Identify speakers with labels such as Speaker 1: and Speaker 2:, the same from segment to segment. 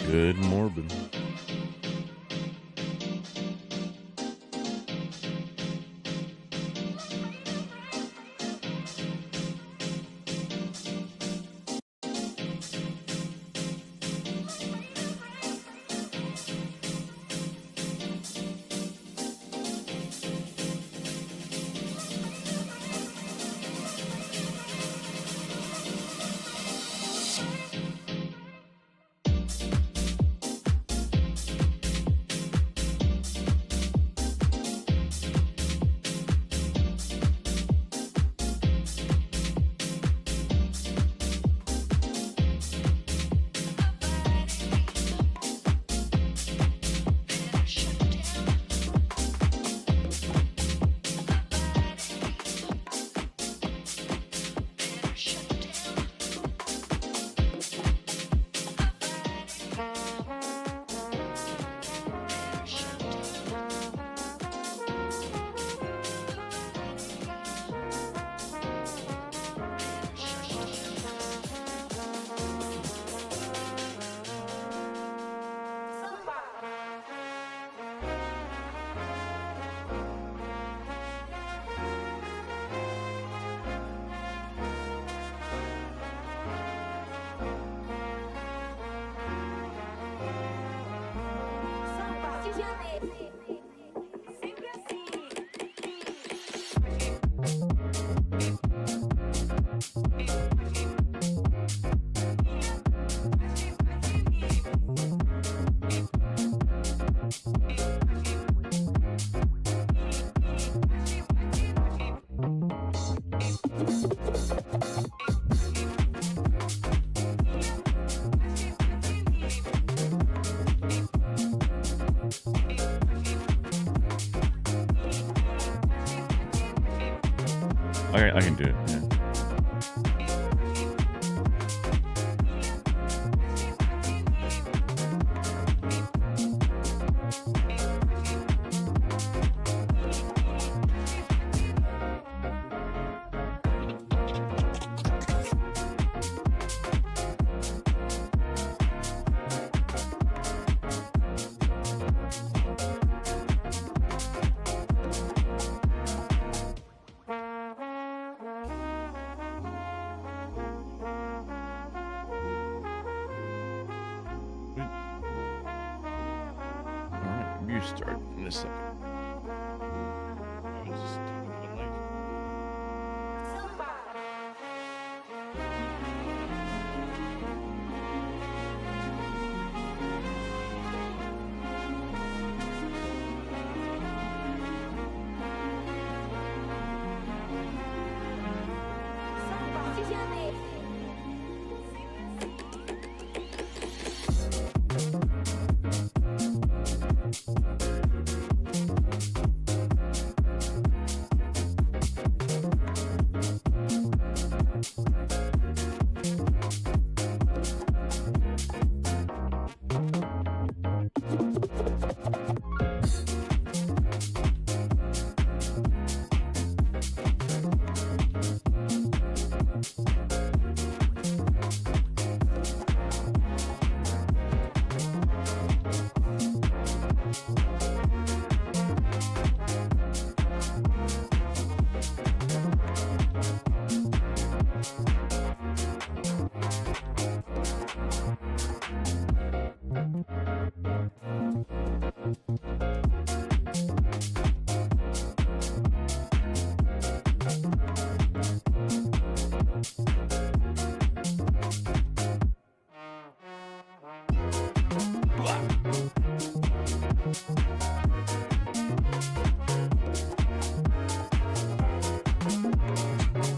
Speaker 1: Good Morbin. I can do it. Yeah. You start in a second.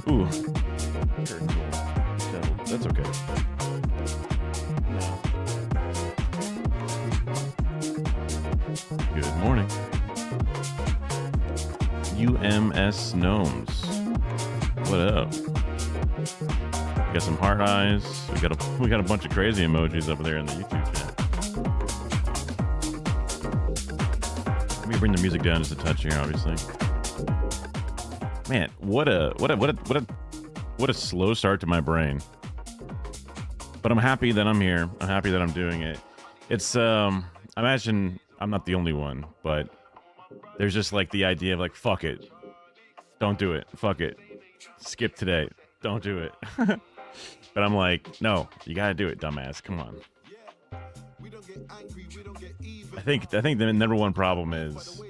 Speaker 1: Ooh. That's okay. No. Good morning. UMS Gnomes. What up? We got some heart eyes. We got a bunch of crazy emojis over there in the YouTube chat. Let me bring the music down just a touch here, obviously. Man, what a slow start to my brain. But I'm happy that I'm here. I'm happy that I'm doing it. It's I imagine I'm not the only one, but there's just like the idea of like, fuck it, don't do it, fuck it, skip today, don't do it. But I'm like, no, you gotta do it, dumbass. Come on. I think the number one problem is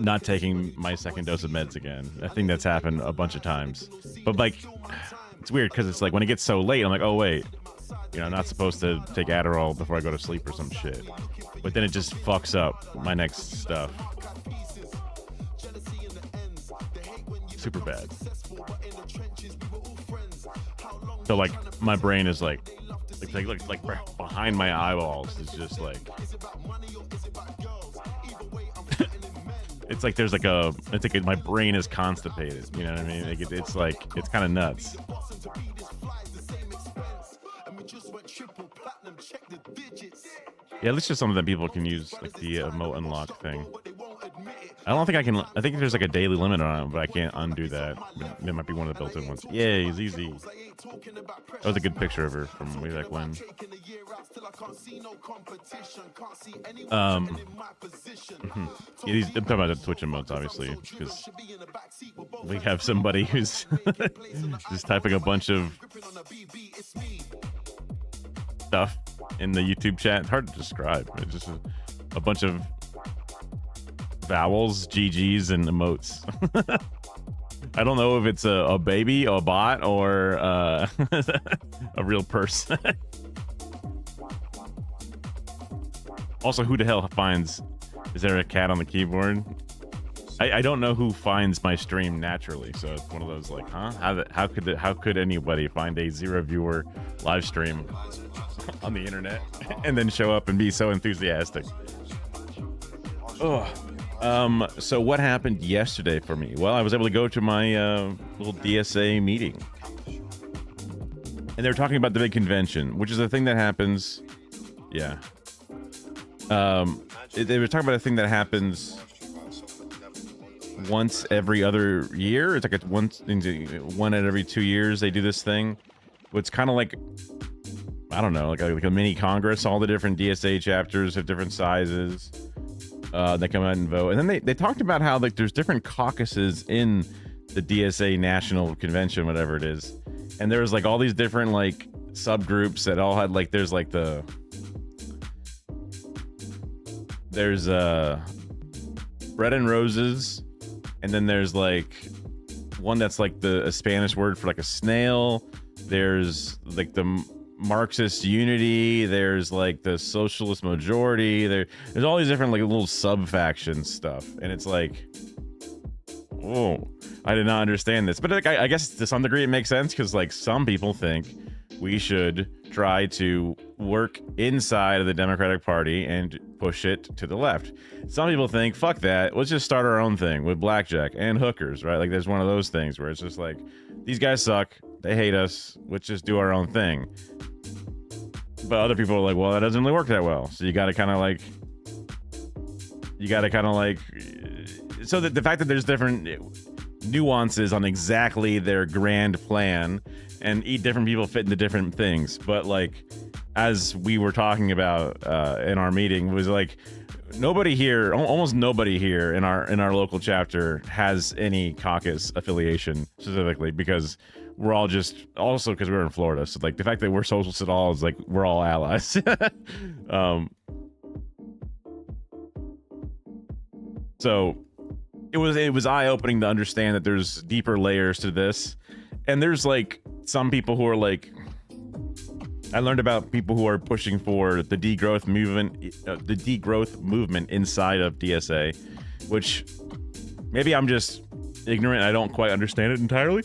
Speaker 1: not taking my second dose of meds again. I think that's happened a bunch of times. But like, it's weird because it's like when it gets so late, I'm like, oh wait, you know, I'm not supposed to take Adderall before I go to sleep or some shit. But then it just fucks up my next stuff. Super bad. So like my brain is like behind my eyeballs is just like it's like there's like a I think my brain is constipated, you know what I mean? Like it's like it's kind of nuts. Yeah, it's just something that people can use, like the emote unlock thing. I don't think I can. I think there's like a daily limit on it, but I can't undo that. That might be one of the built-in ones. Yay, easy. That was a good picture of her from way back when. Yeah, I'm talking about the Twitch emotes, obviously, because we have somebody who's just typing a bunch of stuff in the YouTube chat. It's hard to describe. It's just a bunch of vowels, GGs, and emotes. I don't know if it's a baby, a bot, or a real person. Also, who the hell finds... Is there a cat on the keyboard? I don't know who finds my stream naturally, so it's one of those like, huh? How could anybody find a 0 viewer live stream on the internet and then show up and be so enthusiastic? Oh. So what happened yesterday for me? Well, I was able to go to my little DSA meeting, and they were talking about the big convention, which is a thing that happens. Yeah. They were talking about a thing that happens once every other year. It's like one at every 2 years they do this thing. It's kind of like, I don't know, like a mini Congress. All the different DSA chapters have different sizes. They come out and vote, and then they talked about how like there's different caucuses in the DSA National Convention, whatever it is, and there was like all these different like subgroups that all had like there's bread and roses, and then there's like one that's like a Spanish word for like a snail. There's like the Marxist unity, there's like the socialist majority, there's all these different like little sub-faction stuff, and it's like, oh, I did not understand this. But like, I guess to some degree it makes sense, because like some people think we should try to work inside of the Democratic Party and push it to the left. Some people think, fuck that, let's just start our own thing with blackjack and hookers, right? Like there's one of those things where it's just like, these guys suck, they hate us, let's just do our own thing. But other people are like, well, that doesn't really work that well. So you got to kind of like, so that the fact that there's different nuances on exactly their grand plan, and different people fit into different things. But like, as we were talking about in our meeting, was like, nobody here, almost nobody here in our local chapter has any caucus affiliation specifically, because we're all just, also because we're in Florida, so like the fact that we're socialists at all is like we're all allies. So it was eye-opening to understand that there's deeper layers to this, and there's like some people who are like, I learned about people who are pushing for the degrowth movement inside of DSA, which maybe I'm just ignorant, I don't quite understand it entirely.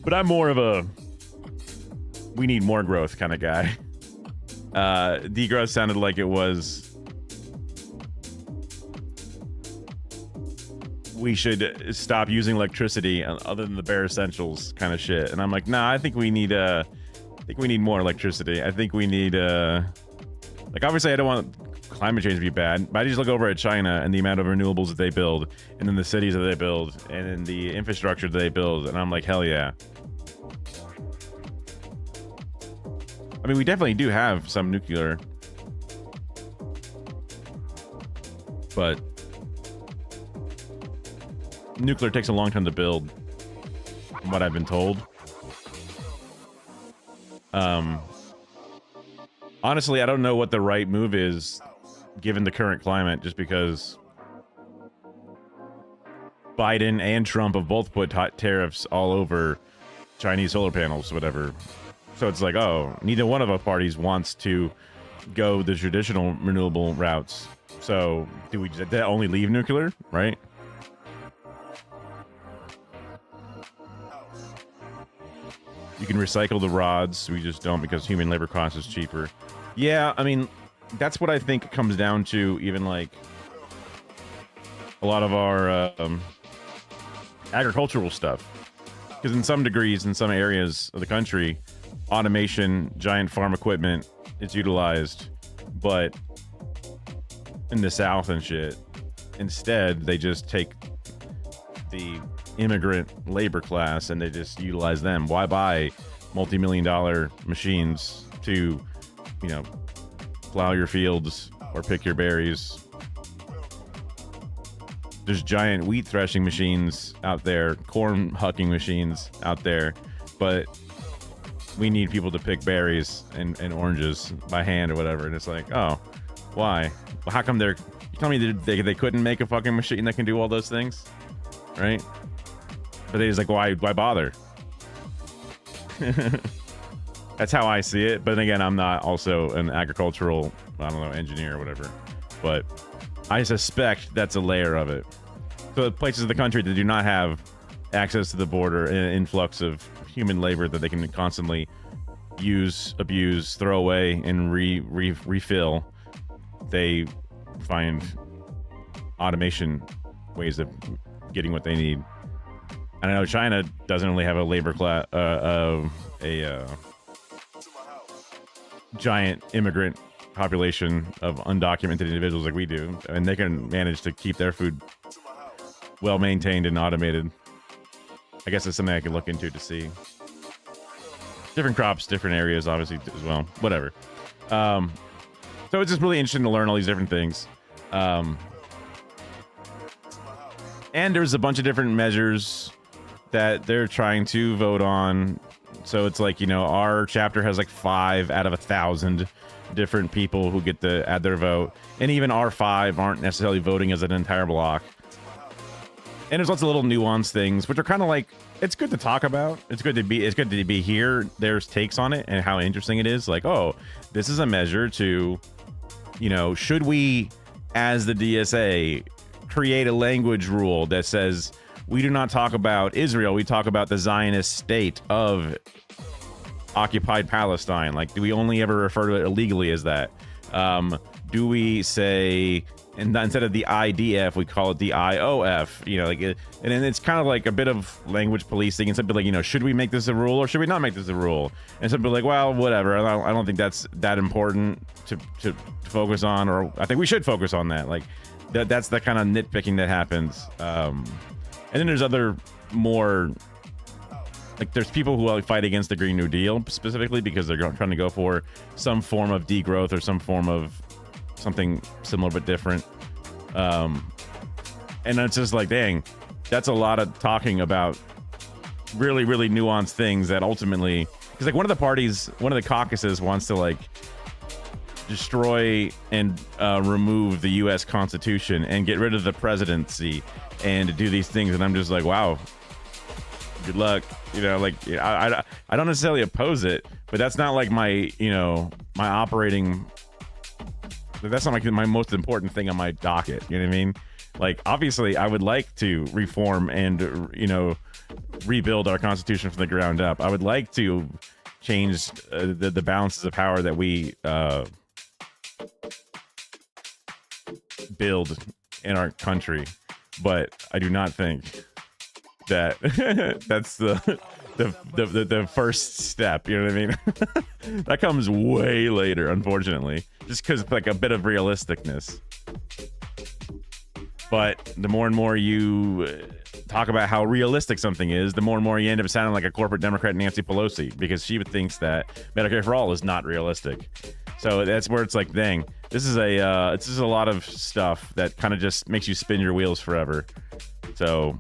Speaker 1: But I'm more of a we need more growth kind of guy. Degrowth sounded like it was we should stop using electricity other than the bare essentials kind of shit. And I'm like, nah, I think we need more electricity. I think we need like, obviously I don't want climate change to be bad, but I just look over at China and the amount of renewables that they build, and then the cities that they build, and then the infrastructure that they build, and I'm like, hell yeah. I mean, we definitely do have some nuclear, but nuclear takes a long time to build, from what I've been told. Honestly, I don't know what the right move is given the current climate, just because Biden and Trump have both put tariffs all over Chinese solar panels, whatever. So it's like, oh, neither one of our parties wants to go the traditional renewable routes. So do we just only leave nuclear, right? You can recycle the rods. We just don't, because human labor cost is cheaper. Yeah, I mean, that's what I think it comes down to. Even like a lot of our agricultural stuff, because in some degrees, in some areas of the country, automation, giant farm equipment is utilized, but in the South and shit, instead they just take the immigrant labor class and they just utilize them. Why buy multi-million-dollar machines to, you know, plow your fields or pick your berries? There's giant wheat threshing machines out there, corn hucking machines out there, but we need people to pick berries and oranges by hand or whatever. And it's like, oh, why? Well, how come you tell me they couldn't make a fucking machine that can do all those things, right? But they just like, why bother? That's how I see it. But then again, I'm not also an agricultural, I don't know, engineer or whatever. But I suspect that's a layer of it. So the places of the country that do not have access to the border and an influx of human labor that they can constantly use, abuse, throw away, and refill, they find automation ways of getting what they need. I know China doesn't really have a labor class, giant immigrant population of undocumented individuals like we do, and they can manage to keep their food well maintained and automated. I guess it's something I can look into to see. Different crops, different areas, obviously, as well. Whatever. So it's just really interesting to learn all these different things. And there's a bunch of different measures that they're trying to vote on. So it's like, you know, our chapter has like 5 out of 1,000 different people who get to add their vote. And even our 5 aren't necessarily voting as an entire block. And there's lots of little nuanced things, which are kind of like, it's good to talk about. It's good to be here. There's takes on it and how interesting it is. Like, oh, this is a measure to, you know, should we, as the DSA, create a language rule that says we do not talk about Israel, we talk about the Zionist state of occupied Palestine? Like, do we only ever refer to it illegally as that? Do we say, and instead of the IDF, we call it the IOF, you know, like, and then it's kind of like a bit of language policing, and something like, you know, should we make this a rule or should we not make this a rule? And something like, well, whatever. I don't think that's that important to focus on, or I think we should focus on that. Like, that's the kind of nitpicking that happens. And then there's other more, like, there's people who fight against the Green New Deal specifically because they're trying to go for some form of degrowth or some form of something similar but different. And it's just like, dang, that's a lot of talking about really, really nuanced things that ultimately, because like one of the caucuses wants to like destroy and remove the U.S. Constitution and get rid of the presidency and do these things, and I'm just like, wow, good luck. You know, like, I don't necessarily oppose it, but that's not like my, you know, my operating. That's not like my most important thing on my docket. You know what I mean? Like, obviously, I would like to reform and, you know, rebuild our Constitution from the ground up. I would like to change the balances of power that we build in our country, but I do not think that that's the first step. You know what I mean? That comes way later, unfortunately, just because like a bit of realisticness. But the more and more you talk about how realistic something is, the more and more you end up sounding like a corporate Democrat Nancy Pelosi, because she thinks that Medicare for all is not realistic. So that's where it's like, dang, this is a lot of stuff that kind of just makes you spin your wheels forever. So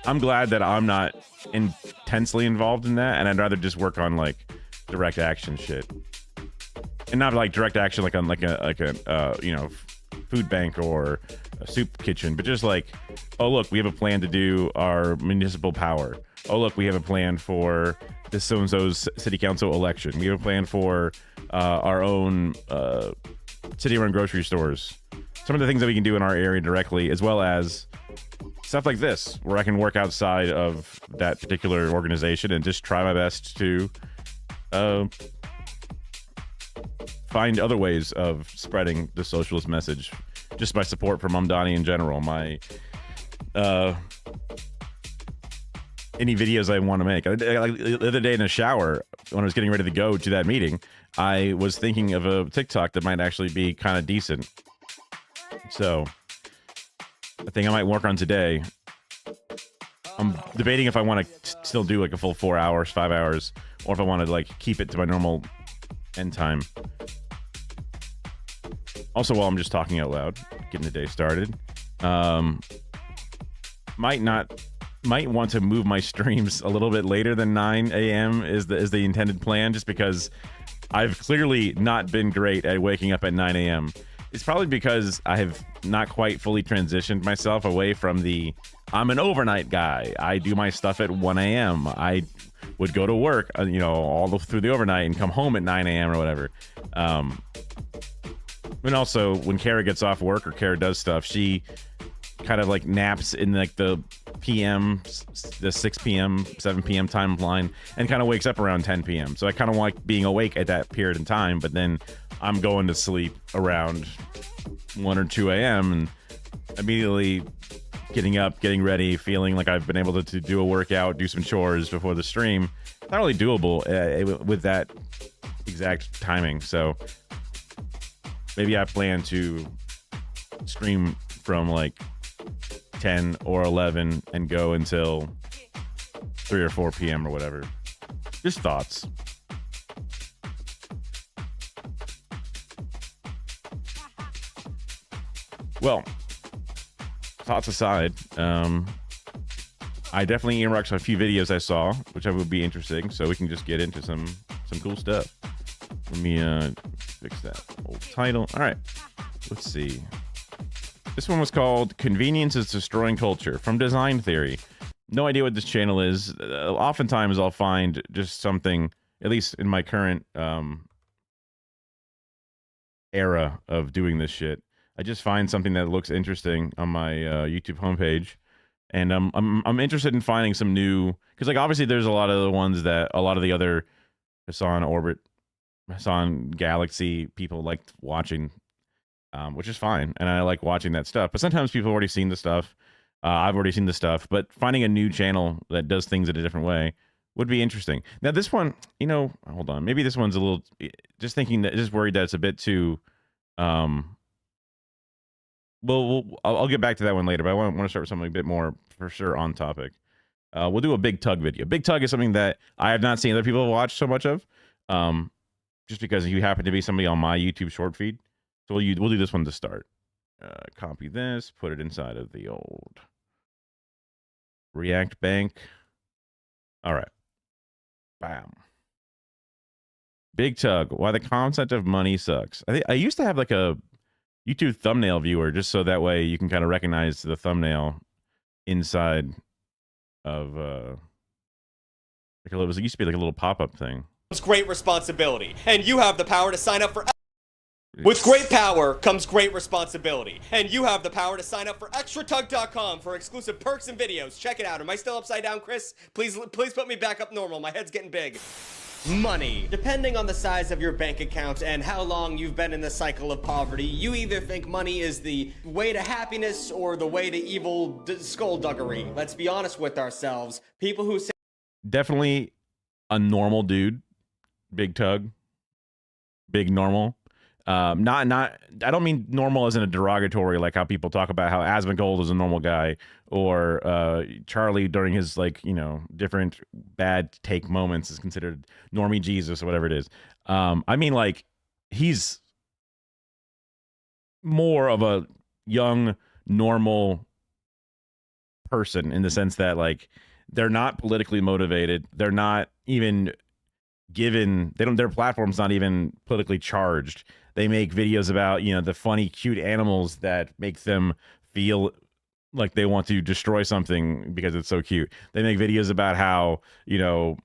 Speaker 1: I'm glad that I'm not intensely involved in that, and I'd rather just work on like direct action shit, and not like direct action like on like a you know, food bank or a soup kitchen, but just like, oh look, we have a plan to do our municipal power. Oh look, we have a plan for this so-and-so's city council election. We have a plan for our own city-run grocery stores. Some of the things that we can do in our area directly, as well as stuff like this, where I can work outside of that particular organization and just try my best to find other ways of spreading the socialist message, just my support for Mamdani in general, my any videos I want to make. The other day in the shower, when I was getting ready to go to that meeting, I was thinking of a TikTok that might actually be kind of decent. So I think I might work on today. I'm debating if I want to still do like a full 4 hours, 5 hours, or if I want to like keep it to my normal end time. Also, while I'm just talking out loud, getting the day started, might want to move my streams a little bit later than 9 a.m. is the intended plan, just because I've clearly not been great at waking up at 9 a.m. It's probably because I have not quite fully transitioned myself away from the I'm an overnight guy. I do my stuff at 1 a.m. I would go to work, you know, all through the overnight and come home at 9 a.m. or whatever. And also, when Kara gets off work or Kara does stuff, she kind of like naps in like the PM, the 6 p.m., 7 p.m. timeline, and kind of wakes up around 10 p.m. So I kind of like being awake at that period in time, but then I'm going to sleep around 1 or 2 a.m. and immediately getting up, getting ready, feeling like I've been able to do a workout, do some chores before the stream. Not really doable with that exact timing. So maybe I plan to stream from like 10 or 11 and go until 3 or 4 p.m. or whatever. Just thoughts. Well, thoughts aside, I definitely earmarked a few videos I saw, which I would be interesting, so we can just get into some cool stuff. Let me fix that old title. All right, let's see. This one was called Convenience is Destroying Culture from Design Theory. No idea what this channel is. Oftentimes I'll find just something, at least in my current era of doing this shit, I just find something that looks interesting on my YouTube homepage, and I'm interested in finding some new, because like obviously there's a lot of the ones that a lot of the other Hassan Orbit, Hassan Galaxy people liked watching, which is fine, and I like watching that stuff. But sometimes people have already seen the stuff. I've already seen the stuff, but finding a new channel that does things in a different way would be interesting. Now this one, you know, hold on, maybe this one's a little, just thinking that, just worried that it's a bit too. Well, I'll get back to that one later, but I want to start with something a bit more for sure on topic. We'll do a Big Tug video. Big Tug is something that I have not seen other people watch so much of, just because you happen to be somebody on my YouTube short feed. So we'll do this one to start. Copy this, put it inside of the old React Bank. All right. Bam. Big Tug, why the concept of money sucks. I used to have like a YouTube thumbnail viewer, just so that way you can kind of recognize the thumbnail inside of like it used to be like a little pop-up thing.
Speaker 2: It's great responsibility, and you have the power to sign up for. With great power comes great responsibility, and you have the power to sign up for extratug.com for exclusive perks and videos. Check it out. Am I still upside down, Chris? Please put me back up normal. My head's getting big. Money. Depending on the size of your bank account and how long you've been in the cycle of poverty, you either think money is the way to happiness or the way to evil skullduggery. Let's be honest with ourselves. People who say
Speaker 1: definitely a normal dude, Big Tug, big normal. Not I don't mean normal as in a derogatory, like how people talk about how Asmongold is a normal guy, or Charlie during his, like, you know, different bad take moments is considered normie Jesus or whatever it is. I mean, like, he's more of a young normal person in the sense that, like, they're not politically motivated, they're not even given, their platform's not even politically charged. They make videos about, you know, the funny cute animals that make them feel like they want to destroy something because it's so cute. They make videos about how, you know,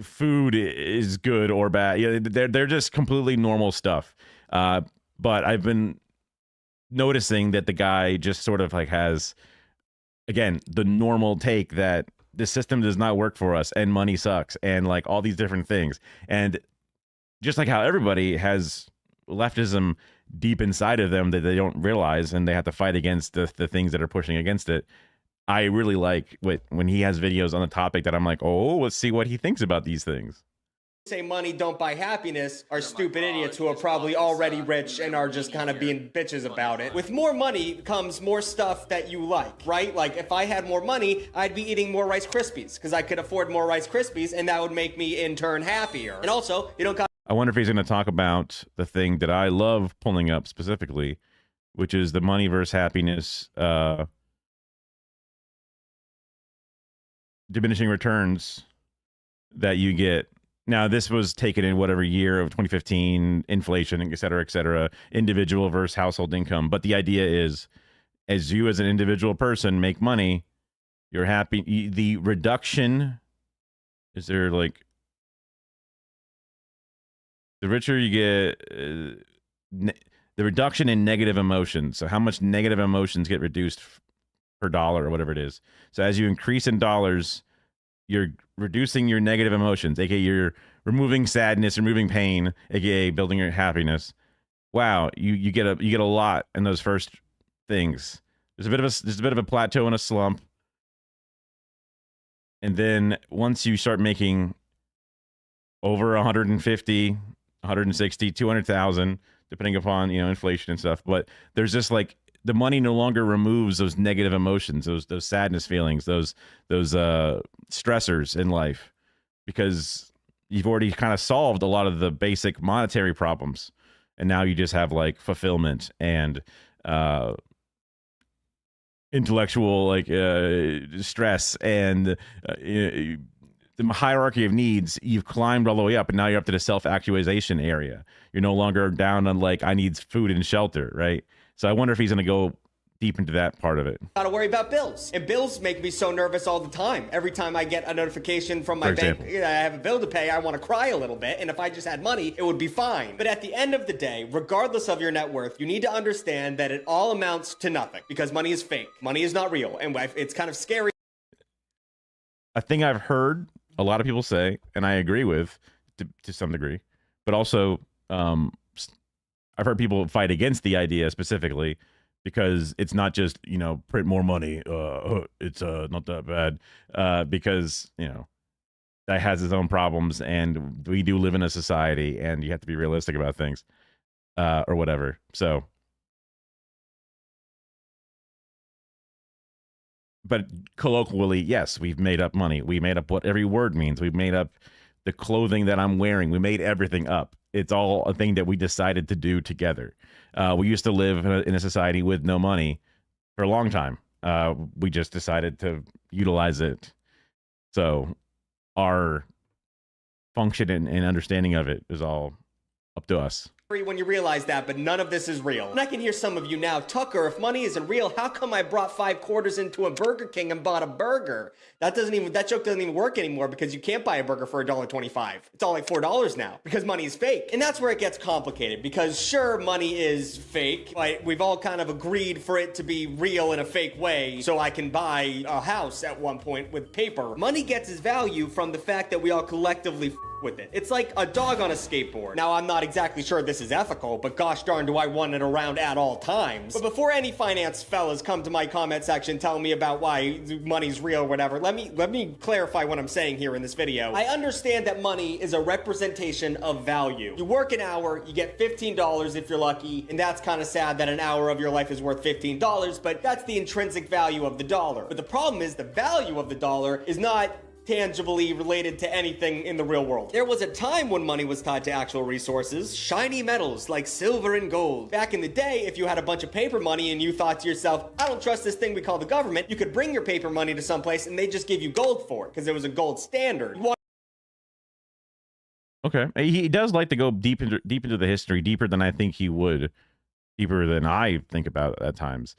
Speaker 1: food is good or bad. Yeah, they're just completely normal stuff. But I've been noticing that the guy just sort of like has, again, the normal take that the system does not work for us and money sucks and like all these different things. And just like how everybody has leftism deep inside of them that they don't realize, and they have to fight against the things that are pushing against it. I really like when he has videos on the topic that I'm like, oh, let's see what he thinks about these things.
Speaker 2: Say money don't buy happiness are stupid idiots who are probably already rich and are just kind of being bitches about it. With more money comes more stuff that you like, right? Like, if I had more money, I'd be eating more Rice Krispies because I could afford more Rice Krispies, and that would make me in turn happier. And also, you don't got.
Speaker 1: I wonder if he's going to talk about the thing that I love pulling up specifically, which is the money versus happiness, diminishing returns that you get. Now, this was taken in whatever year of 2015, inflation, et cetera, individual versus household income. But the idea is, as you as an individual person make money, you're happy. The reduction, is there like, the richer you get, the reduction in negative emotions. So how much negative emotions get reduced per dollar or whatever it is. So as you increase in dollars, you're reducing your negative emotions, aka you're removing sadness, removing pain, aka building your happiness. Wow, you get a lot in those first things. There's a bit of a plateau and a slump, and then once you start making over 150, 160, 200,000, depending upon, you know, inflation and stuff, but there's just like, the money no longer removes those negative emotions, those sadness feelings, those stressors in life, because you've already kind of solved a lot of the basic monetary problems, and now you just have like fulfillment and intellectual like stress and the hierarchy of needs. You've climbed all the way up, and now you're up to the self-actualization area. You're no longer down on like, I need food and shelter, right? So I wonder if he's going to go deep into that part of it.
Speaker 2: Gotta worry about bills. And bills make me so nervous all the time. Every time I get a notification from my bank, I have a bill to pay, I want to cry a little bit. And if I just had money, it would be fine. But at the end of the day, regardless of your net worth, you need to understand that it all amounts to nothing, because money is fake. Money is not real. And it's kind of scary.
Speaker 1: A thing I've heard a lot of people say, and I agree with to some degree, but also I've heard people fight against the idea specifically because it's not just, you know, print more money. It's not that bad, because, you know, that has its own problems, and we do live in a society, and you have to be realistic about things, or whatever. So, but colloquially, yes, we've made up money. We made up what every word means. We've made up the clothing that I'm wearing. We made everything up. It's all a thing that we decided to do together. We used to live in a society with no money for a long time. We just decided to utilize it. So our function and understanding of it is all up to us.
Speaker 2: When you realize that, but none of this is real. And I can hear some of you now, Tucker, if money isn't real, how come I brought 5 quarters into a Burger King and bought a burger? That joke doesn't even work anymore, because you can't buy a burger for $1.25. It's all like $4 now, because money is fake. And that's where it gets complicated, because sure, money is fake. Like, we've all kind of agreed for it to be real in a fake way, so I can buy a house at one point with paper. Money gets its value from the fact that we all collectively with it. It's like a dog on a skateboard. Now, I'm not exactly sure this is ethical, but gosh darn do I want it around at all times. But before any finance fellas come to my comment section telling me about why money's real or whatever, let me clarify what I'm saying here in this video. I understand that money is a representation of value. You work an hour, you get $15 if you're lucky, and that's kind of sad that an hour of your life is worth $15, but that's the intrinsic value of the dollar. But the problem is the value of the dollar is not tangibly related to anything in the real world. There was a time when money was tied to actual resources, shiny metals like silver and gold. Back in the day, if you had a bunch of paper money and you thought to yourself, I don't trust this thing we call the government, you could bring your paper money to someplace and they just give you gold for it because it was a gold standard.
Speaker 1: Okay, he does like to go deep into the history, deeper than I think he would, deeper than I think about at times.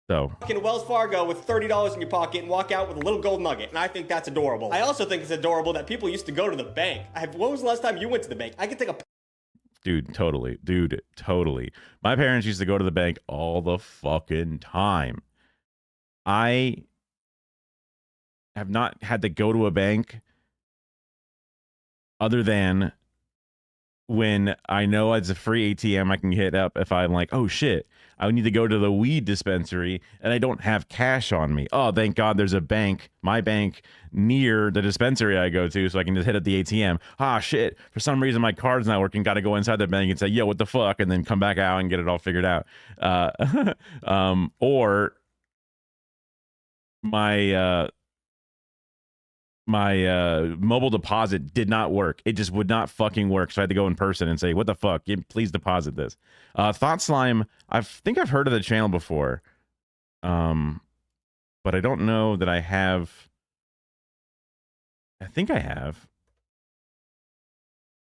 Speaker 1: So
Speaker 2: in Wells Fargo with $30 in your pocket and walk out with a little gold nugget, and I think that's adorable. I also think it's adorable that people used to go to the bank. When was the last time you went to the bank? I could take a
Speaker 1: dude, totally. My parents used to go to the bank all the fucking time. I have not had to go to a bank other than when I know it's a free ATM I can hit up if I'm like, oh shit, I need to go to the weed dispensary and I don't have cash on me. Oh, thank God there's a bank, my bank, near the dispensary I go to so I can just hit up the ATM. Ah, shit, for some reason my card's not working. Got to go inside the bank and say, yo, what the fuck? And then come back out and get it all figured out. Or my mobile deposit did not work. It just would not fucking work. So I had to go in person and say, what the fuck? Please deposit this. Thought Slime, I think I've heard of the channel before. But I don't know that I have. I think I have.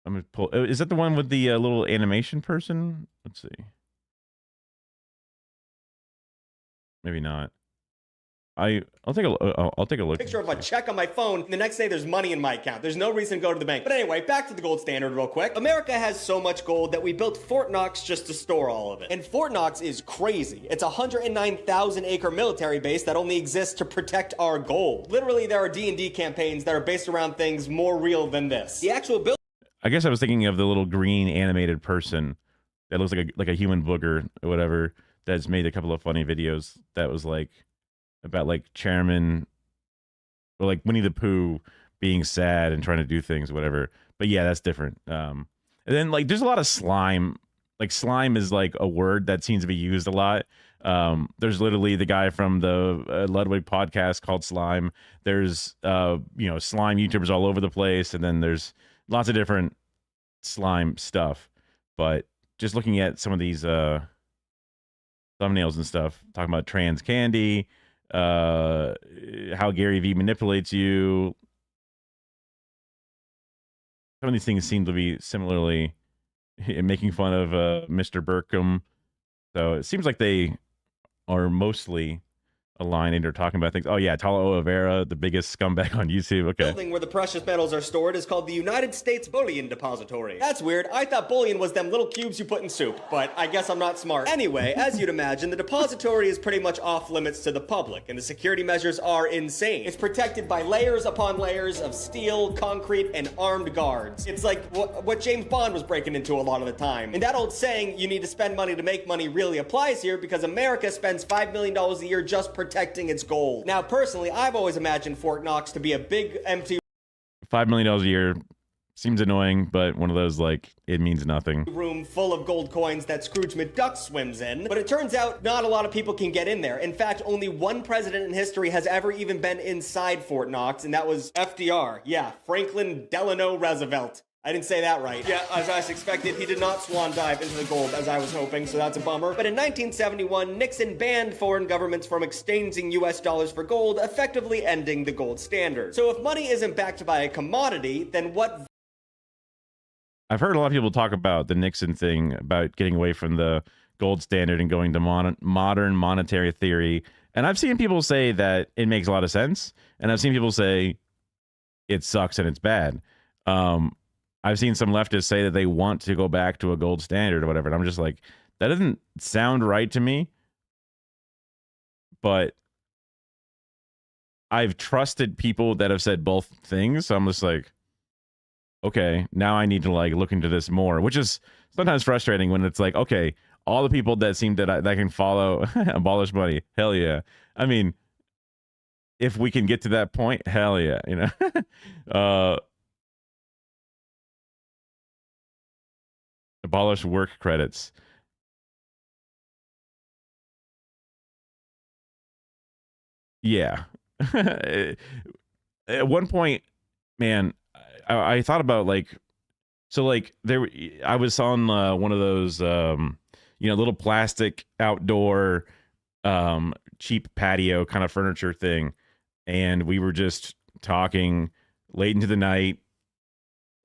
Speaker 1: I'm gonna pull. Is that the one with the little animation person? Let's see. Maybe not. I'll take a look.
Speaker 2: Picture of a check on my phone, and the next day there's money in my account. There's no reason to go to the bank. But anyway, back to the gold standard real quick. America has so much gold that we built Fort Knox just to store all of it. And Fort Knox is crazy. It's a 109,000 acre military base that only exists to protect our gold. Literally, there are D&D campaigns that are based around things more real than this. The actual build.
Speaker 1: I guess I was thinking of the little green animated person that looks like a human booger or whatever that's made a couple of funny videos that was like about like chairman or like Winnie the Pooh being sad and trying to do things, whatever. But yeah, that's different. And then like there's a lot of slime. Like slime is like a word that seems to be used a lot. There's literally the guy from the Ludwig podcast called Slime. There's slime YouTubers all over the place, and then there's lots of different slime stuff. But just looking at some of these thumbnails and stuff, talking about trans candy, how Gary Vee manipulates you. Some of these things seem to be similarly making fun of Mr. Burkham. So it seems like they are mostly aligned and are talking about things. Oh yeah, Talo Oliveira, the biggest scumbag on YouTube. Okay.
Speaker 2: Building where the precious metals are stored is called the United States Bullion Depository. That's weird. I thought bullion was them little cubes you put in soup, but I guess I'm not smart. Anyway, as you'd imagine, the depository is pretty much off limits to the public, and the security measures are insane. It's protected by layers upon layers of steel, concrete, and armed guards. It's like what James Bond was breaking into a lot of the time. And that old saying, you need to spend money to make money, really applies here because America spends $5 million a year just protecting its gold. Now, personally, I've always imagined Fort Knox to be a big empty
Speaker 1: $5 million a year seems annoying, but one of those like it means nothing.
Speaker 2: Room full of gold coins that Scrooge McDuck swims in. But it turns out not a lot of people can get in there. In fact, only one president in history has ever even been inside Fort Knox, and that was FDR. Yeah, Franklin Delano Roosevelt. I didn't say that right. Yeah, as I expected, he did not swan dive into the gold as I was hoping, so that's a bummer. But in 1971, Nixon banned foreign governments from exchanging US dollars for gold, effectively ending the gold standard. So if money isn't backed by a commodity, then what?
Speaker 1: I've heard a lot of people talk about the Nixon thing, about getting away from the gold standard and going to modern monetary theory. And I've seen people say that it makes a lot of sense. And I've seen people say it sucks and it's bad. I've seen some leftists say that they want to go back to a gold standard or whatever. And I'm just like, that doesn't sound right to me. But I've trusted people that have said both things. So I'm just like, okay, now I need to like look into this more, which is sometimes frustrating when it's like, okay, all the people that seem that can follow abolish money, hell yeah. I mean, if we can get to that point, hell yeah, you know. Abolish work credits. Yeah. At one point, man, I thought about like, so like there, I was on one of those, little plastic outdoor, cheap patio kind of furniture thing, and we were just talking late into the night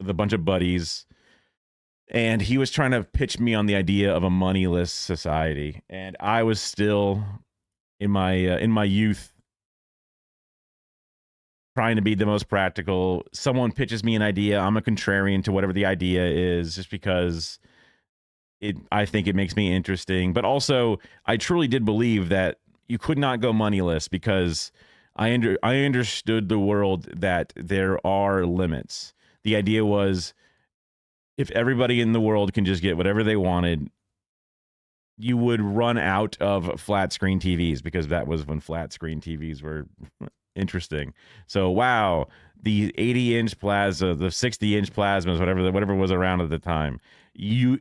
Speaker 1: with a bunch of buddies, and he was trying to pitch me on the idea of a moneyless society, and I was still in my youth trying to be the most practical. Someone pitches me an idea, I'm a contrarian to whatever the idea is, just because I think it makes me interesting. But also, I truly did believe that you could not go moneyless, because I understood the world that there are limits. The idea was, if everybody in the world can just get whatever they wanted, you would run out of flat screen TVs, because that was when flat screen TVs were interesting. So wow, the 80-inch plasma, the 60-inch plasmas, whatever was around at the time,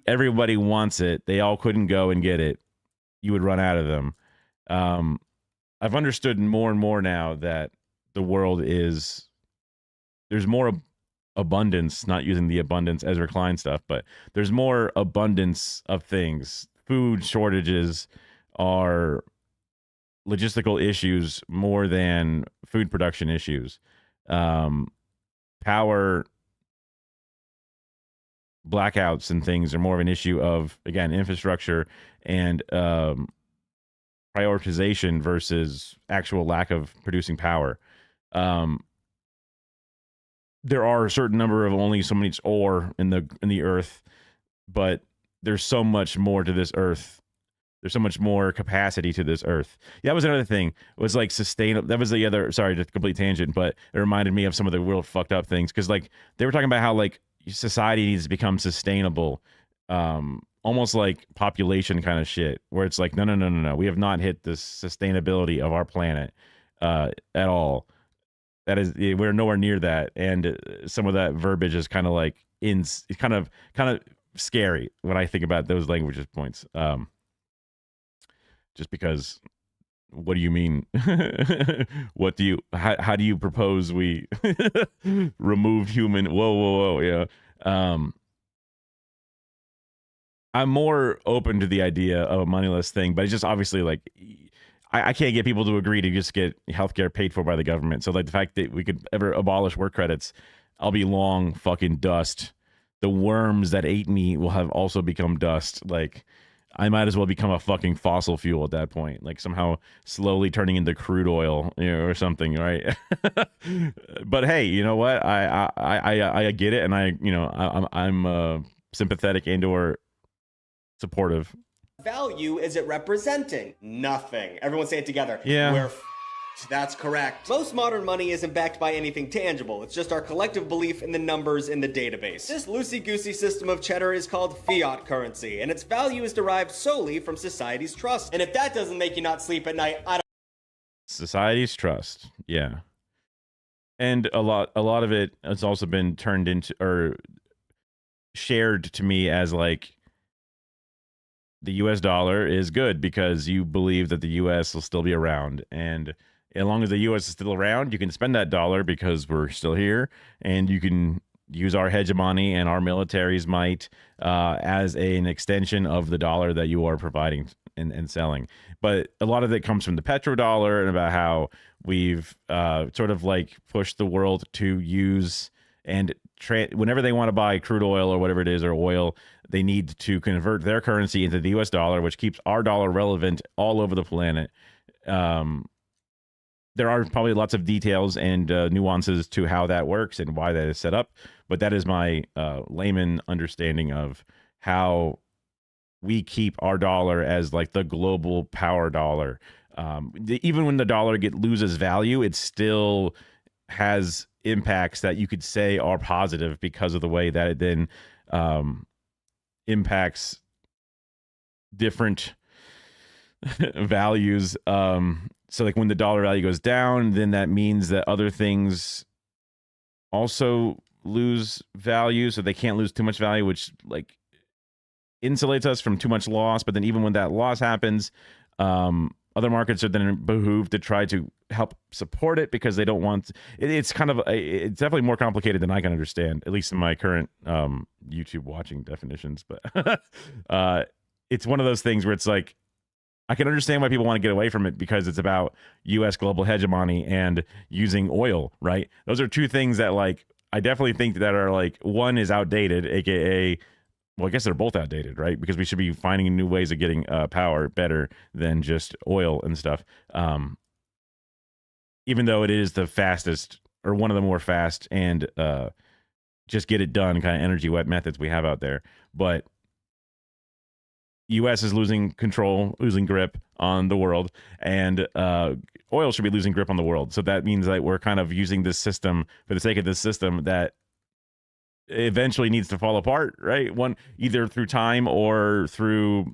Speaker 1: everybody wants it. They all couldn't go and get it. You would run out of them. I've understood more and more now that the world is, there's more abundance, not using the abundance Ezra Klein stuff, but there's more abundance of things. Food shortages are logistical issues more than food production issues. Power blackouts and things are more of an issue of, again, infrastructure and prioritization versus actual lack of producing power. There are a certain number of only so much ore in the earth, but there's so much more to this earth. There's so much more capacity to this earth. Yeah, that was another thing. It was like sustainable. That was the other, sorry, just complete tangent, but it reminded me of some of the real fucked up things. Cause like they were talking about how like society needs to become sustainable. Almost like population kind of shit, where it's like, no. We have not hit the sustainability of our planet at all. That is, we're nowhere near that. And some of that verbiage is kind of like kind of scary when I think about those languages points. Just because, what do you mean? What do you, how do you propose we remove human? Whoa. Yeah. I'm more open to the idea of a moneyless thing, but it's just obviously like, I can't get people to agree to just get healthcare paid for by the government. So like the fact that we could ever abolish work credits, I'll be long fucking dust. The worms that ate me will have also become dust. Like, I might as well become a fucking fossil fuel at that point, like somehow slowly turning into crude oil, or something, right? But hey, you know what? I get it, and I'm sympathetic and/or supportive.
Speaker 2: Value is it representing? Nothing. Everyone say it together.
Speaker 1: Yeah.
Speaker 2: We're that's correct. Most modern money isn't backed by anything tangible. It's just our collective belief in the numbers in the database. This loosey-goosey system of cheddar is called fiat currency, and its value is derived solely from society's trust. And if that doesn't make you not sleep at night, I don't...
Speaker 1: Society's trust, yeah. And a lot of it has also been turned into, or shared to me as like, the US dollar is good because you believe that the US will still be around. And as long as the US is still around, you can spend that dollar because we're still here, and you can use our hegemony and our military's might as an extension of the dollar that you are providing and selling. But a lot of it comes from the petrodollar, and about how we've sort of like pushed the world to use and whenever they want to buy crude oil or whatever it is, or oil, they need to convert their currency into the US dollar, which keeps our dollar relevant all over the planet. There are probably lots of details and nuances to how that works and why that is set up, but that is my layman understanding of how we keep our dollar as like the global power dollar. Even when the dollar loses value, it still has impacts that you could say are positive because of the way that it then impacts different values. So like when the dollar value goes down, then that means that other things also lose value, so they can't lose too much value, which like insulates us from too much loss. But then even when that loss happens, other markets are then behooved to try to help support it because they don't want it's kind of it's definitely more complicated than I can understand, at least in my current YouTube watching definitions. But it's one of those things where it's like I can understand why people want to get away from it because it's about US global hegemony and using oil, right? Those are two things that like I definitely think that are like, one is outdated, aka, well, I guess they're both outdated, right? Because we should be finding new ways of getting power better than just oil and stuff. Even though it is the fastest or one of the more fast and just get it done kind of energy wet methods we have out there. But US is losing control, losing grip on the world, and oil should be losing grip on the world. So that means that we're kind of using this system for the sake of this system that eventually needs to fall apart, right? One either through time or through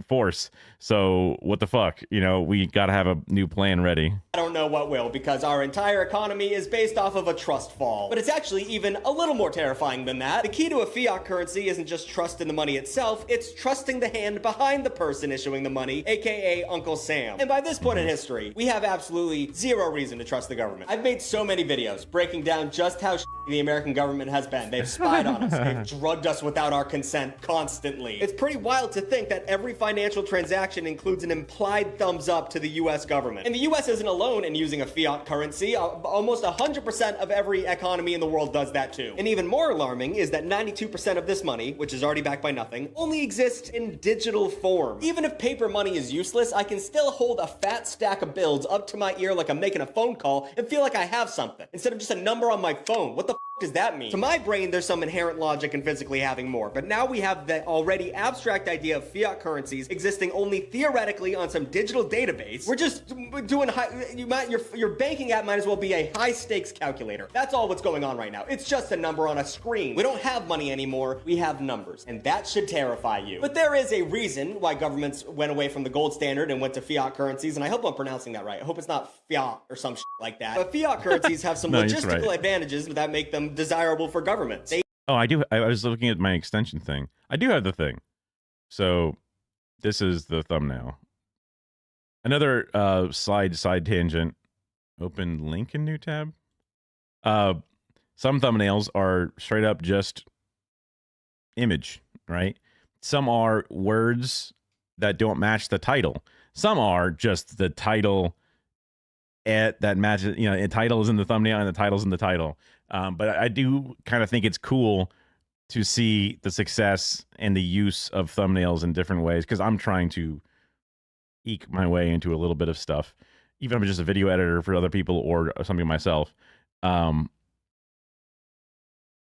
Speaker 1: force. So what the fuck? You know, we got to have a new plan ready.
Speaker 2: I don't know what will, because our entire economy is based off of a trust fall. But it's actually even a little more terrifying than that. The key to a fiat currency isn't just trust in the money itself, it's trusting the hand behind the person issuing the money, aka Uncle Sam. And by this point in history, we have absolutely zero reason to trust the government. I've made so many videos breaking down just how the American government has been. They've spied on us, they've drugged us without our consent constantly. It's pretty wild to think that every financial transaction includes an implied thumbs up to the US government. And the US isn't alone in using a fiat currency. Almost 100% of every economy in the world does that too. And even more alarming is that 92% of this money, which is already backed by nothing, only exists in digital form. Even if paper money is useless, I can still hold a fat stack of bills up to my ear like I'm making a phone call and feel like I have something, instead of just a number on my phone. What the does that mean? To my brain, there's some inherent logic in physically having more, but now we have the already abstract idea of fiat currencies existing only theoretically on some digital database. We're just doing your banking app might as well be a high stakes calculator. That's all what's going on right now. It's just a number on a screen. We don't have money anymore, we have numbers, and that should terrify you. But there is a reason why governments went away from the gold standard and went to fiat currencies, and I hope I'm pronouncing that right. I hope it's not fiat or some shit like that. But fiat currencies have some logistical advantages that make them desirable for governments.
Speaker 1: I do. I was looking at my extension thing. I do have the thing. So this is the thumbnail. Another side tangent. Open link in new tab. Some thumbnails are straight up just image, right? Some are words that don't match the title. Some are just the title that matches, you know, the title is in the thumbnail and the title's in the title. But I do kind of think it's cool to see the success and the use of thumbnails in different ways, because I'm trying to eke my way into a little bit of stuff, even if I'm just a video editor for other people or something myself.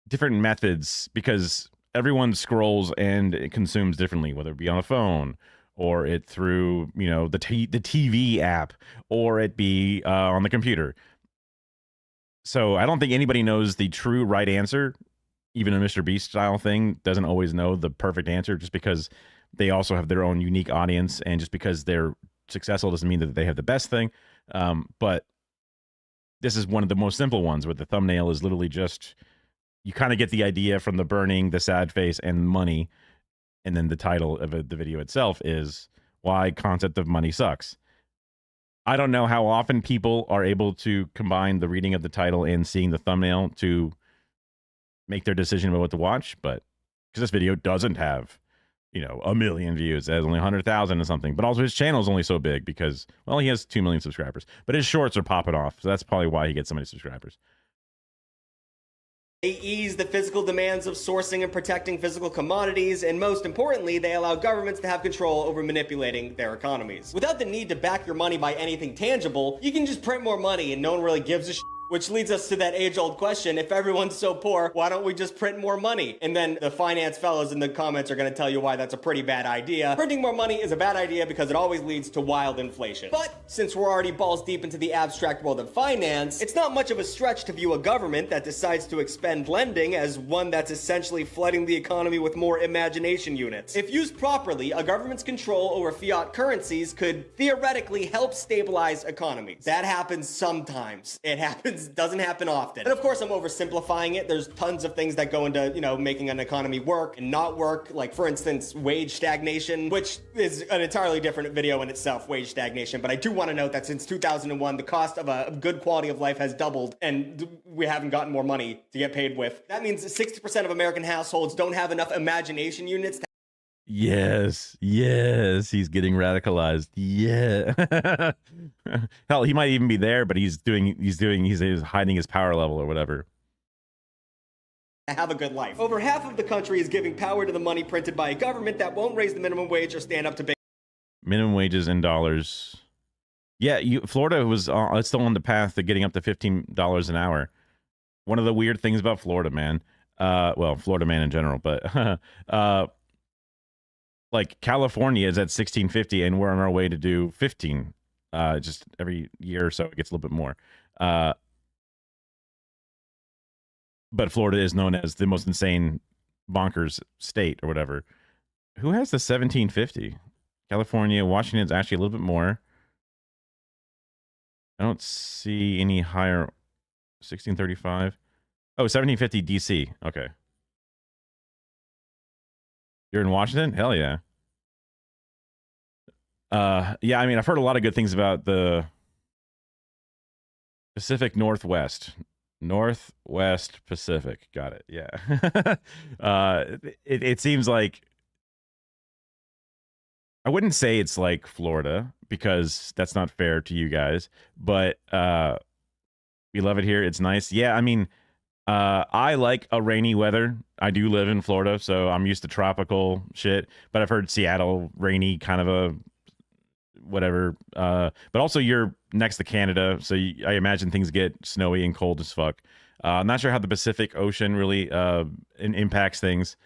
Speaker 1: Different methods, because everyone scrolls and it consumes differently, whether it be on a phone or it through, you know, the TV app, or it be on the computer. So I don't think anybody knows the true right answer. Even a Mr. Beast style thing doesn't always know the perfect answer, just because they also have their own unique audience, and just because they're successful doesn't mean that they have the best thing. But this is one of the most simple ones, where the thumbnail is literally just, you kind of get the idea from the burning, the sad face, and money. And then the title of the video itself is why concept of money sucks. I don't know how often people are able to combine the reading of the title and seeing the thumbnail to make their decision about what to watch, but because this video doesn't have, you know, 1 million views, it has only 100,000 or something, but also his channel is only so big because, well, he has 2 million subscribers, but his shorts are popping off, so that's probably why he gets so many subscribers.
Speaker 2: They ease the physical demands of sourcing and protecting physical commodities, and most importantly, they allow governments to have control over manipulating their economies. Without the need to back your money by anything tangible, you can just print more money and no one really gives a shit Which leads us to that age-old question, if everyone's so poor, why don't we just print more money? And then the finance fellows in the comments are going to tell you why that's a pretty bad idea. Printing more money is a bad idea because it always leads to wild inflation. But since we're already balls deep into the abstract world of finance, it's not much of a stretch to view a government that decides to expend lending as one that's essentially flooding the economy with more imagination units. If used properly, a government's control over fiat currencies could theoretically help stabilize economies. That happens sometimes. It doesn't happen often. And of course, I'm oversimplifying it. There's tons of things that go into, making an economy work and not work. Like, for instance, wage stagnation, which is an entirely different video in itself, wage stagnation. But I do want to note that since 2001, the cost of a good quality of life has doubled, and we haven't gotten more money to get paid with. That means 60% of American households don't have enough imagination units to
Speaker 1: Yes, he's getting radicalized. Yeah. Hell, he might even be there, but he's hiding his power level or whatever.
Speaker 2: Have a good life. Over half of the country is giving power to the money printed by a government that won't raise the minimum wage or stand up to big
Speaker 1: minimum wages in dollars. Yeah, Florida was it's still on the path to getting up to $15 an hour. One of the weird things about Florida, man. Well, Florida man in general, but like California is at $16.50 and we're on our way to do 15. Just every year or so it gets a little bit more. But Florida is known as the most insane bonkers state or whatever. Who has the 1750? California, Washington's actually a little bit more. I don't see any higher. 1635. Oh, 1750 DC. Okay. You're in Washington? Hell yeah. Yeah, I mean, I've heard a lot of good things about the Pacific Northwest. Northwest Pacific. Got it. Yeah. It seems like, I wouldn't say it's like Florida because that's not fair to you guys, but we love it here. It's nice. Yeah, I mean, I like a rainy weather. I do live in Florida, so I'm used to tropical shit, but I've heard Seattle rainy, kind of a whatever. But also you're next to Canada, so I imagine things get snowy and cold as fuck. I'm not sure how the Pacific Ocean really impacts things.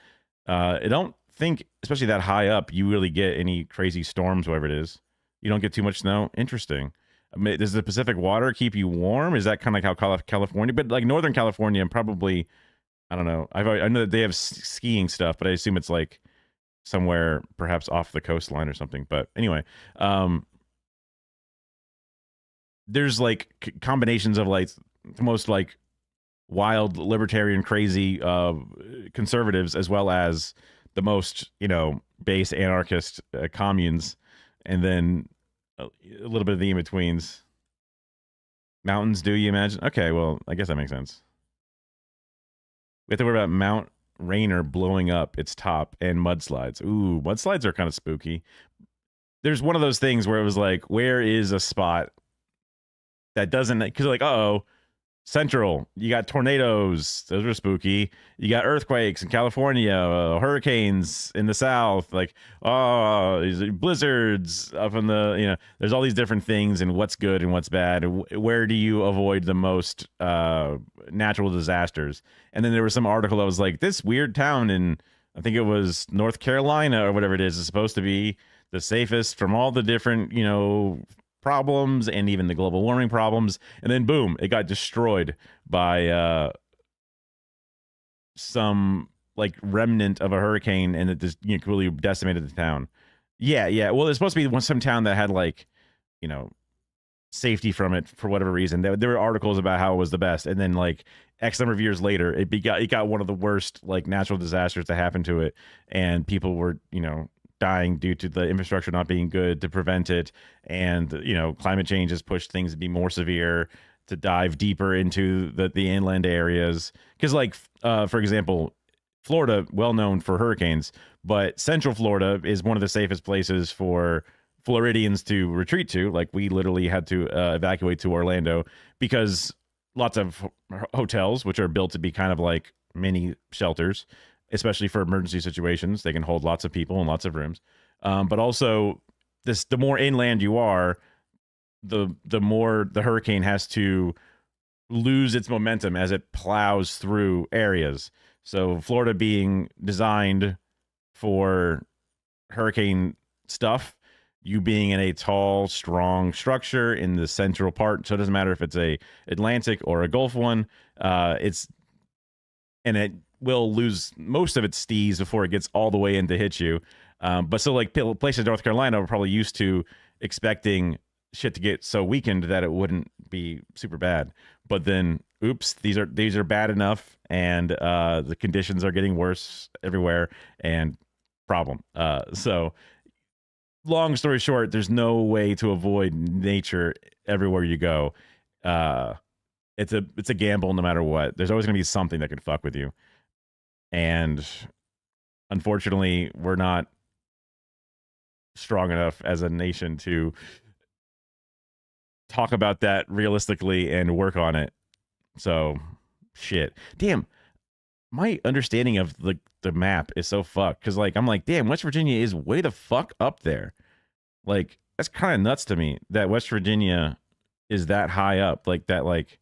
Speaker 1: I don't think, especially that high up, you really get any crazy storms, whatever it is. You don't get too much snow. Interesting. I mean, does the Pacific water keep you warm? Is that kind of like how California, but like Northern California, and probably, I don't know. I know that they have skiing stuff, but I assume it's like somewhere perhaps off the coastline or something. But anyway, there's like combinations of like the most like wild libertarian crazy conservatives, as well as the most base anarchist communes, and then a little bit of the in-betweens. Mountains, do you imagine? Okay, well, I guess that makes sense. We have to worry about Mount Rainier blowing up its top and mudslides. Ooh, mudslides are kind of spooky. There's one of those things where it was like, where is a spot that doesn't, because like, uh-oh, Central, you got tornadoes, those are spooky. You got earthquakes in California, hurricanes in the south, like blizzards up in the, there's all these different things, and what's good and what's bad. Where do you avoid the most natural disasters? And then there was some article that was like, this weird town in, I think it was North Carolina or whatever it is supposed to be the safest from all the different, problems and even the global warming problems, and then boom, it got destroyed by some like remnant of a hurricane, and it just really decimated the town. Yeah, well, it's supposed to be some town that had like safety from it for whatever reason. There were articles about how it was the best, and then like X number of years later, it got one of the worst like natural disasters to happen to it, and people were dying due to the infrastructure not being good to prevent it. And climate change has pushed things to be more severe, to dive deeper into the inland areas, because like for example, Florida, well known for hurricanes, but Central Florida is one of the safest places for Floridians to retreat to. Like, we literally had to evacuate to Orlando because lots of hotels, which are built to be kind of like mini shelters, especially for emergency situations. They can hold lots of people and lots of rooms. But also, the more inland you are, the more the hurricane has to lose its momentum as it plows through areas. So Florida being designed for hurricane stuff, you being in a tall, strong structure in the central part. So it doesn't matter if it's a Atlantic or a Gulf one. It will lose most of its stees before it gets all the way in to hit you. But so like places in North Carolina were probably used to expecting shit to get so weakened that it wouldn't be super bad. But then, oops, these are bad enough, and the conditions are getting worse everywhere, and problem. So long story short, there's no way to avoid nature everywhere you go. It's a gamble no matter what. There's always going to be something that could fuck with you. And unfortunately, we're not strong enough as a nation to talk about that realistically and work on it. So, shit. Damn. My understanding of the map is so fucked. Because, like, I'm like, damn, West Virginia is way the fuck up there. Like, that's kind of nuts to me that West Virginia is that high up. Like, that, like,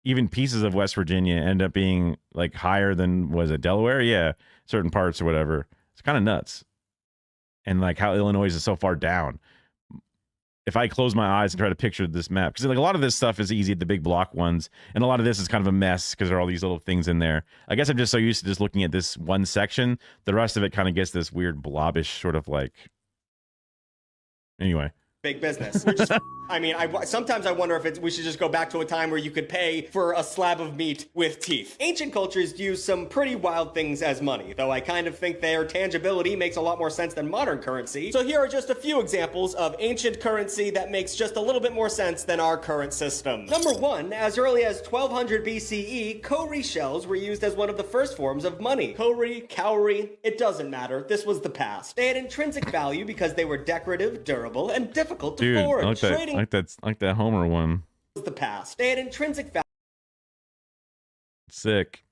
Speaker 1: even pieces of West Virginia end up being like higher than, was it Delaware? Yeah, certain parts or whatever. It's kind of nuts. And like how Illinois is so far down. If I close my eyes and try to picture this map, because like a lot of this stuff is easy, the big block ones, and a lot of this is kind of a mess because there are all these little things in there. I guess I'm just so used to just looking at this one section. The rest of it kind of gets this weird blobbish sort of like. Anyway.
Speaker 2: Big business. Which is, I mean, sometimes I wonder if we should just go back to a time where you could pay for a slab of meat with teeth. Ancient cultures use some pretty wild things as money, though I kind of think their tangibility makes a lot more sense than modern currency. So here are just a few examples of ancient currency that makes just a little bit more sense than our current system. Number 1, as early as 1200 BCE, cowrie shells were used as one of the first forms of money. Cowrie, it doesn't matter. This was the past. They had intrinsic value because they were decorative, durable, and difficult to forge.
Speaker 1: I like that Homer one.
Speaker 2: The past. They had intrinsic value.
Speaker 1: Sick.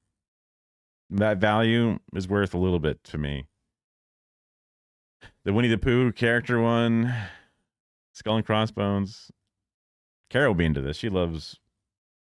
Speaker 1: That value is worth a little bit to me. The Winnie the Pooh character one, Skull and Crossbones. Kara will be into this. She loves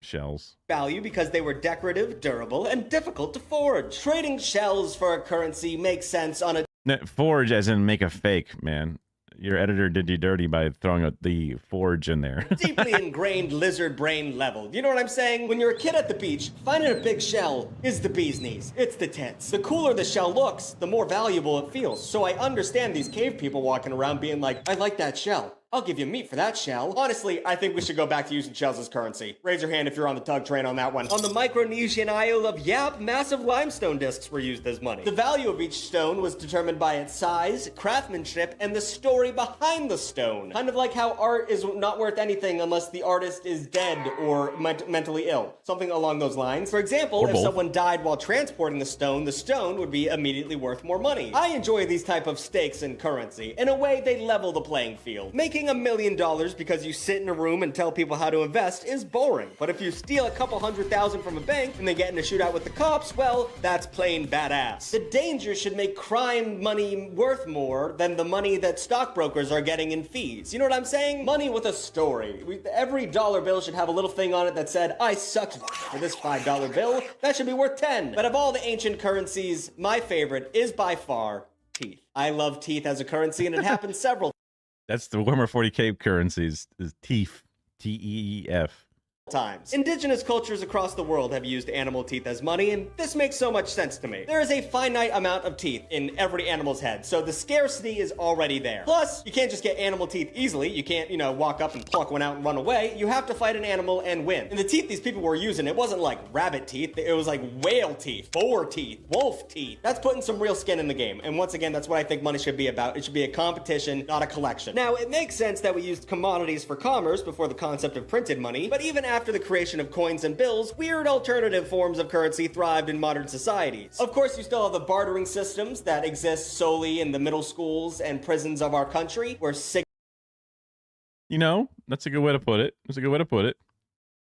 Speaker 1: shells.
Speaker 2: Value because they were decorative, durable, and difficult to forge. Trading shells for a currency makes sense on a
Speaker 1: forge as in make a fake, man. Your editor did you dirty by throwing out the forge in there.
Speaker 2: deeply ingrained lizard brain level. You know what I'm saying? When you're a kid at the beach, finding a big shell is the bee's knees. It's the tits. The cooler the shell looks, the more valuable it feels. So I understand these cave people walking around being like, I like that shell. I'll give you meat for that shell. Honestly, I think we should go back to using shells as currency. Raise your hand if you're on the tug train on that one. On the Micronesian isle of Yap, massive limestone discs were used as money. The value of each stone was determined by its size, craftsmanship, and the story behind the stone. Kind of like how art is not worth anything unless the artist is dead or mentally ill. Something along those lines. For example, if someone died while transporting the stone would be immediately worth more money. I enjoy these type of stakes in currency. In a way, they level the playing field. Making $1 million because you sit in a room and tell people how to invest is boring. But if you steal a couple $100,000 from a bank and then get in a shootout with the cops, well, that's plain badass. The danger should make crime money worth more than the money that stockbrokers are getting in fees. You know what I'm saying? Money with a story. Every dollar bill should have a little thing on it that said, I sucked for this $5 bill. That should be worth 10. But of all the ancient currencies, my favorite is by far teeth. I love teeth as a currency, and it happens several
Speaker 1: That's the Warhammer 40k currencies is teeth. Teef.
Speaker 2: times. Indigenous cultures across the world have used animal teeth as money, and this makes so much sense to me. There is a finite amount of teeth in every animal's head, so the scarcity is already there. Plus, you can't just get animal teeth easily. You can't, walk up and pluck one out and run away. You have to fight an animal and win. And the teeth these people were using, it wasn't like rabbit teeth. It was like whale teeth, boar teeth, wolf teeth. That's putting some real skin in the game. And once again, that's what I think money should be about. It should be a competition, not a collection. Now, it makes sense that we used commodities for commerce before the concept of printed money, but even after the creation of coins and bills, weird alternative forms of currency thrived in modern societies. Of course, you still have the bartering systems that exist solely in the middle schools and prisons of our country, where
Speaker 1: that's a good way to put it. That's a good way to put it.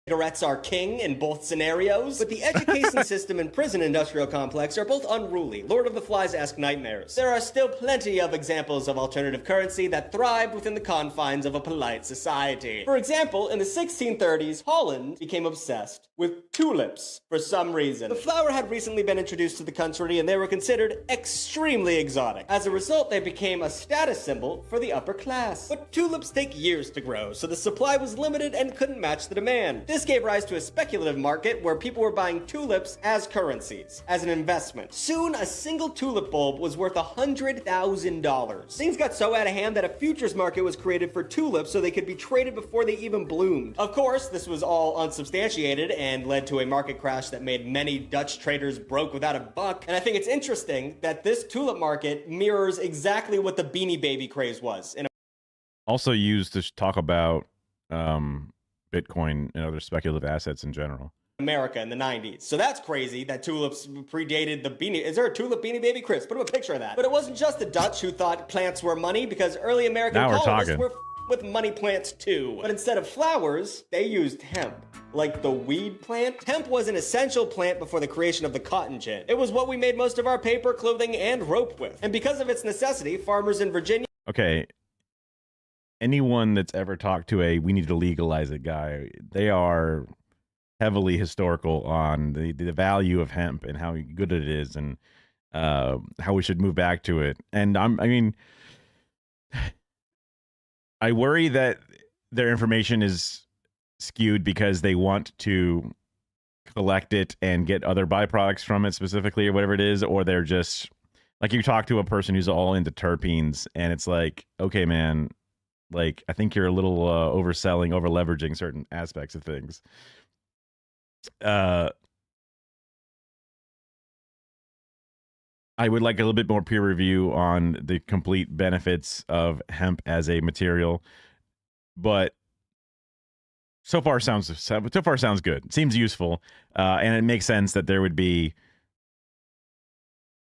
Speaker 2: Cigarettes are king in both scenarios, but the education system and prison industrial complex are both unruly, Lord of the Flies-esque nightmares. There are still plenty of examples of alternative currency that thrive within the confines of a polite society. For example, in the 1630s, Holland became obsessed with tulips for some reason. The flower had recently been introduced to the country and they were considered extremely exotic. As a result, they became a status symbol for the upper class. But tulips take years to grow, so the supply was limited and couldn't match the demand. This gave rise to a speculative market where people were buying tulips as currencies, as an investment. Soon, a single tulip bulb was worth $100,000. Things got so out of hand that a futures market was created for tulips so they could be traded before they even bloomed. Of course, this was all unsubstantiated and led to a market crash that made many Dutch traders broke without a buck. And I think it's interesting that this tulip market mirrors exactly what the Beanie Baby craze was.
Speaker 1: Also used to talk about Bitcoin and other speculative assets in general.
Speaker 2: America in the 90s. So that's crazy that tulips predated the Beanie. Is there a tulip Beanie Baby? Chris, put up a picture of that. But it wasn't just the Dutch who thought plants were money, because early American colonists were with money plants too. But instead of flowers, they used hemp. Like the weed plant? Hemp was an essential plant before the creation of the cotton gin. It was what we made most of our paper, clothing, and rope with. And because of its necessity, farmers in Virginia...
Speaker 1: Okay. Anyone that's ever talked to a we need to legalize it guy, they are heavily historical on the value of hemp and how good it is and how we should move back to it. And I mean, I worry that their information is skewed because they want to collect it and get other byproducts from it specifically or whatever it is, or they're just like, you talk to a person who's all into terpenes and it's like, okay, man, like, I think you're a little overselling, over leveraging certain aspects of things. I would like a little bit more peer review on the complete benefits of hemp as a material, but so far sounds good. It seems useful, and it makes sense that there would be,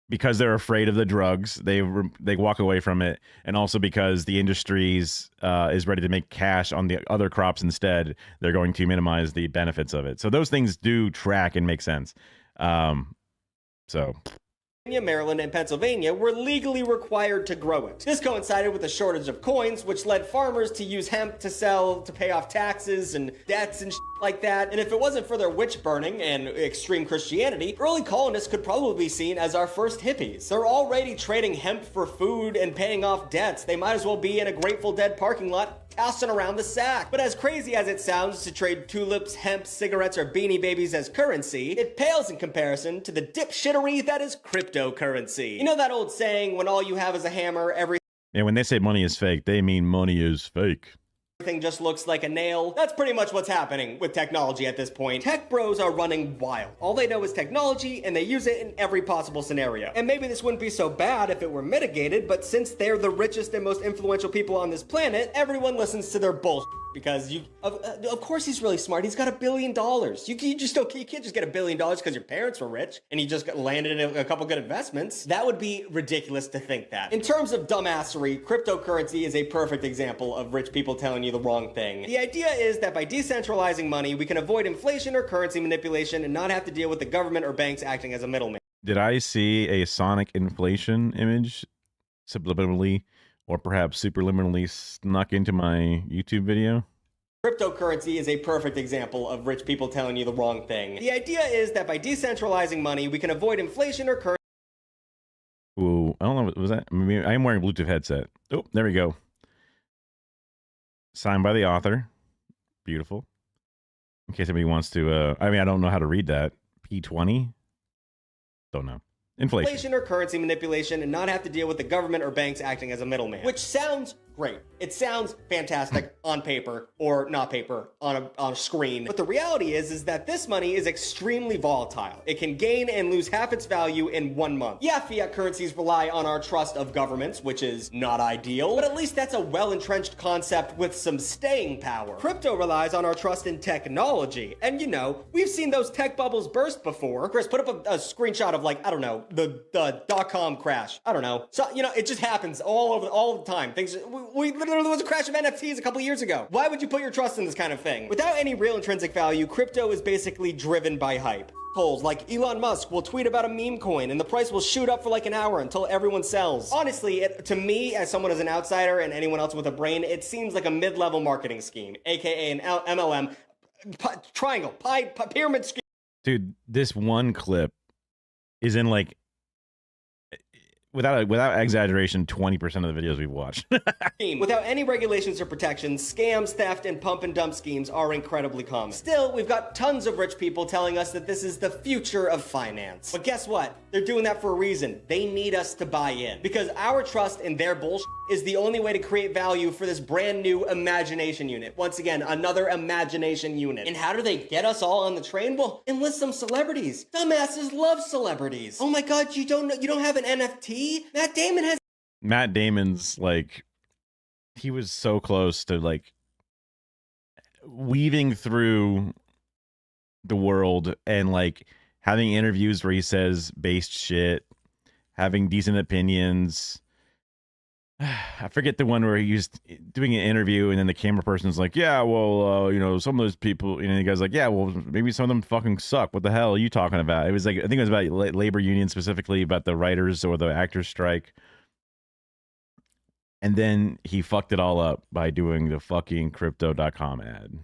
Speaker 1: because they're afraid of the drugs, they walk away from it, and also because the industries is ready to make cash on the other crops instead, they're going to minimize the benefits of it. So those things do track and make sense. So.
Speaker 2: Maryland, and Pennsylvania were legally required to grow it. This coincided with a shortage of coins, which led farmers to use hemp to sell to pay off taxes and debts and like that. And if it wasn't for their witch burning and extreme Christianity, early colonists could probably be seen as our first hippies. They're already trading hemp for food and paying off debts. They might as well be in a Grateful Dead parking lot tossing around the sack. But as crazy as it sounds to trade tulips, hemp, cigarettes, or Beanie Babies as currency, it pales in comparison to the dipshittery that is cryptocurrency. You know that old saying, when all you have is a hammer, everything...
Speaker 1: Yeah, when they say money is fake, they mean money is fake.
Speaker 2: Everything just looks like a nail. That's pretty much what's happening with technology at this point. Tech bros are running wild. All they know is technology, and they use it in every possible scenario. And maybe this wouldn't be so bad if it were mitigated, but since they're the richest and most influential people on this planet, everyone listens to their bullshit. Because of course he's really smart. He's got $1 billion. You can't just get $1 billion because your parents were rich and he just landed in a couple good investments. That would be ridiculous to think that. In terms of dumbassery, cryptocurrency is a perfect example of rich people telling you the wrong thing. The idea is that by decentralizing money, we can avoid inflation or currency manipulation and not have to deal with the government or banks acting as a middleman.
Speaker 1: Did I see a Sonic inflation image subliminally or perhaps superliminally snuck into my YouTube video?
Speaker 2: Cryptocurrency is a perfect example of rich people telling you the wrong thing. The idea is that by decentralizing money, we can avoid inflation or currency.
Speaker 1: Ooh, I don't know. Was that? I mean, I am wearing a Bluetooth headset. Oh, there we go. Signed by the author. Beautiful. In case anybody wants to, I mean, I don't know how to read that. P20? Don't know. Inflation
Speaker 2: or currency manipulation and not have to deal with the government or banks acting as a middleman. Which sounds great. It sounds fantastic on paper, or not paper, on a screen. But the reality is that this money is extremely volatile. It can gain and lose half its value in 1 month. Yeah, fiat currencies rely on our trust of governments, which is not ideal, but at least that's a well-entrenched concept with some staying power. Crypto relies on our trust in technology. And you know, we've seen those tech bubbles burst before. Chris, put up a screenshot of, like, I don't know, the .com crash. I don't know. So, you know, it just happens all the time. we literally there was a crash of NFTs a couple years ago. Why would you put your trust in this kind of thing? Without any real intrinsic value, crypto is basically driven by hype. Holes like Elon Musk will tweet about a meme coin and the price will shoot up for like an hour until everyone sells. Honestly, to me, as someone as an outsider and anyone else with a brain, it seems like a mid-level marketing scheme, aka an MLM, triangle, pyramid scheme.
Speaker 1: Dude, this one clip is in like, without exaggeration, 20% of the videos we've watched.
Speaker 2: Without any regulations or protections, scams, theft, and pump and dump schemes are incredibly common. Still, we've got tons of rich people telling us that this is the future of finance. But guess what? They're doing that for a reason. They need us to buy in. Because our trust in their bullshit is the only way to create value for this brand new imagination unit. Once again, another imagination unit. And how do they get us all on the train? Well, enlist some celebrities. Dumbasses love celebrities. Oh my God, you don't have an NFT? Matt
Speaker 1: Damon's like, he was so close to like weaving through the world and like having interviews where he says based shit, having decent opinions. I forget the one where he was doing an interview and then the camera person's like, yeah, well, you know, some of those people, you know, the guy's like, yeah, well, maybe some of them fucking suck. What the hell are you talking about? It was like, I think it was about labor union, specifically about the writers or the actors strike. And then he fucked it all up by doing the fucking crypto.com ad.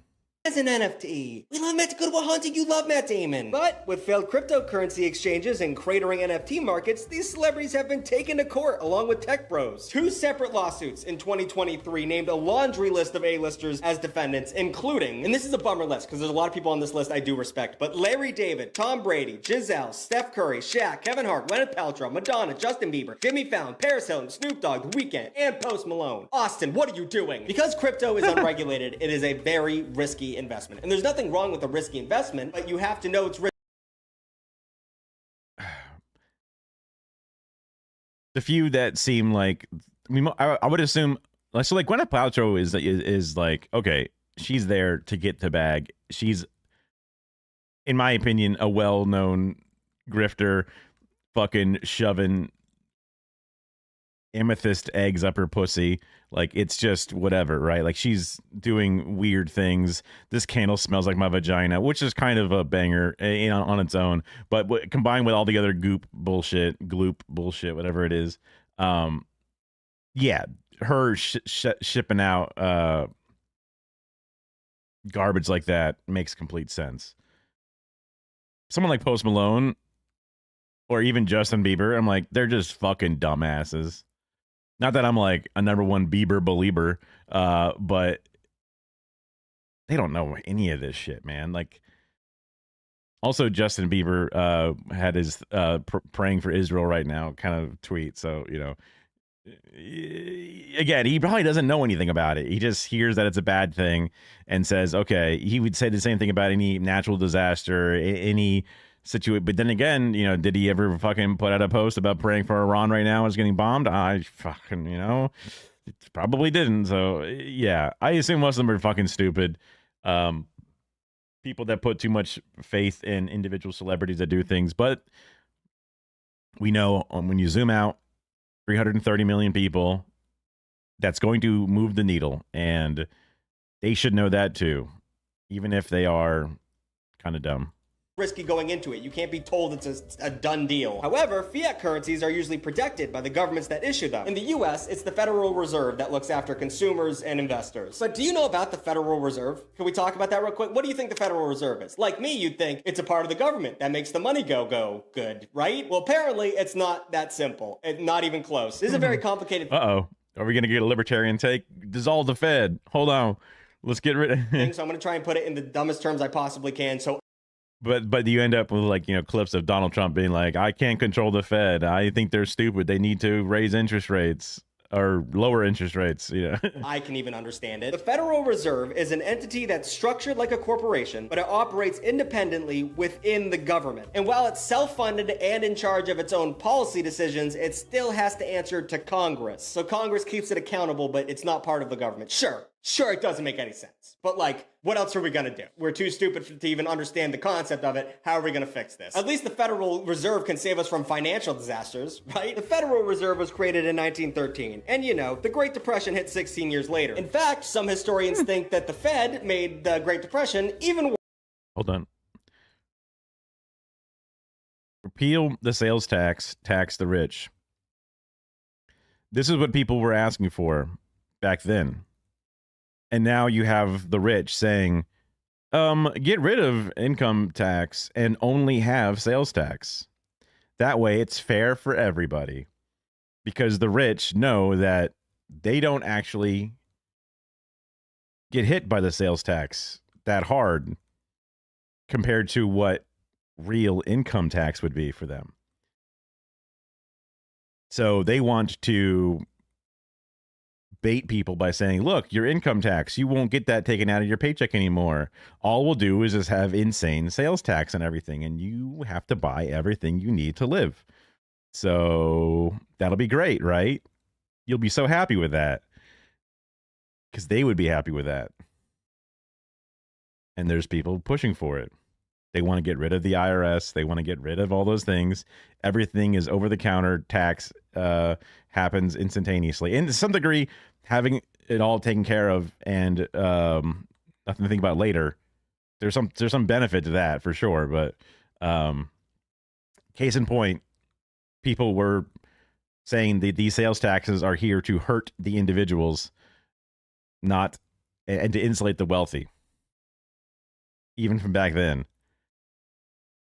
Speaker 2: As an NFT. We love Matt Goodwill Hunting, you love Matt Damon. But with failed cryptocurrency exchanges and cratering NFT markets, these celebrities have been taken to court along with tech bros. 2 separate lawsuits in 2023 named a laundry list of A-listers as defendants, including, and this is a bummer list because there's a lot of people on this list I do respect, but Larry David, Tom Brady, Giselle, Steph Curry, Shaq, Kevin Hart, Gwyneth Paltrow, Madonna, Justin Bieber, Jimmy Fallon, Paris Hilton, Snoop Dogg, The Weeknd, and Post Malone. Austin, what are you doing? Because crypto is unregulated, it is a very risky investment. And there's nothing wrong with a risky investment, but you have to know it's risky.
Speaker 1: The few that seem like, I would assume, so like Gwyneth Paltrow is like, okay, she's there to get the bag. She's, in my opinion, a well-known grifter, fucking shoving amethyst eggs up her pussy. Like, it's just whatever, right? Like, she's doing weird things. This candle smells like my vagina, which is kind of a banger on its own, but combined with all the other gloop bullshit, whatever it is, yeah, her shipping out garbage like that makes complete sense. Someone like Post Malone or even Justin Bieber, I'm like, they're just fucking dumbasses. Not that I'm like a #1 Bieber believer, but they don't know any of this shit, man. Like, also Justin Bieber had his praying for Israel right now kind of tweet. So, you know, again, he probably doesn't know anything about it. He just hears that it's a bad thing and says, okay, he would say the same thing about any natural disaster, any situation. But then again, you know, did he ever fucking put out a post about praying for Iran right now is getting bombed? I fucking, you know, probably didn't. So yeah, I assume most of them are fucking stupid. People that put too much faith in individual celebrities that do things. But we know when you zoom out, 330 million people, that's going to move the needle, and they should know that too, even if they are kind of dumb.
Speaker 2: Risky going into it. You can't be told it's a done deal. However, fiat currencies are usually protected by the governments that issue them. In the US, it's the Federal Reserve that looks after consumers and investors. But do you know about the Federal Reserve? Can we talk about that real quick? What do you think the Federal Reserve is? Like me, you'd think it's a part of the government that makes the money go good, right? Well, apparently it's not that simple. Not even close. This is a very complicated
Speaker 1: Uh-oh. Are we going to get a libertarian take? Dissolve the Fed. Hold on. Let's get rid of
Speaker 2: So I'm going to try and put it in the dumbest terms I possibly can. So
Speaker 1: But you end up with, like, you know, clips of Donald Trump being like, I can't control the Fed. I think they're stupid. They need to raise interest rates or lower interest rates. You know,
Speaker 2: I can even understand it. The Federal Reserve is an entity that's structured like a corporation, but it operates independently within the government. And while it's self-funded and in charge of its own policy decisions, it still has to answer to Congress. So Congress keeps it accountable, but it's not part of the government. Sure, Sure, it doesn't make any sense. But, like, what else are we gonna do? We're too stupid to even understand the concept of it. How are we gonna fix this? At least the Federal Reserve can save us from financial disasters, right? The Federal Reserve was created in 1913. And, you know, the Great Depression hit 16 years later. In fact, some historians think that the Fed made the Great Depression even worse.
Speaker 1: Hold on. Repeal the sales tax, tax the rich. This is what people were asking for back then. And now you have the rich saying, get rid of income tax and only have sales tax. That way it's fair for everybody. Because the rich know that they don't actually get hit by the sales tax that hard compared to what real income tax would be for them. So they want to bait people by saying, look, your income tax, you won't get that taken out of your paycheck anymore. All we'll do is just have insane sales tax and everything, and you have to buy everything you need to live. So that'll be great, right? You'll be so happy with that. Because they would be happy with that. And there's people pushing for it. They want to get rid of the IRS. They want to get rid of all those things. Everything is over-the-counter tax, happens instantaneously. And to some degree, having it all taken care of and nothing to think about later, there's some benefit to that for sure. But case in point, people were saying that these sales taxes are here to hurt the individuals, not and to insulate the wealthy. Even from back then.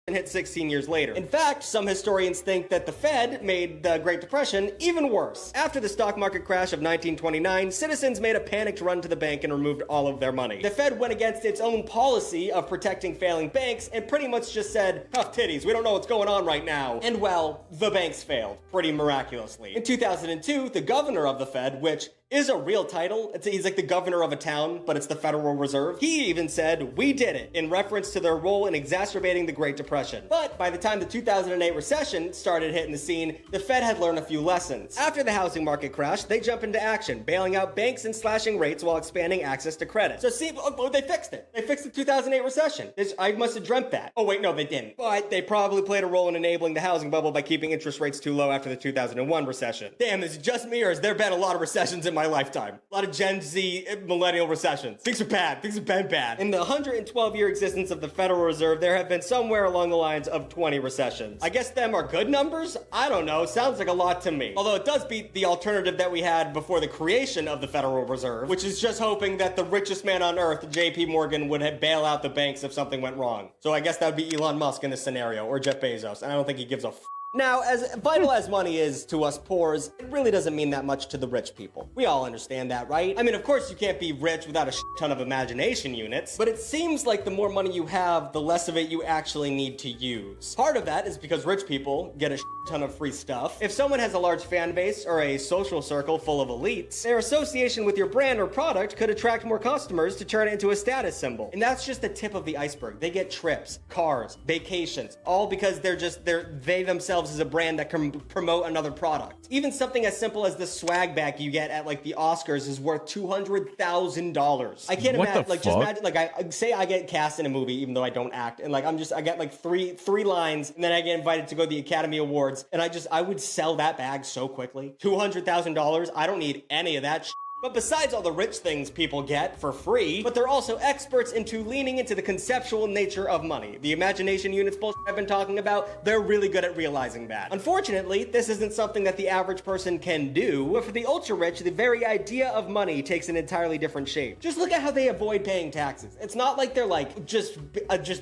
Speaker 2: And hit 16 years later. In fact, some historians think that the Fed made the Great Depression even worse. After the stock market crash of 1929, citizens made a panicked run to the bank and removed all of their money. The Fed went against its own policy of protecting failing banks and pretty much just said, tough titties, we don't know what's going on right now. And well, the banks failed, pretty miraculously. In 2002, the governor of the Fed, which is a real title. He's like the governor of a town, but it's the Federal Reserve. He even said, we did it, in reference to their role in exacerbating the Great Depression. But by the time the 2008 recession started hitting the scene, the Fed had learned a few lessons. After the housing market crashed, they jumped into action, bailing out banks and slashing rates while expanding access to credit. So see, they fixed it. They fixed the 2008 recession. I must have dreamt that. Oh wait, no, they didn't. But they probably played a role in enabling the housing bubble by keeping interest rates too low after the 2001 recession. Damn, is it just me or has there been a lot of recessions in my lifetime? A lot of Gen Z millennial recessions. Things are bad. Things have been bad. In the 112-year existence of the Federal Reserve, there have been somewhere along the lines of 20 recessions. I guess them are good numbers? I don't know. Sounds like a lot to me. Although it does beat the alternative that we had before the creation of the Federal Reserve, which is just hoping that the richest man on earth, JP Morgan, would bail out the banks if something went wrong. So I guess that would be Elon Musk in this scenario, or Jeff Bezos, and I don't think he gives a f. Now, as vital as money is to us poors, it really doesn't mean that much to the rich people. We all understand that, right? I mean, of course you can't be rich without a ton of imagination units, but it seems like the more money you have, the less of it you actually need to use. Part of that is because rich people get a ton of free stuff. If someone has a large fan base or a social circle full of elites, their association with your brand or product could attract more customers to turn it into a status symbol. And that's just the tip of the iceberg. They get trips, cars, vacations, all because they themselves is a brand that can promote another product. Even something as simple as the swag bag you get at like the Oscars is worth $200,000. I can't imagine, like, just imagine, like, I say I get cast in a movie even though I don't act, and like I get like three lines, and then I get invited to go to the Academy Awards, and I would sell that bag so quickly. $200,000. I don't need any of that shit. But besides all the rich things people get for free, but they're also experts into leaning into the conceptual nature of money. The imagination units bullshit I've been talking about, they're really good at realizing that. Unfortunately, this isn't something that the average person can do, but for the ultra-rich, the very idea of money takes an entirely different shape. Just look at how they avoid paying taxes. It's not like they're like, just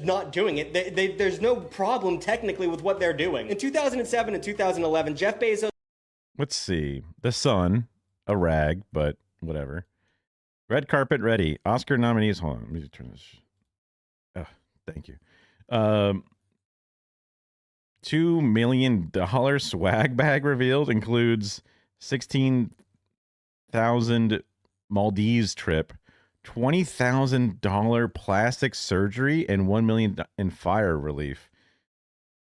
Speaker 2: not doing it. There's no problem technically with what they're doing. In 2007 and 2011, Jeff Bezos...
Speaker 1: Let's see. The Sun, a rag, but... whatever. Red carpet ready. Oscar nominees. Hold on. Let me turn this. Oh, thank you. $2 million swag bag revealed. Includes 16,000 Maldives trip, $20,000 plastic surgery, and $1 million in fire relief.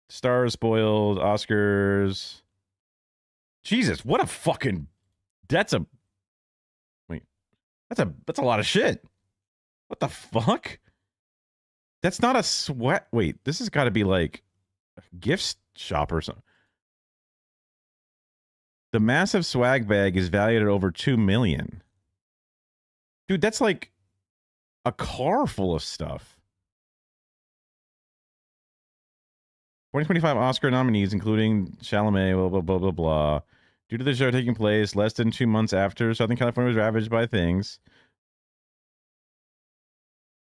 Speaker 1: Stars spoiled. Oscars. Jesus, what a fucking. That's a. That's a lot of shit. What the fuck? That's not a sweat. Wait, this has got to be like a gift shop or something. The massive swag bag is valued at over $2 million. Dude, that's like a car full of stuff. 2025 Oscar nominees, including Chalamet, blah, blah, blah, blah, blah. Due to the show taking place less than 2 months after Southern California was ravaged by things,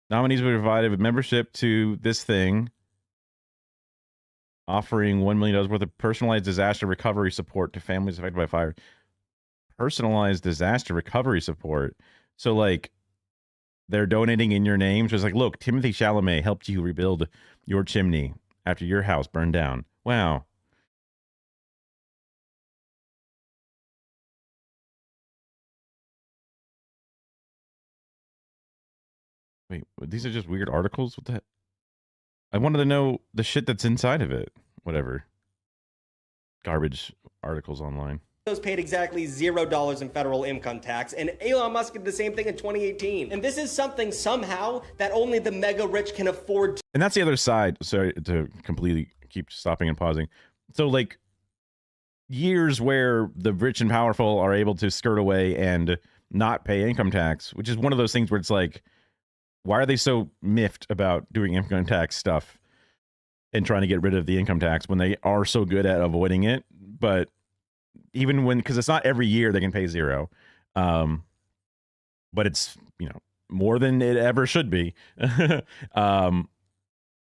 Speaker 1: nominees were provided with membership to this thing, offering $1 million worth of personalized disaster recovery support to families affected by fire. Personalized disaster recovery support. So, like, they're donating in your name. So it's like, look, Timothy Chalamet helped you rebuild your chimney after your house burned down. Wow. Wait, these are just weird articles? What the heck? I wanted to know the shit that's inside of it. Whatever. Garbage articles online.
Speaker 2: Those paid exactly $0 in federal income tax, and Elon Musk did the same thing in 2018. And this is something somehow that only the mega rich can afford to.
Speaker 1: And that's the other side. Sorry to completely keep stopping and pausing. So, like, years where the rich and powerful are able to skirt away and not pay income tax, which is one of those things where it's like, why are they so miffed about doing income tax stuff and trying to get rid of the income tax when they are so good at avoiding it? But even when, because it's not every year they can pay zero, but it's, you know, more than it ever should be.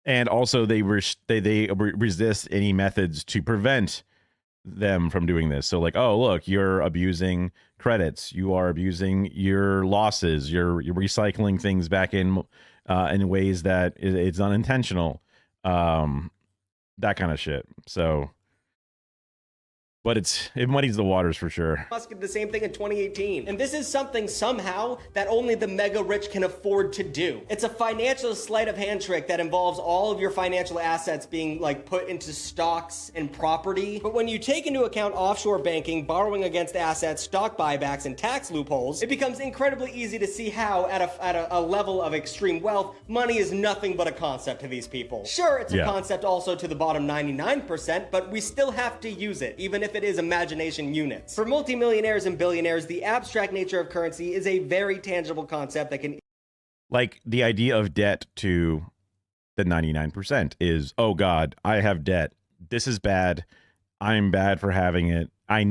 Speaker 1: And also they resist any methods to prevent them from doing this. So like, oh, look, you're abusing credits, you are abusing your losses, you're recycling things back in ways that it's unintentional, that kind of shit. So, but it muddies the waters for sure.
Speaker 2: Musk did the same thing in 2018. And this is something somehow that only the mega rich can afford to do. It's a financial sleight of hand trick that involves all of your financial assets being like put into stocks and property. But when you take into account offshore banking, borrowing against assets, stock buybacks, and tax loopholes, it becomes incredibly easy to see how at a level of extreme wealth, money is nothing but a concept to these people. Sure, it's a concept also to the bottom 99%, but we still have to use it, even if it is imagination units. For multimillionaires and billionaires, the abstract nature of currency is a very tangible concept that can...
Speaker 1: Like, the idea of debt to the 99% is, oh God, I have debt. This is bad. I'm bad for having it. I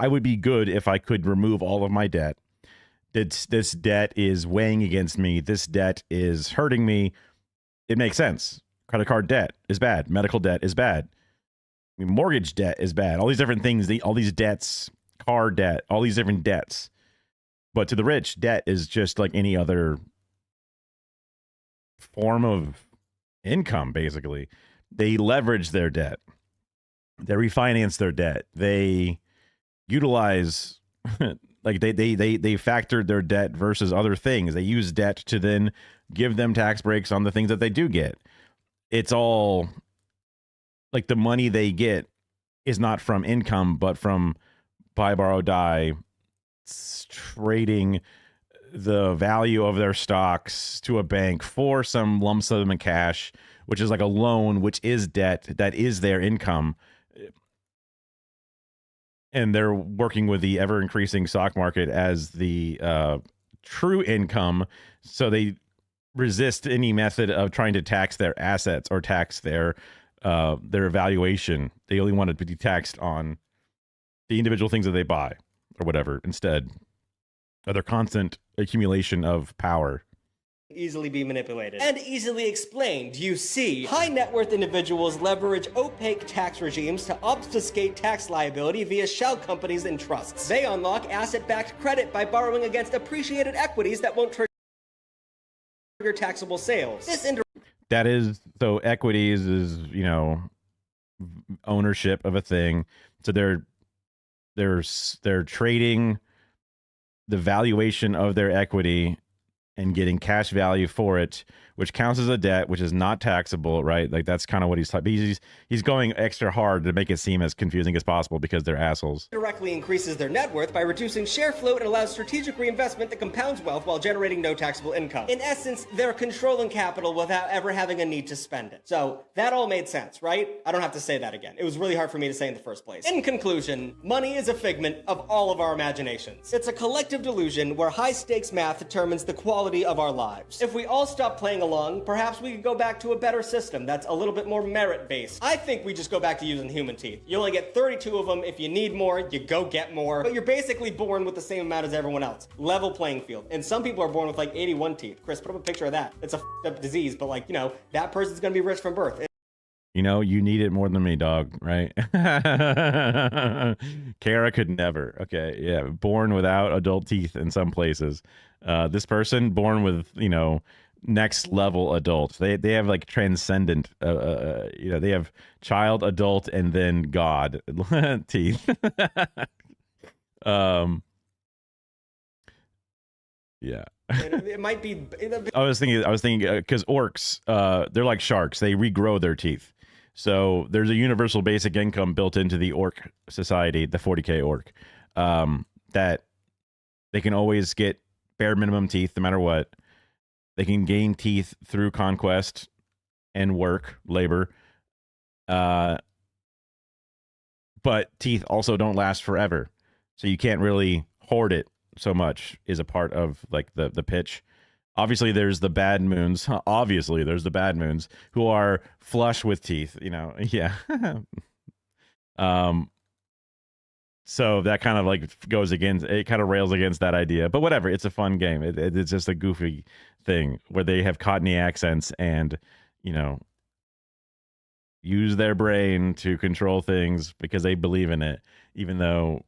Speaker 1: would be good if I could remove all of my debt. This debt is weighing against me. This debt is hurting me. It makes sense. Credit card debt is bad. Medical debt is bad. Mortgage debt is bad. All these different things, all these debts, car debt, all these different debts. But to the rich, debt is just like any other form of income, basically. They leverage their debt. They refinance their debt. They utilize, like they factored their debt versus other things. They use debt to then give them tax breaks on the things that they do get. It's all... like the money they get is not from income, but from buy, borrow, die, trading the value of their stocks to a bank for some lump sum of cash, which is like a loan, which is debt, that is their income. And they're working with the ever increasing stock market as the true income. So they resist any method of trying to tax their assets or tax their evaluation. They only want it to be taxed on the individual things that they buy or whatever instead of their constant accumulation of power.
Speaker 2: Easily be manipulated and easily explained. You see, high net worth individuals leverage opaque tax regimes to obfuscate tax liability via shell companies and trusts. They unlock asset-backed credit by borrowing against appreciated equities that won't trigger taxable sales.
Speaker 1: That is, so equities is, you know, ownership of a thing. So they're trading the valuation of their equity and getting cash value for it, which counts as a debt, which is not taxable, right? Like that's kind of what he's going extra hard to make it seem as confusing as possible because they're assholes.
Speaker 2: Directly increases their net worth by reducing share float and allows strategic reinvestment that compounds wealth while generating no taxable income. In essence, they're controlling capital without ever having a need to spend it. So that all made sense, right? I don't have to say that again. It was really hard for me to say in the first place. In conclusion, money is a figment of all of our imaginations. It's a collective delusion where high stakes math determines the quality of our lives. If we all stop playing along, perhaps we could go back to a better system that's a little bit more merit-based. I think we just go back to using human teeth. You only get 32 of them. If you need more, you go get more. But you're basically born with the same amount as everyone else. Level playing field. And some people are born with like 81 teeth. Chris, put up a picture of that. It's a up disease, but like, you know, that person's gonna be rich from birth.
Speaker 1: You know, you need it more than me, dog, right? Kara could never. Okay, yeah, born without adult teeth in some places. This person born with, you know, next level adults. They have like transcendent, you know, they have child, adult, and then God teeth. Yeah.
Speaker 2: It might be.
Speaker 1: I was thinking, because orcs, they're like sharks. They regrow their teeth. So there's a universal basic income built into the orc society, the 40K orc, that they can always get bare minimum teeth no matter what. They can gain teeth through conquest and work, labor. But teeth also don't last forever. So you can't really hoard it so much, is a part of like the pitch. Obviously, there's the bad moons. Obviously, there's the bad moons who are flush with teeth, you know. Yeah. So that kind of like goes against, it kind of rails against that idea. But whatever, it's a fun game. It's just a goofy thing where they have Cockney accents and, you know, use their brain to control things because they believe in it, even though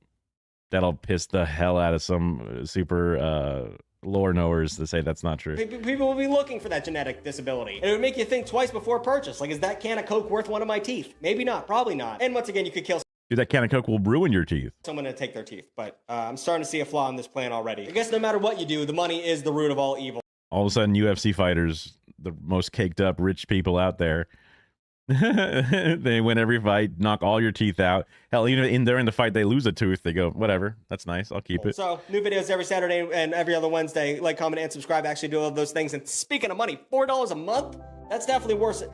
Speaker 1: that'll piss the hell out of some super lore knowers to say that's not true.
Speaker 2: People will be looking for that genetic disability. And it would make you think twice before purchase. Like, is that can of Coke worth one of my teeth? Maybe not, probably not. And once again, you could kill
Speaker 1: Dude, that can of Coke will ruin your teeth.
Speaker 2: someone to take their teeth. But I'm starting to see a flaw in this plan already. I guess no matter what you do, the money is the root of all evil.
Speaker 1: All of a sudden, UFC fighters, the most caked up rich people out there, they win every fight, knock all your teeth out. Hell, even during the fight, they lose a tooth. They go, whatever, that's nice, I'll keep it.
Speaker 2: So, new videos every Saturday and every other Wednesday. Like, comment, and subscribe. Actually do all of those things. And speaking of money, $4 a month? That's definitely worth it.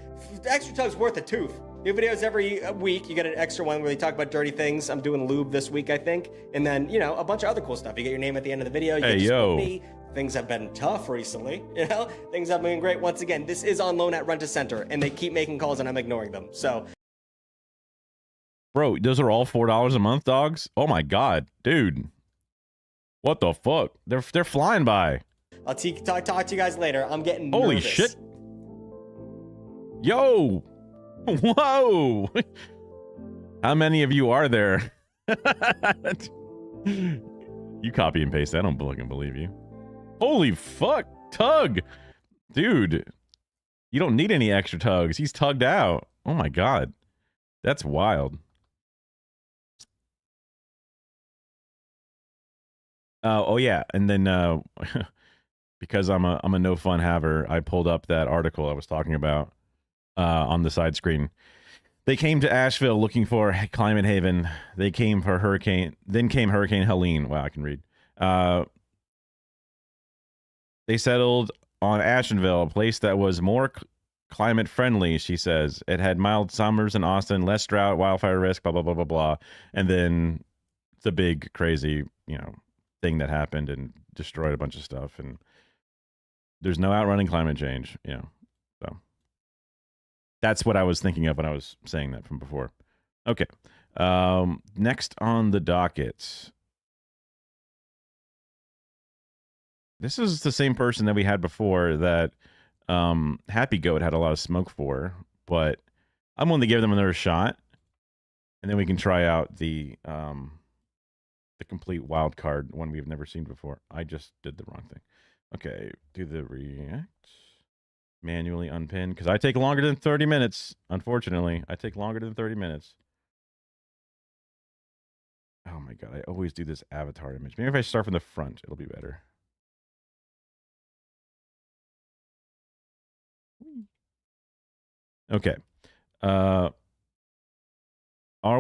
Speaker 2: Extra Tug's worth a tooth. New videos every week. You get an extra one where they talk about dirty things. I'm doing lube this week, I think. And then, you know, a bunch of other cool stuff. You get your name at the end of the video. You
Speaker 1: Hey,
Speaker 2: get to
Speaker 1: yo.
Speaker 2: support me. Things have been tough recently, you know? Things have been great. Once again, this is on loan at Rent-A-Center, and they keep making calls, and I'm ignoring them. So,
Speaker 1: Bro, those are all $4 a month, dogs? Oh my god, dude. What the fuck? They're flying by.
Speaker 2: I'll talk to you guys later. I'm getting
Speaker 1: Holy
Speaker 2: nervous.
Speaker 1: shit. Yo. Whoa. How many of you are there? You copy and paste. I don't fucking believe you. Holy fuck, Tug. Dude, you don't need any extra tugs. He's tugged out. Oh my god. That's wild. Oh yeah, and then because I'm a no fun haver, I pulled up that article I was talking about on the side screen. They came to Asheville looking for Climate Haven. They came for Hurricane. Then came Hurricane Helene. Wow, I can read. They settled on Asheville, a place that was more climate friendly, she says. It had mild summers in Austin, less drought, wildfire risk, blah, blah, blah, blah, blah. And then the big, crazy, you know, thing that happened and destroyed a bunch of stuff. And there's no outrunning climate change, you know. So that's what I was thinking of when I was saying that from before. Okay. Next on the docket. This is the same person that we had before that Happy Goat had a lot of smoke for, but I'm willing to give them another shot, and then we can try out the complete wild card one we've never seen before. I just did the wrong thing. Okay, do the react, manually unpin, because I take longer than 30 minutes. Unfortunately, I take longer than 30 minutes. Oh my god, I always do this avatar image. Maybe if I start from the front, it'll be better. Okay. Are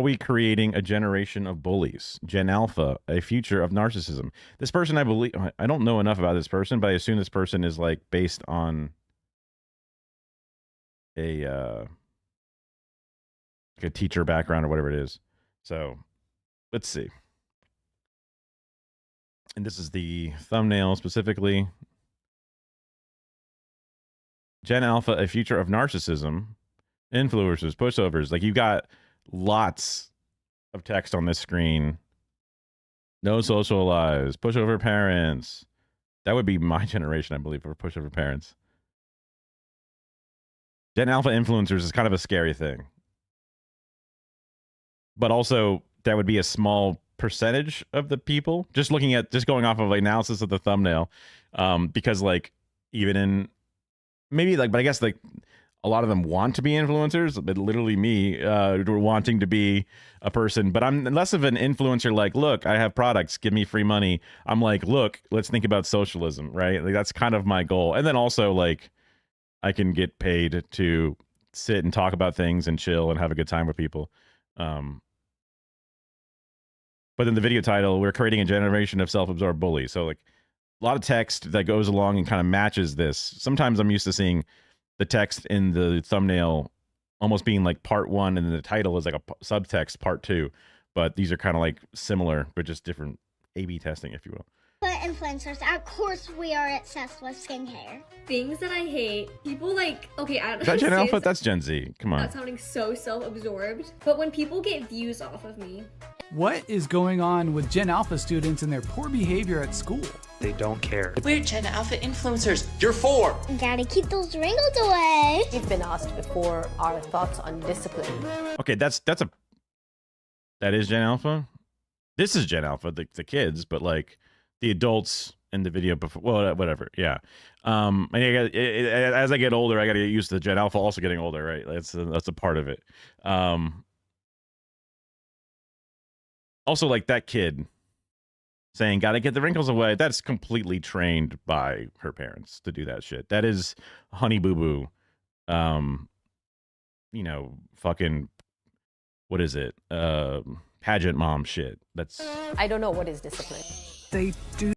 Speaker 1: we creating a generation of bullies? Gen Alpha, a future of narcissism. This person, I believe, I don't know enough about this person, but I assume this person is like based on a like a teacher background or whatever it is. So let's see. And this is the thumbnail specifically. Gen Alpha, a future of narcissism. Influencers, pushovers. Like, you got lots of text on this screen. No social lives, pushover parents. That would be my generation, I believe, for pushover parents. Gen Alpha influencers is kind of a scary thing. But also, that would be a small percentage of the people. Just going off of analysis of the thumbnail. Because, like, even in maybe, like, but I guess, like, a lot of them want to be influencers, but literally me wanting to be a person. But I'm less of an influencer like, look, I have products, give me free money. I'm like, look, let's think about socialism, right? Like, that's kind of my goal. And then also, like, I can get paid to sit and talk about things and chill and have a good time with people. But in the video title, we're creating a generation of self-absorbed bullies. So, like, a lot of text that goes along and kind of matches this. Sometimes I'm used to seeing the text in the thumbnail almost being like part 1, and then the title is like a subtext part 2. But these are kind of like similar, but just different A/B testing, if you will.
Speaker 3: But influencers, of course, we are obsessed with skincare.
Speaker 4: Things that I hate, people like, okay, I don't know.
Speaker 1: Is that Gen Alpha? That's Gen Z. Come on.
Speaker 4: That's sounding so self-absorbed. But when people get views off of me.
Speaker 5: What is going on with Gen Alpha students and their poor behavior at school?
Speaker 6: They don't care.
Speaker 7: We're Gen Alpha influencers.
Speaker 2: You're 4.
Speaker 3: Gotta keep those wrinkles away.
Speaker 8: We've been asked before our thoughts on discipline.
Speaker 1: Okay, that is Gen Alpha. This is Gen Alpha, the kids, but like the adults in the video before, well, whatever. Yeah. And as I get older, I got to get used to the Gen Alpha also getting older, right? That's a part of it. Also, like, that kid saying, gotta get the wrinkles away, that's completely trained by her parents to do that shit. That is Honey Boo Boo. You know, fucking, what is it? Pageant mom shit. That's...
Speaker 8: I don't know what is discipline.
Speaker 5: They do.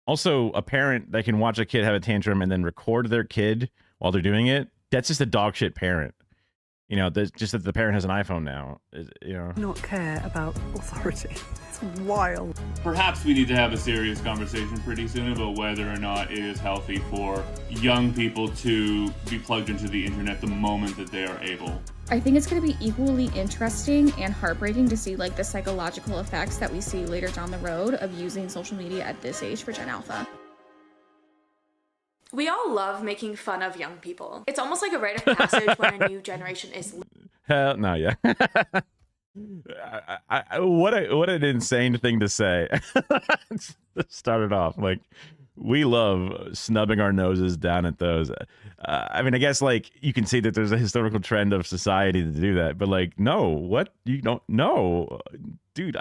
Speaker 1: Also, a parent that can watch a kid have a tantrum and then record their kid while they're doing it, that's just a dog shit parent. You know, just that the parent has an iPhone now. You know,
Speaker 9: not care about authority. It's wild.
Speaker 10: Perhaps we need to have a serious conversation pretty soon about whether or not it is healthy for young people to be plugged into the internet the moment that they are able.
Speaker 11: I think it's going to be equally interesting and heartbreaking to see like the psychological effects that we see later down the road of using social media at this age for Gen Alpha.
Speaker 12: We all love making fun of young people. It's almost like a rite of passage when a new generation is...
Speaker 1: Hell no, yeah. What an insane thing to say. Started off like, we love snubbing our noses down at those. I mean, I guess, like, you can see that there's a historical trend of society to do that, but like, no, what? You don't know, dude.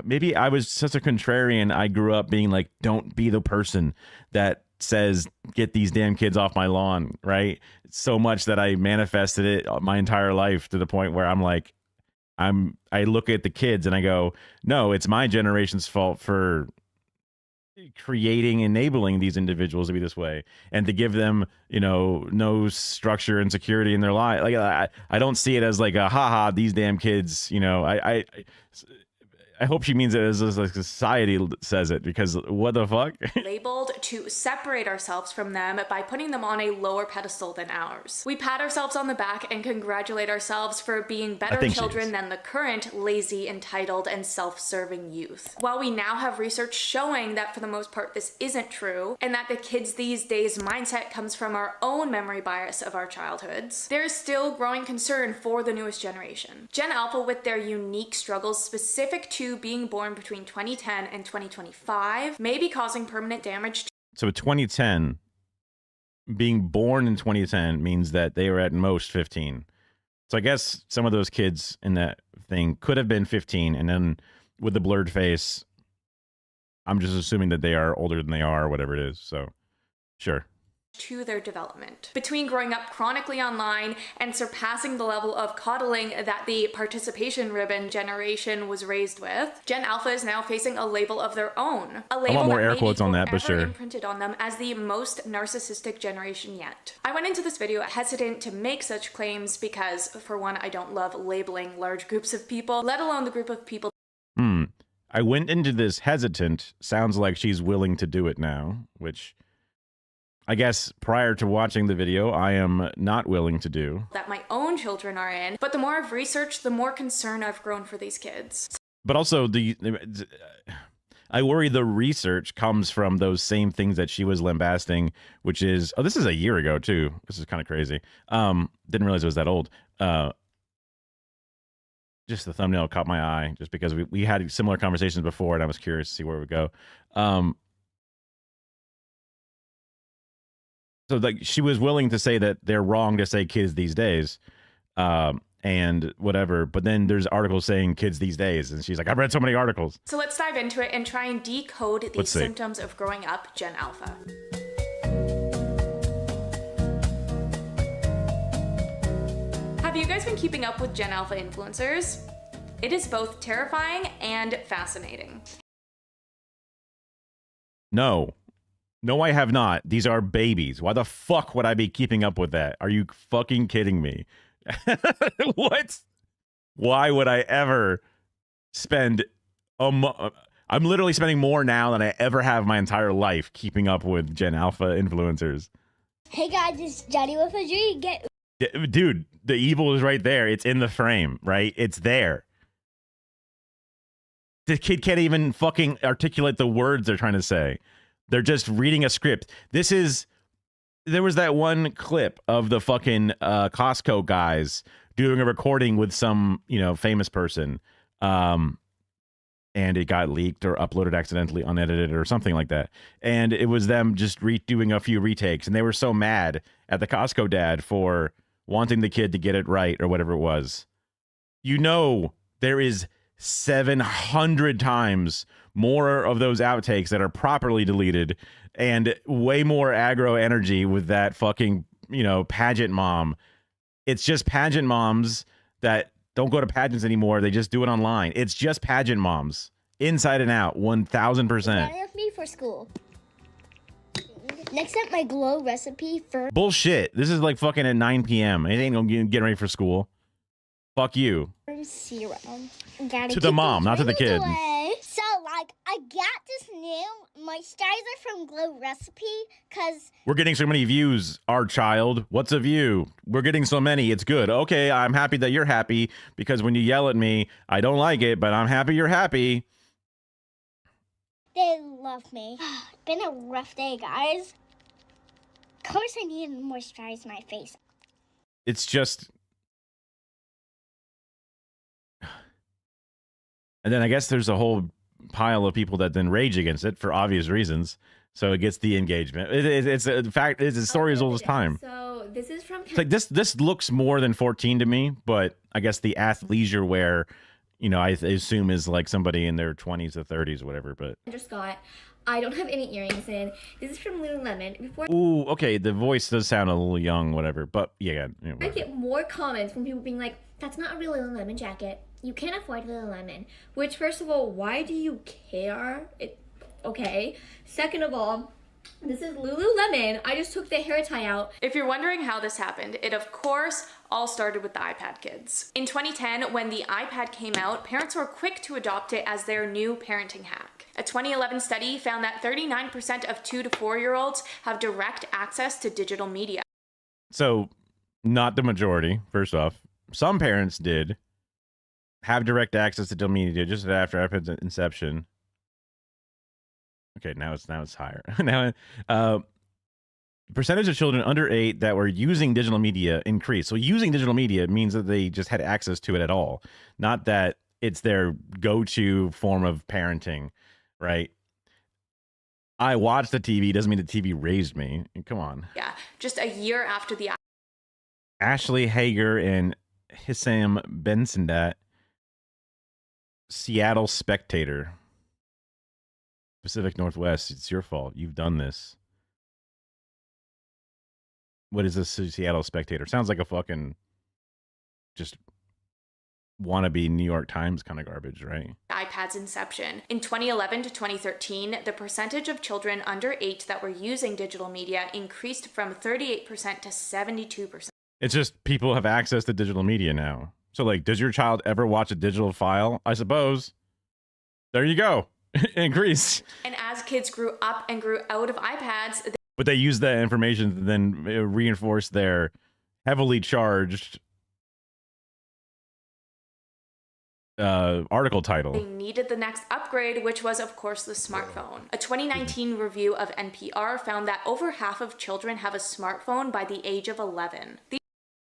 Speaker 1: Maybe I was such a contrarian. I grew up being like, don't be the person that says, get these damn kids off my lawn, right? So much that I manifested it my entire life to the point where I'm like, I look at the kids and I go, no, it's my generation's fault for enabling these individuals to be this way and to give them, you know, no structure and security in their life. Like, I don't see it as like a haha, these damn kids, you know. I hope she means it as like society says it, because what the fuck?
Speaker 12: Labeled to separate ourselves from them by putting them on a lower pedestal than ours. We pat ourselves on the back and congratulate ourselves for being better children than the current lazy, entitled, and self-serving youth. While we now have research showing that for the most part this isn't true, and that the kids these days mindset comes from our own memory bias of our childhoods, there is still growing concern for the newest generation. Gen Alpha, with their unique struggles specific to being born between 2010 and 2025, may be causing permanent damage to...
Speaker 1: So 2010, being born in 2010 means that they were at most 15. So I guess some of those kids in that thing could have been 15, and then with the blurred face, I'm just assuming that they are older than they are or whatever it is. So sure.
Speaker 12: to their development. Between growing up chronically online and surpassing the level of coddling that the participation ribbon generation was raised with, Gen Alpha is now facing a label of their own. A label
Speaker 1: more
Speaker 12: that
Speaker 1: air
Speaker 12: may
Speaker 1: quotes
Speaker 12: be
Speaker 1: on that, but
Speaker 12: forever
Speaker 1: sure.
Speaker 12: imprinted on them as the most narcissistic generation yet. I went into this video hesitant to make such claims because, for one, I don't love labeling large groups of people, let alone the group of people.
Speaker 1: I went into this hesitant. Sounds like she's willing to do it now, which I guess prior to watching the video, I am not willing to do.
Speaker 12: That my own children are in. But the more I've researched, the more concern I've grown for these kids.
Speaker 1: But also, I worry the research comes from those same things that she was lambasting, which is, oh, this is a year ago too. This is kind of crazy. Didn't realize it was that old. Just the thumbnail caught my eye, just because we had similar conversations before, and I was curious to see where we go. So like she was willing to say that they're wrong to say kids these days, and whatever. But then there's articles saying kids these days, and she's like, I've read so many articles.
Speaker 12: So let's dive into it and try and decode these symptoms of growing up Gen Alpha. Have you guys been keeping up with Gen Alpha influencers? It is both terrifying and fascinating.
Speaker 1: No, I have not. These are babies. Why the fuck would I be keeping up with that? Are you fucking kidding me? What? Why would I ever spend I'm literally spending more now than I ever have my entire life keeping up with Gen Alpha influencers.
Speaker 3: Hey guys, it's Johnny with a G.
Speaker 1: Dude, the evil is right there. It's in the frame, right? It's there. The kid can't even fucking articulate the words they're trying to say. They're just reading a script. There was that one clip of the fucking Costco guys doing a recording with some, famous person. And it got leaked or uploaded accidentally, unedited or something like that. And it was them just doing a few retakes. And they were so mad at the Costco dad for wanting the kid to get it right or whatever it was. There is 700 times more of those outtakes that are properly deleted and way more aggro energy with that fucking, pageant mom. It's just pageant moms that don't go to pageants anymore. They just do it online. It's just pageant moms, inside and out, 1,000%.
Speaker 3: Johnny with me for school. Next up, my glow recipe for
Speaker 1: bullshit. This is like fucking at 9 p.m. It ain't gonna get ready for school. Fuck you.
Speaker 3: serum.
Speaker 1: To the mom, not to the kid.
Speaker 3: So, I got this new moisturizer from Glow Recipe because
Speaker 1: we're getting so many views, our child. What's a view? We're getting so many. It's good. Okay, I'm happy that you're happy because when you yell at me, I don't like it, but I'm happy you're happy.
Speaker 3: They love me. It's been a rough day, guys. Of course I need to moisturize my face.
Speaker 1: It's just... And then I guess there's a whole pile of people that then rage against it for obvious reasons. So it gets the engagement. It's a fact. It's a story as old as time.
Speaker 4: So this is from...
Speaker 1: It's like this looks more than 14 to me, but I guess the athleisure wear, I assume is like somebody in their 20s or 30s or whatever. But
Speaker 4: Scott, I don't have any earrings in. This is from Lululemon.
Speaker 1: Ooh, okay. The voice does sound a little young, whatever. But yeah,
Speaker 4: I get more comments from people being like, "That's not a real Lululemon jacket. You can't afford Lululemon." Which, first of all, why do you care? Okay. Second of all, this is Lululemon. I just took the hair tie out.
Speaker 12: If you're wondering how this happened, it of course all started with the iPad kids. In 2010, when the iPad came out, parents were quick to adopt it as their new parenting hack. A 2011 study found that 39% of 2 to 4-year-olds have direct access to digital media.
Speaker 1: So, not the majority, first off. Some parents did have direct access to digital media just after iPad's inception. Okay, now it's higher. Now, percentage of children under 8 that were using digital media increased. So using digital media means that they just had access to it at all, not that it's their go-to form of parenting, right? I watched the TV doesn't mean the TV raised me. Come on.
Speaker 12: Yeah, just a year after the...
Speaker 1: Ashley Hager and Hissam Bensendat, Seattle Spectator. Pacific Northwest, it's your fault. You've done this. what is this Seattle Spectator? Sounds like a fucking just wannabe New York Times kind of garbage, right?
Speaker 12: iPad's inception. In 2011 to 2013, the percentage of children under 8 that were using digital media increased from 38% to 72%.
Speaker 1: It's just people have access to digital media now. So, like, does your child ever watch a digital file? I suppose. There you go. Increase.
Speaker 12: And as kids grew up and grew out of iPads,
Speaker 1: but they use that information to then reinforce their heavily charged article title.
Speaker 12: They needed the next upgrade, which was, of course, the smartphone. A 2019 review of NPR found that over half of children have a smartphone by the age of 11.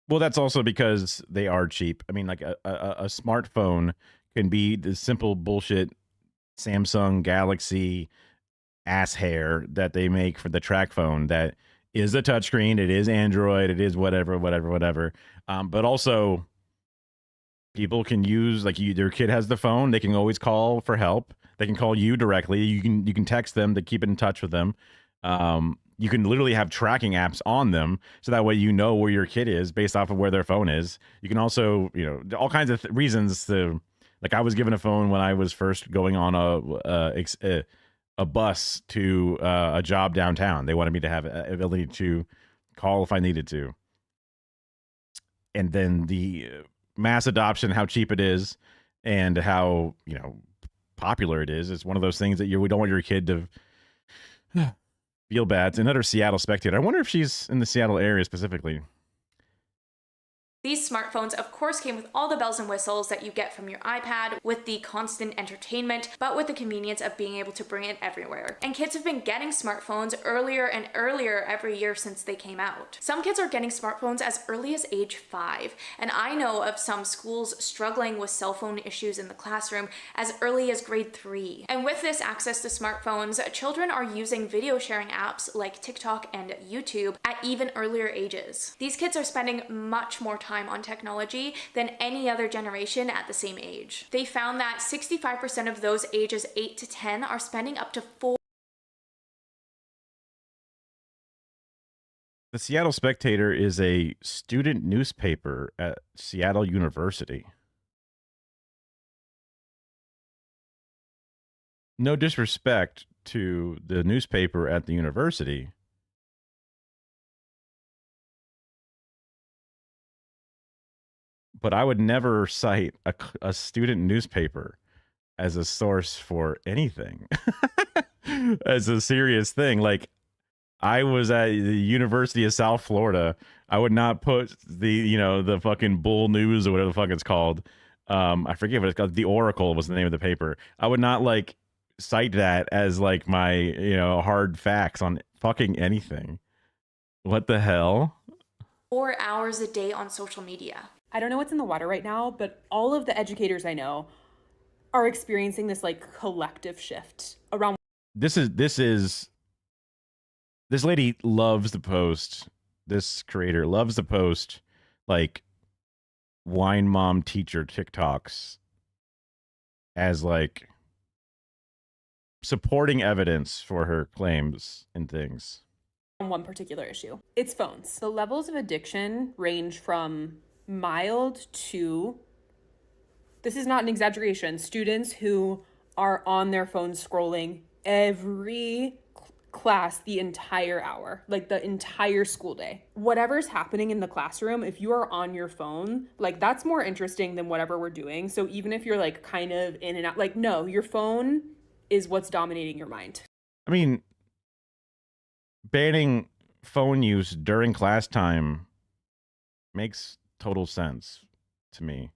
Speaker 1: Well, that's also because they are cheap. I mean, like a smartphone can be the simple bullshit Samsung Galaxy ass hair that they make for the track phone that is a touchscreen. It is Android. It is whatever. But also, people can use, like, their kid has the phone. They can always call for help. They can call you directly. You can text them to keep in touch with them. You can literally have tracking apps on them, so that way you know where your kid is based off of where their phone is. You can also, all kinds of reasons to, like, I was given a phone when I was first going on a bus to a job downtown. They wanted me to have an ability to call if I needed to. And then the mass adoption, how cheap it is, and how popular it is one of those things that we don't want your kid to feel bad. It's another Seattle Spectator. I wonder if she's in the Seattle area specifically.
Speaker 12: These smartphones, of course, came with all the bells and whistles that you get from your iPad, with the constant entertainment, but with the convenience of being able to bring it everywhere. And kids have been getting smartphones earlier and earlier every year since they came out. Some kids are getting smartphones as early as age 5, and I know of some schools struggling with cell phone issues in the classroom as early as grade 3. And with this access to smartphones, children are using video sharing apps like TikTok and YouTube at even earlier ages. These kids are spending much more time on technology than any other generation at the same age. They found that 65% of those ages 8 to 10 are spending up to 4.
Speaker 1: The Seattle Spectator is a student newspaper at Seattle University. No disrespect to the newspaper at the university, but I would never cite a student newspaper as a source for anything, as a serious thing. Like, I was at the University of South Florida. I would not put the fucking Bull News or whatever the fuck it's called. I forget what it's called. The Oracle was the name of the paper. I would not cite that as my hard facts on fucking anything. What the hell?
Speaker 12: 4 hours a day on social media.
Speaker 6: I don't know what's in the water right now, but all of the educators I know are experiencing this collective shift around.
Speaker 1: This lady loves to post. This creator loves to post wine mom teacher TikToks as supporting evidence for her claims and things.
Speaker 6: On one particular issue, it's phones. The levels of addiction range from mild to, this is not an exaggeration, students who are on their phones scrolling every class the entire hour, the entire school day. Whatever's happening in the classroom, if you are on your phone, that's more interesting than whatever we're doing. So even if you're kind of in and out, no, your phone is what's dominating your mind.
Speaker 1: I mean, banning phone use during class time makes total sense to me.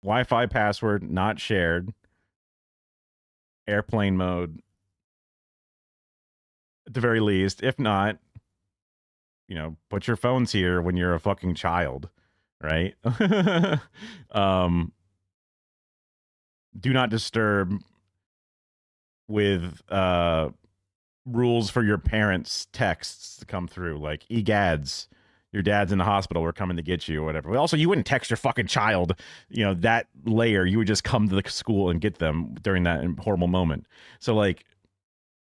Speaker 1: Wi-Fi password not shared, airplane mode at the very least. If not, put your phones here when you're a fucking child, right? Do not disturb with rules for your parents' texts to come through, egads, your dad's in the hospital, we're coming to get you, or whatever. But also, you wouldn't text your fucking child, that layer. You would just come to the school and get them during that horrible moment. So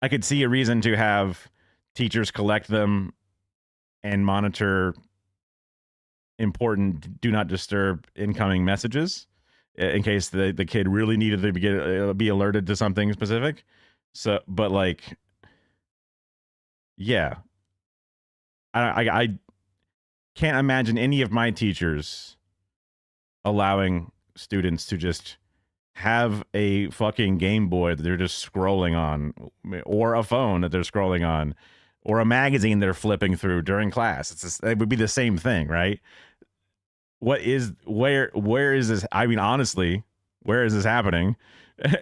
Speaker 1: I could see a reason to have teachers collect them and monitor important do not disturb incoming messages in case the kid really needed to be alerted to something specific. So, but like, yeah, I can't imagine any of my teachers allowing students to just have a fucking Game Boy that they're just scrolling on, or a phone that they're scrolling on, or a magazine they're flipping through during class. It would be the same thing, right? Where is this? I mean, honestly, where is this happening?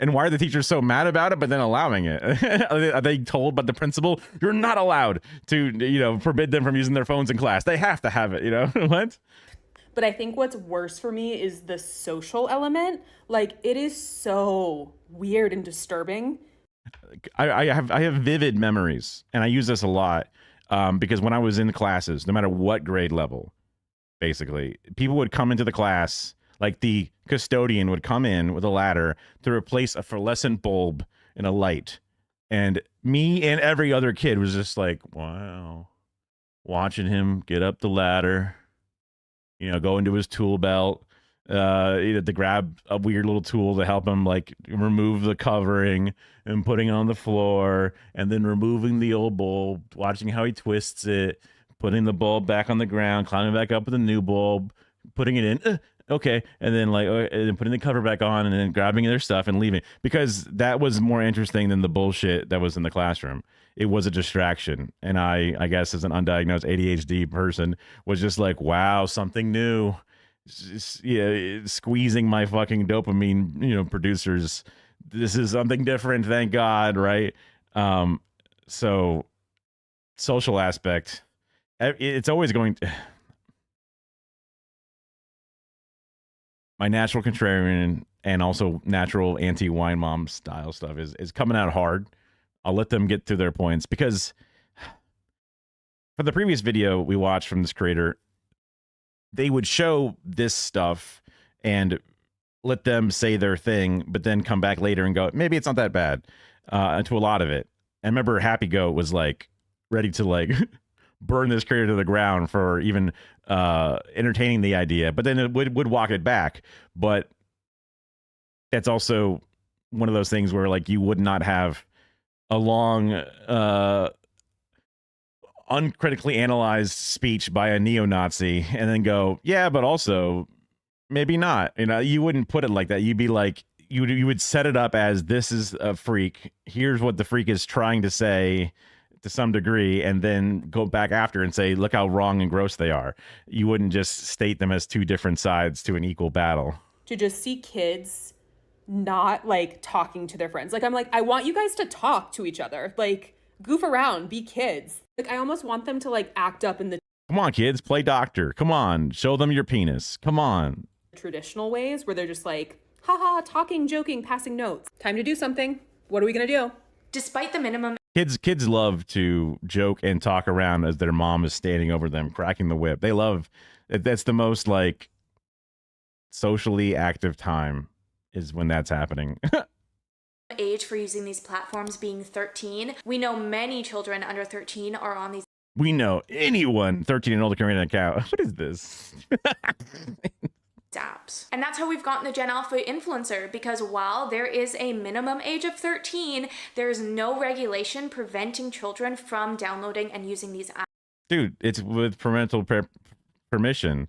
Speaker 1: And why are the teachers so mad about it, but then allowing it? Are they told by the principal, you're not allowed to, forbid them from using their phones in class? They have to have it, what?
Speaker 6: But I think what's worse for me is the social element. Like, it is so weird and disturbing.
Speaker 1: I have vivid memories, and I use this a lot because when I was in the classes, no matter what grade level, basically, people would come into the class, like the custodian would come in with a ladder to replace a fluorescent bulb in a light. And me and every other kid was just like, wow, watching him get up the ladder, go into his tool belt, to grab a weird little tool to help him like remove the covering and putting it on the floor, and then removing the old bulb, watching how he twists it, putting the bulb back on the ground, climbing back up with a new bulb, putting it in, okay, and then and then putting the cover back on, and then grabbing their stuff and leaving, because that was more interesting than the bullshit that was in the classroom. It was a distraction, and I guess as an undiagnosed ADHD person was just like, wow, something new. Squeezing my fucking dopamine, producers. This is something different, thank God, right? So social aspect, it's always going to... My natural contrarian and also natural anti-wine mom style stuff is coming out hard. I'll let them get to their points, because for the previous video we watched from this creator, they would show this stuff and let them say their thing, but then come back later and go, maybe it's not that bad, to a lot of it. And remember, Happy Goat was like ready to like burn this creator to the ground for even entertaining the idea, but then it would walk it back. But that's also one of those things where like you would not have a long uncritically analyzed speech by a neo-Nazi and then go, yeah, but also maybe not. You wouldn't put it like that. You'd be like, you would set it up as, this is a freak, here's what the freak is trying to say to some degree, and then go back after and say, look how wrong and gross they are. You wouldn't just state them as two different sides to an equal battle.
Speaker 6: To just see kids not like talking to their friends. Like, I'm like, I want you guys to talk to each other. Like, goof around, be kids. Like, I almost want them to like act up in the...
Speaker 1: Come on, kids, play doctor. Come on, show them your penis. Come on.
Speaker 6: Traditional ways where they're just like, haha, talking, joking, passing notes. Time to do something. What are we gonna do?
Speaker 12: Despite the minimum...
Speaker 1: Kids love to joke and talk around as their mom is standing over them, cracking the whip. They love... That's the most like socially active time, is when that's happening.
Speaker 12: Age for using these platforms being 13. We know many children under 13 are on these...
Speaker 1: We know anyone 13 and older can read an account. What is this?
Speaker 12: apps. And that's how we've gotten the Gen Alpha influencer, because while there is a minimum age of 13, there's no regulation preventing children from downloading and using these apps.
Speaker 1: Dude, it's with parental permission.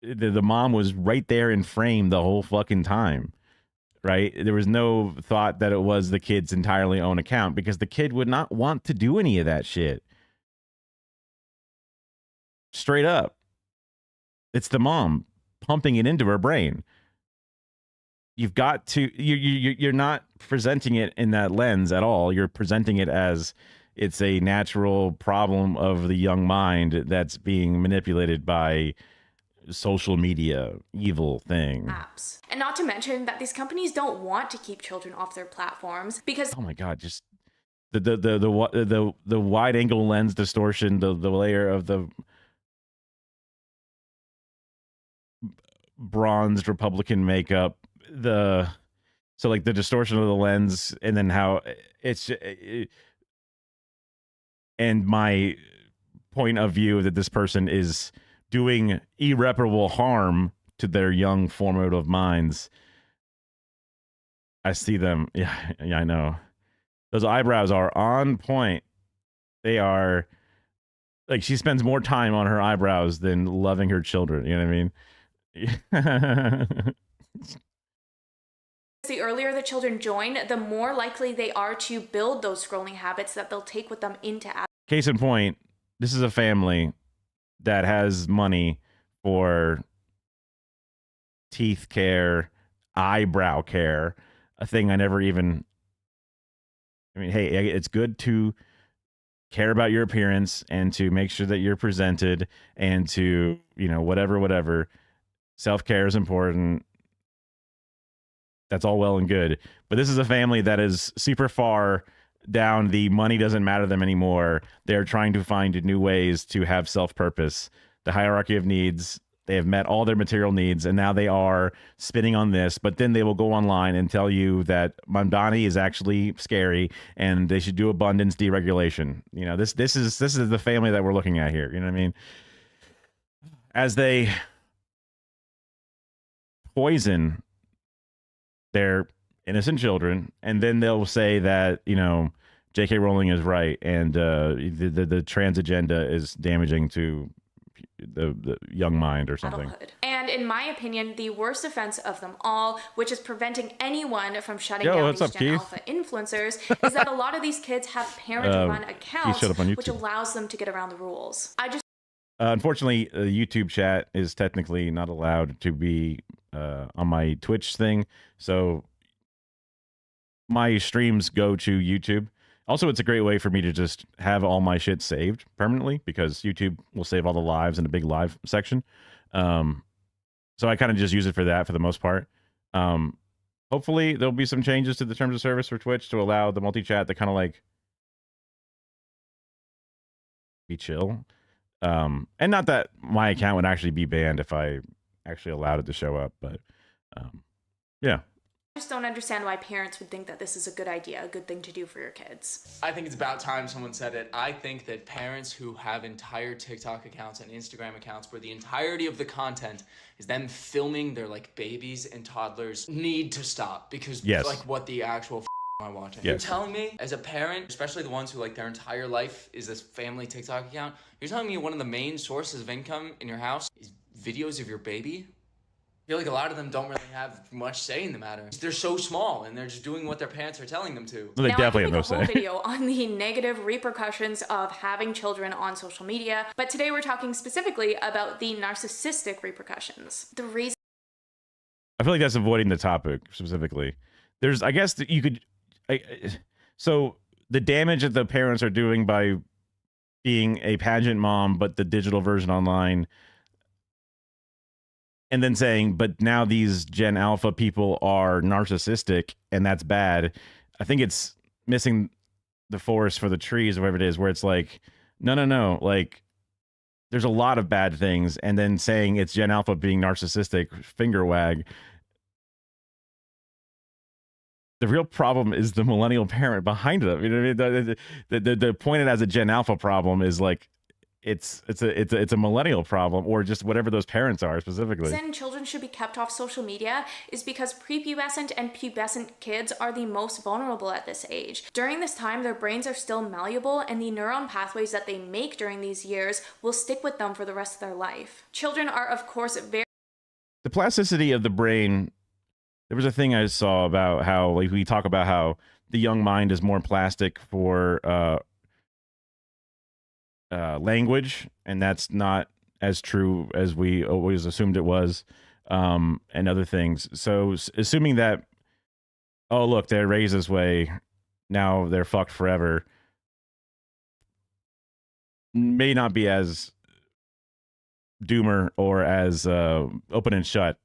Speaker 1: The mom was right there in frame the whole fucking time, right? There was no thought that it was the kid's entirely own account, because the kid would not want to do any of that shit. Straight up. It's the mom pumping it into her brain. You've got to, you're not presenting it in that lens at all. You're presenting it as it's a natural problem of the young mind that's being manipulated by social media, evil thing.
Speaker 12: Apps. And not to mention that these companies don't want to keep children off their platforms because,
Speaker 1: oh my God, just the wide angle lens distortion, the layer of the bronzed Republican makeup, the So like the distortion of the lens, and then how and my point of view that this person is doing irreparable harm to their young formative minds. I see them. Yeah, I know. Those eyebrows are on point. They are like, she spends more time on her eyebrows than loving her children. You know what I mean?
Speaker 12: The earlier the children join, the more likely they are to build those scrolling habits that they'll take with them into adulthood.
Speaker 1: Case in point, this is a family that has money for teeth care, eyebrow care, a thing I never even... I mean, hey, it's good to care about your appearance and to make sure that you're presented and to, you know, whatever. Self-care is important. That's all well and good. But this is a family that is super far down the money doesn't matter to them anymore. They're trying to find new ways to have self-purpose. The hierarchy of needs, they have met all their material needs, and now they are spinning on this. But then they will go online and tell you that Mamdani is actually scary and they should do abundance deregulation. You know, this is the family that we're looking at here. You know what I mean? As they poison their innocent children, and then they'll say that, you know, J.K. Rowling is right, and the trans agenda is damaging to the young mind or something.
Speaker 12: And in my opinion, the worst offense of them all, which is preventing anyone from shutting down
Speaker 1: what's
Speaker 12: these
Speaker 1: up,
Speaker 12: Gen
Speaker 1: Keith?
Speaker 12: Alpha influencers, is that a lot of these kids have parent-run accounts,
Speaker 1: shut up on
Speaker 12: which
Speaker 1: YouTube.
Speaker 12: allows them to get around the rules.
Speaker 1: Unfortunately, YouTube chat is technically not allowed to be on my Twitch thing, so my streams go to YouTube. Also, it's a great way for me to just have all my shit saved permanently, because YouTube will save all the lives in a big live section. So I kind of just use it for that for the most part. Hopefully, there'll be some changes to the terms of service for Twitch to allow the multi-chat to kind of like be chill. And not that my account would actually be banned if I actually allowed it to show up, but yeah.
Speaker 12: I just don't understand why parents would think that this is a good idea, a good thing to do for your kids.
Speaker 13: I think it's about time someone said it. I think that parents who have entire TikTok accounts and Instagram accounts where the entirety of the content is them filming their like babies and toddlers need to stop, because like what the actual am I watching? You're telling me as a parent, especially the ones who like their entire life is this family TikTok account, you're telling me one of the main sources of income in your house is videos of your baby? I feel like a lot of them don't really have much say in the matter. They're so small and they're just doing what their parents are telling them to.
Speaker 1: Well, they definitely have no
Speaker 12: say. I
Speaker 1: say.
Speaker 12: could make a whole video on the negative repercussions of having children on social media, but today we're talking specifically about the narcissistic repercussions. The reason
Speaker 1: I feel like that's avoiding the topic specifically. There's, I guess that you could, so the damage that the parents are doing by being a pageant mom, but the digital version online, and then saying, but now these Gen Alpha people are narcissistic and that's bad. I think it's missing the forest for the trees or whatever it is, where it's like, no. Like, there's a lot of bad things. And then saying it's Gen Alpha being narcissistic, finger wag. The real problem is the millennial parent behind it. You know what I mean? The pointed as a Gen Alpha problem is like, it's a millennial problem, or just whatever those parents are specifically.
Speaker 12: The reason children should be kept off social media is because prepubescent and pubescent kids are the most vulnerable at this age. During this time, their brains are still malleable, and the neuron pathways that they make during these years will stick with them for the rest of their life. Children are, of course, very...
Speaker 1: The plasticity of the brain, there was a thing I saw about how, like, we talk about how the young mind is more plastic for language, and that's not as true as we always assumed it was, and other things. So assuming that, oh look, they're raised this way, now they're fucked forever, may not be as doomer or as open and shut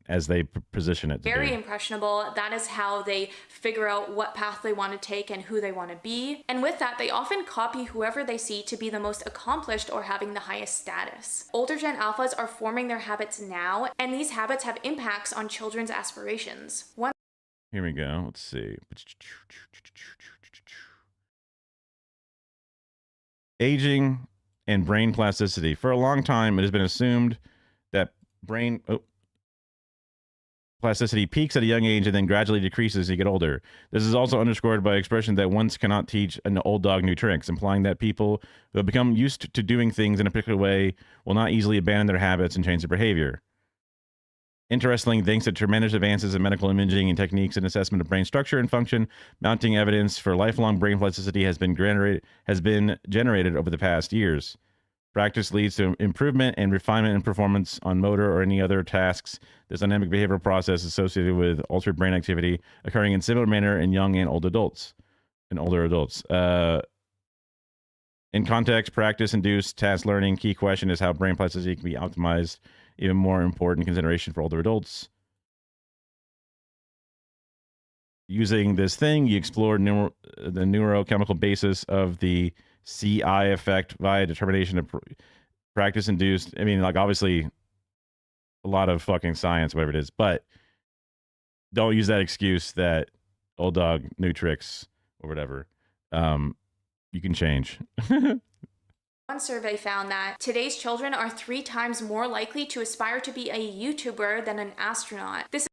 Speaker 1: as they position it to
Speaker 12: very
Speaker 1: be.
Speaker 12: impressionable. That is how they figure out what path they want to take and who they want to be. And with that, they often copy whoever they see to be the most accomplished or having the highest status. Older Gen Alphas are forming their habits now, and these habits have impacts on children's aspirations.
Speaker 1: Here we go. Let's see. Aging and brain plasticity. For a long time, it has been assumed that brain plasticity peaks at a young age and then gradually decreases as you get older. This is also underscored by expression that one cannot teach an old dog new tricks, implying that people who have become used to doing things in a particular way will not easily abandon their habits and change their behavior. Interestingly, thanks to tremendous advances in medical imaging and techniques and assessment of brain structure and function, mounting evidence for lifelong brain plasticity has been generated over the past years. Practice leads to improvement and refinement in performance on motor or any other tasks. This dynamic behavioral process is associated with altered brain activity occurring in similar manner in young and older adults. In context, practice-induced task learning, key question is how brain plasticity can be optimized. Even more important consideration for older adults. Using this thing, you explore the neurochemical basis of the CI effect via determination of practice-induced. I mean, like, obviously, a lot of fucking science, whatever it is, but don't use that excuse that old dog, new tricks, or whatever. You can change.
Speaker 12: One survey found that today's children are 3 times more likely to aspire to be a YouTuber than an astronaut. This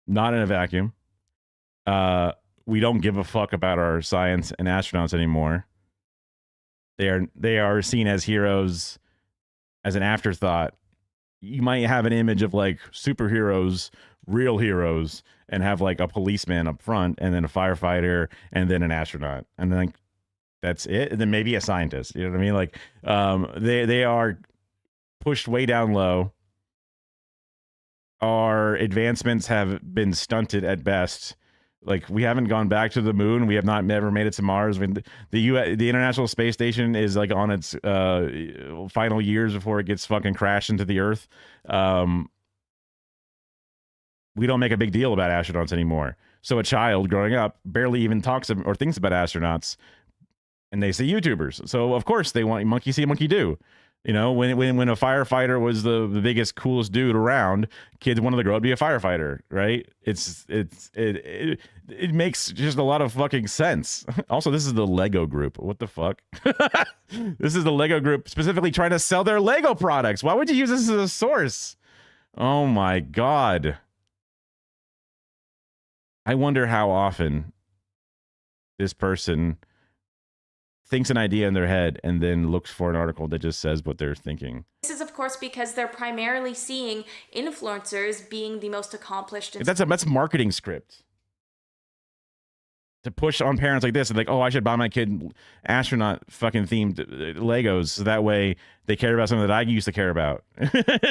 Speaker 1: not in a vacuum. We don't give a fuck about our science and astronauts anymore. They are seen as heroes as an afterthought. You might have an image of like superheroes, real heroes, and have like a policeman up front and then a firefighter and then an astronaut. And then like, that's it. And then maybe a scientist. You know what I mean? Like they are pushed way down low. Our advancements have been stunted at best. Like, we haven't gone back to the moon. We have not never made it to Mars. I mean, the International Space Station is like on its final years before it gets fucking crashed into the Earth. We don't make a big deal about astronauts anymore. So a child growing up barely even talks or thinks about astronauts, and they say YouTubers. So of course they want monkey see, monkey do. You know, when a firefighter was the biggest, coolest dude around, kids wanted to grow up to be a firefighter, right? It makes just a lot of fucking sense. Also, this is the Lego Group. What the fuck? This is the Lego Group specifically trying to sell their Lego products. Why would you use this as a source? Oh my God. I wonder how often this person thinks an idea in their head and then looks for an article that just says what they're thinking.
Speaker 12: This is, of course, because they're primarily seeing influencers being the most accomplished.
Speaker 1: That's marketing script. To push on parents like this, like, oh, I should buy my kid astronaut fucking themed Legos so that way they care about something that I used to care about.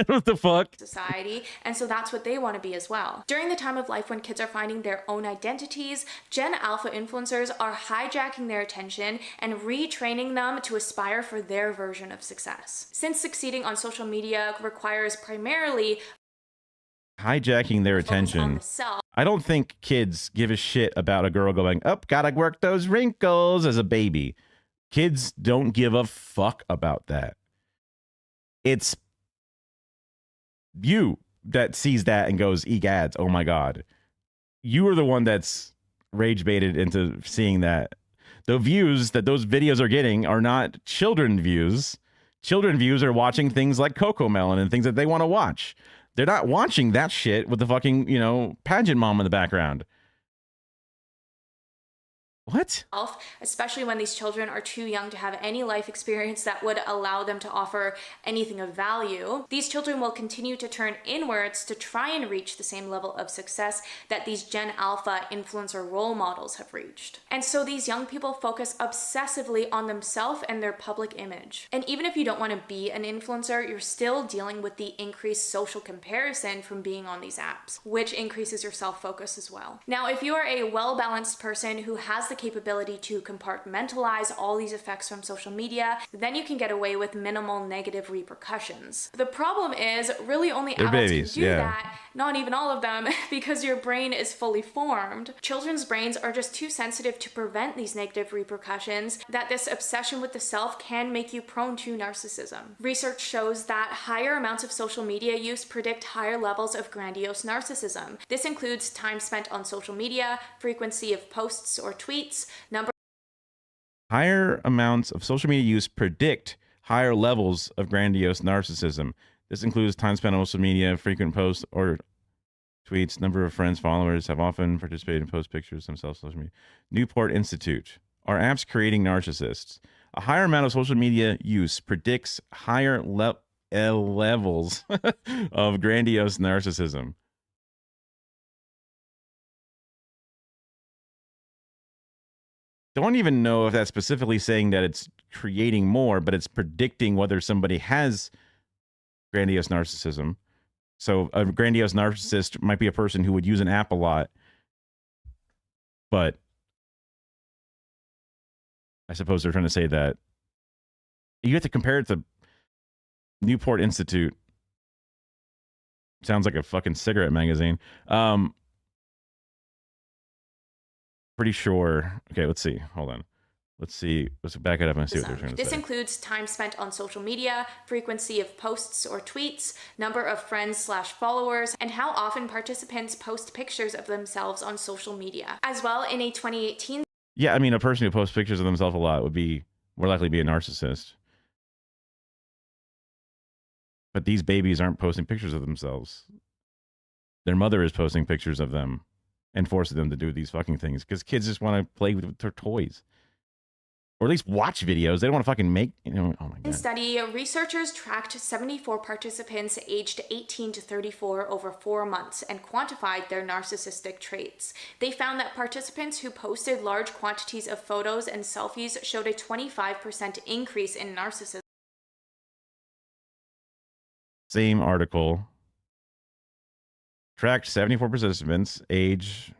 Speaker 1: What the fuck?
Speaker 12: Society, and so that's what they want to be as well. During the time of life when kids are finding their own identities, Gen Alpha influencers are hijacking their attention and retraining them to aspire for their version of success. Since succeeding on social media requires primarily
Speaker 1: hijacking their attention. I don't think kids give a shit about a girl going, oh, gotta work those wrinkles as a baby. Kids don't give a fuck about that. It's you that sees that and goes, egads, oh my God. You are the one that's rage baited into seeing that. The views that those videos are getting are not children views. Children views are watching things like CoComelon and things that they want to watch. They're not watching that shit with the fucking, you know, pageant mom in the background. What?
Speaker 12: Especially when these children are too young to have any life experience that would allow them to offer anything of value. These children will continue to turn inwards to try and reach the same level of success that these Gen Alpha influencer role models have reached. And so these young people focus obsessively on themselves and their public image. And even if you don't want to be an influencer, you're still dealing with the increased social comparison from being on these apps, which increases your self-focus as well. Now, if you are a well-balanced person who has the capability to compartmentalize all these effects from social media, then you can get away with minimal negative repercussions. The problem is really only adults can do that, not even all of them, because your brain is fully formed. Children's brains are just too sensitive to prevent these negative repercussions, that this obsession with the self can make you prone to narcissism. Research shows that higher amounts of social media use predict higher levels of grandiose narcissism. This includes time spent on social media, frequency of posts or tweets,
Speaker 1: Higher amounts of social media use predict higher levels of grandiose narcissism. This includes time spent on social media, frequent posts or tweets, number of friends, followers have often participated in post pictures themselves on social media. Newport Institute. Are apps creating narcissists? A higher amount of social media use predicts higher levels of grandiose narcissism. Don't even know if that's specifically saying that it's creating more, but it's predicting whether somebody has grandiose narcissism. So a grandiose narcissist might be a person who would use an app a lot, but I suppose they're trying to say that you have to compare it to Newport Institute. Sounds like a fucking cigarette magazine. Pretty sure. Okay, let's see. Hold on. Let's see. Let's back it up and see what they're trying to say.
Speaker 12: This includes time spent on social media, frequency of posts or tweets, number of friends/followers, and how often participants post pictures of themselves on social media. As well, in a 2018...
Speaker 1: Yeah, I mean, a person who posts pictures of themselves a lot would be more likely to be a narcissist. But these babies aren't posting pictures of themselves. Their mother is posting pictures of them and forcing them to do these fucking things because kids just want to play with their toys. Or at least watch videos. They don't want to fucking make, you know, oh my God.
Speaker 12: In study, researchers tracked 74 participants aged 18 to 34 over 4 months and quantified their narcissistic traits. They found that participants who posted large quantities of photos and selfies showed a 25% increase in narcissism.
Speaker 1: Same article. Tracked 74 participants, age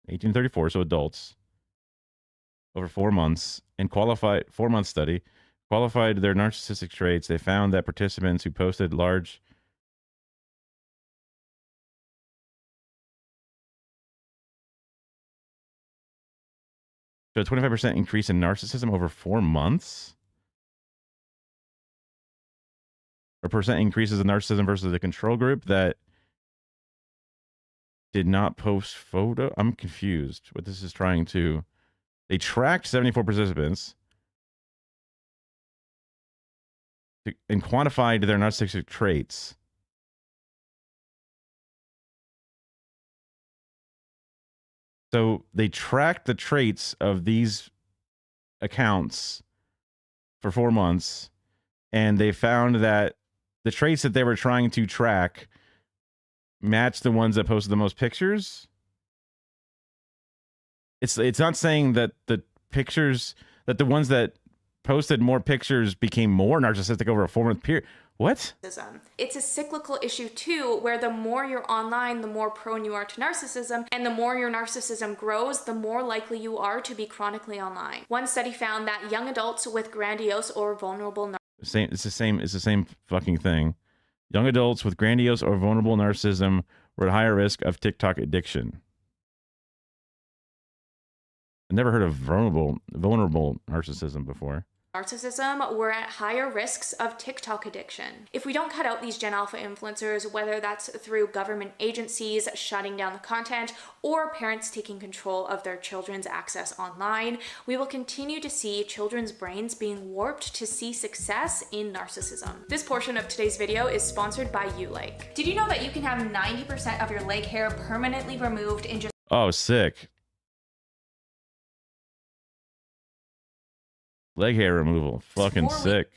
Speaker 1: 18 to 34, so adults, over 4 months, and qualified 4-month study, qualified their narcissistic traits. They found that participants who posted large so a 25% increase in narcissism over 4 months. Or percent increases in narcissism versus the control group that did not post photo. I'm confused what this is trying to. They tracked 74 participants and quantified their narcissistic traits. So they tracked the traits of these accounts for 4 months, and they found that the traits that they were trying to track match the ones that posted the most pictures. It's not saying that the pictures, that the ones that posted more pictures became more narcissistic over a 4-month period. What?
Speaker 12: It's a cyclical issue too, where the more you're online, the more prone you are to narcissism, and the more your narcissism grows, the more likely you are to be chronically online. One study found that young adults with grandiose or vulnerable
Speaker 1: It's the same fucking thing. Young adults with grandiose or vulnerable narcissism were at higher risk of TikTok addiction. I never heard of vulnerable narcissism before.
Speaker 12: Narcissism were at higher risks of TikTok addiction. If we don't cut out these Gen Alpha influencers, whether that's through government agencies shutting down the content or parents taking control of their children's access online, we will continue to see children's brains being warped to see success in narcissism. This portion of today's video is sponsored by YouLike. Did you know that you can have 90% of your leg hair permanently removed in just...
Speaker 1: Oh, sick. Leg hair removal. Fucking sick.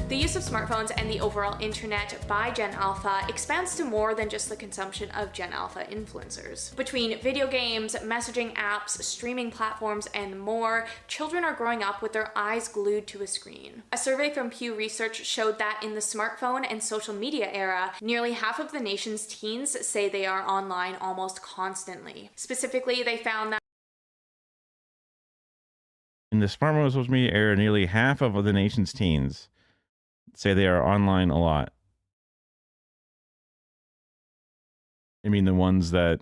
Speaker 12: The use of smartphones and the overall internet by Gen Alpha expands to more than just the consumption of Gen Alpha influencers. Between video games, messaging apps, streaming platforms, and more, children are growing up with their eyes glued to a screen. A survey from Pew Research showed that in the smartphone and social media era, nearly half of the nation's teens say they are online almost constantly. Specifically, they found that
Speaker 1: in the smartphone and social media era, nearly half of the nation's teens say they are online a lot. I mean, the ones that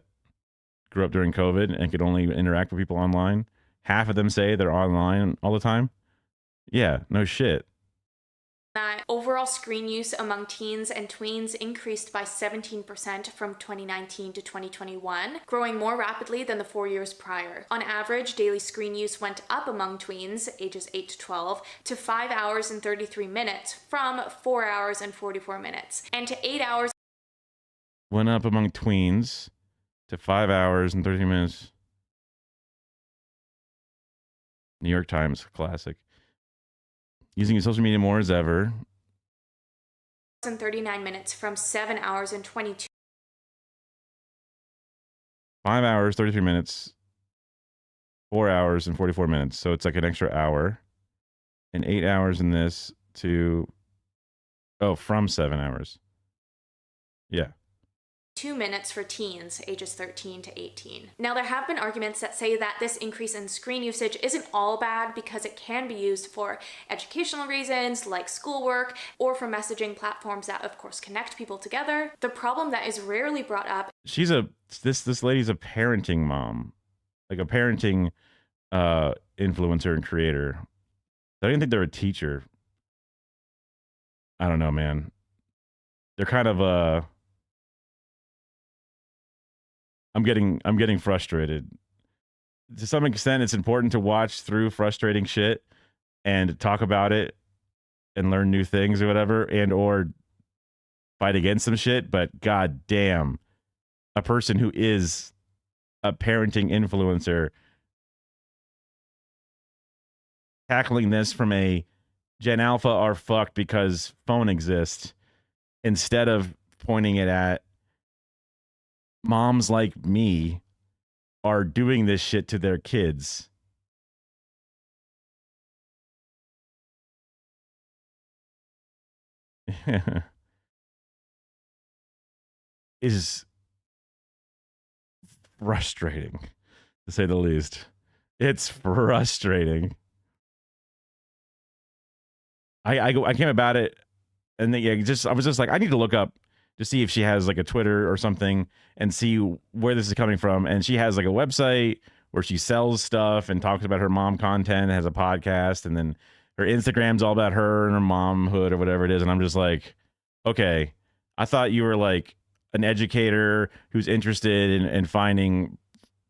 Speaker 1: grew up during COVID and could only interact with people online, half of them say they're online all the time. Yeah, no shit.
Speaker 12: That overall screen use among teens and tweens increased by 17% from 2019 to 2021, growing more rapidly than the 4 years prior. On average, daily screen use went up among tweens, ages 8 to 12, to 5 hours and 33 minutes from 4 hours and 44 minutes, and to 8 hours.
Speaker 1: Went up among tweens to 5 hours and 30 minutes. New York Times, classic. Using social media more as ever.
Speaker 12: And 39 minutes from 7 hours and 22.
Speaker 1: 5 hours, 33 minutes. 4 hours and 44 minutes. So it's like an extra hour. And 8 hours in this to... Oh, from 7 hours. Yeah.
Speaker 12: 2 minutes for teens ages 13 to 18. Now, there have been arguments that say that this increase in screen usage isn't all bad because it can be used for educational reasons like schoolwork or for messaging platforms that of course connect people together. The problem that is rarely brought up,
Speaker 1: this lady's a parenting mom, like a parenting influencer and creator. I don't think they're a teacher. I don't know, man. They're kind of I'm getting frustrated. To some extent, it's important to watch through frustrating shit and talk about it and learn new things or whatever, and or fight against some shit. But god damn, a person who is a parenting influencer tackling this from a Gen Alpha are fucked because phone exists, instead of pointing it at moms like me are doing this shit to their kids. Is frustrating, to say the least. It's frustrating. I came about it, and then, I was just like, I need to look up to see if she has like a Twitter or something and see where this is coming from. And she has like a website where she sells stuff and talks about her mom content, has a podcast, and then her Instagram's all about her and her momhood or whatever it is. And I'm just like, okay, I thought you were like an educator who's interested in finding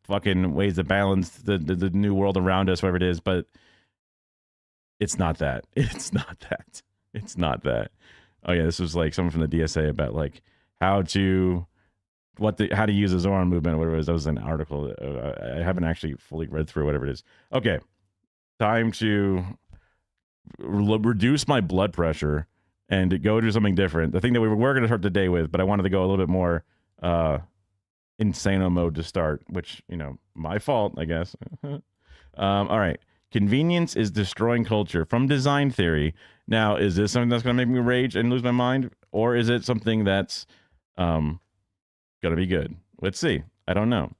Speaker 1: fucking ways to balance the new world around us, whatever it is, but it's not that. It's not that. It's not that. Oh yeah, this was like someone from the DSA about like how to use the Zoran movement or whatever it was. That was an article. I haven't actually fully read through whatever it is. Okay, time to reduce my blood pressure and go do something different. The thing that we were going to start the day with, but I wanted to go a little bit more insano mode to start, which, you know, my fault, I guess. All right. Convenience is destroying culture from design theory. Now, is this something that's going to make me rage and lose my mind? Or is it something that's going to be good? Let's see. I don't know.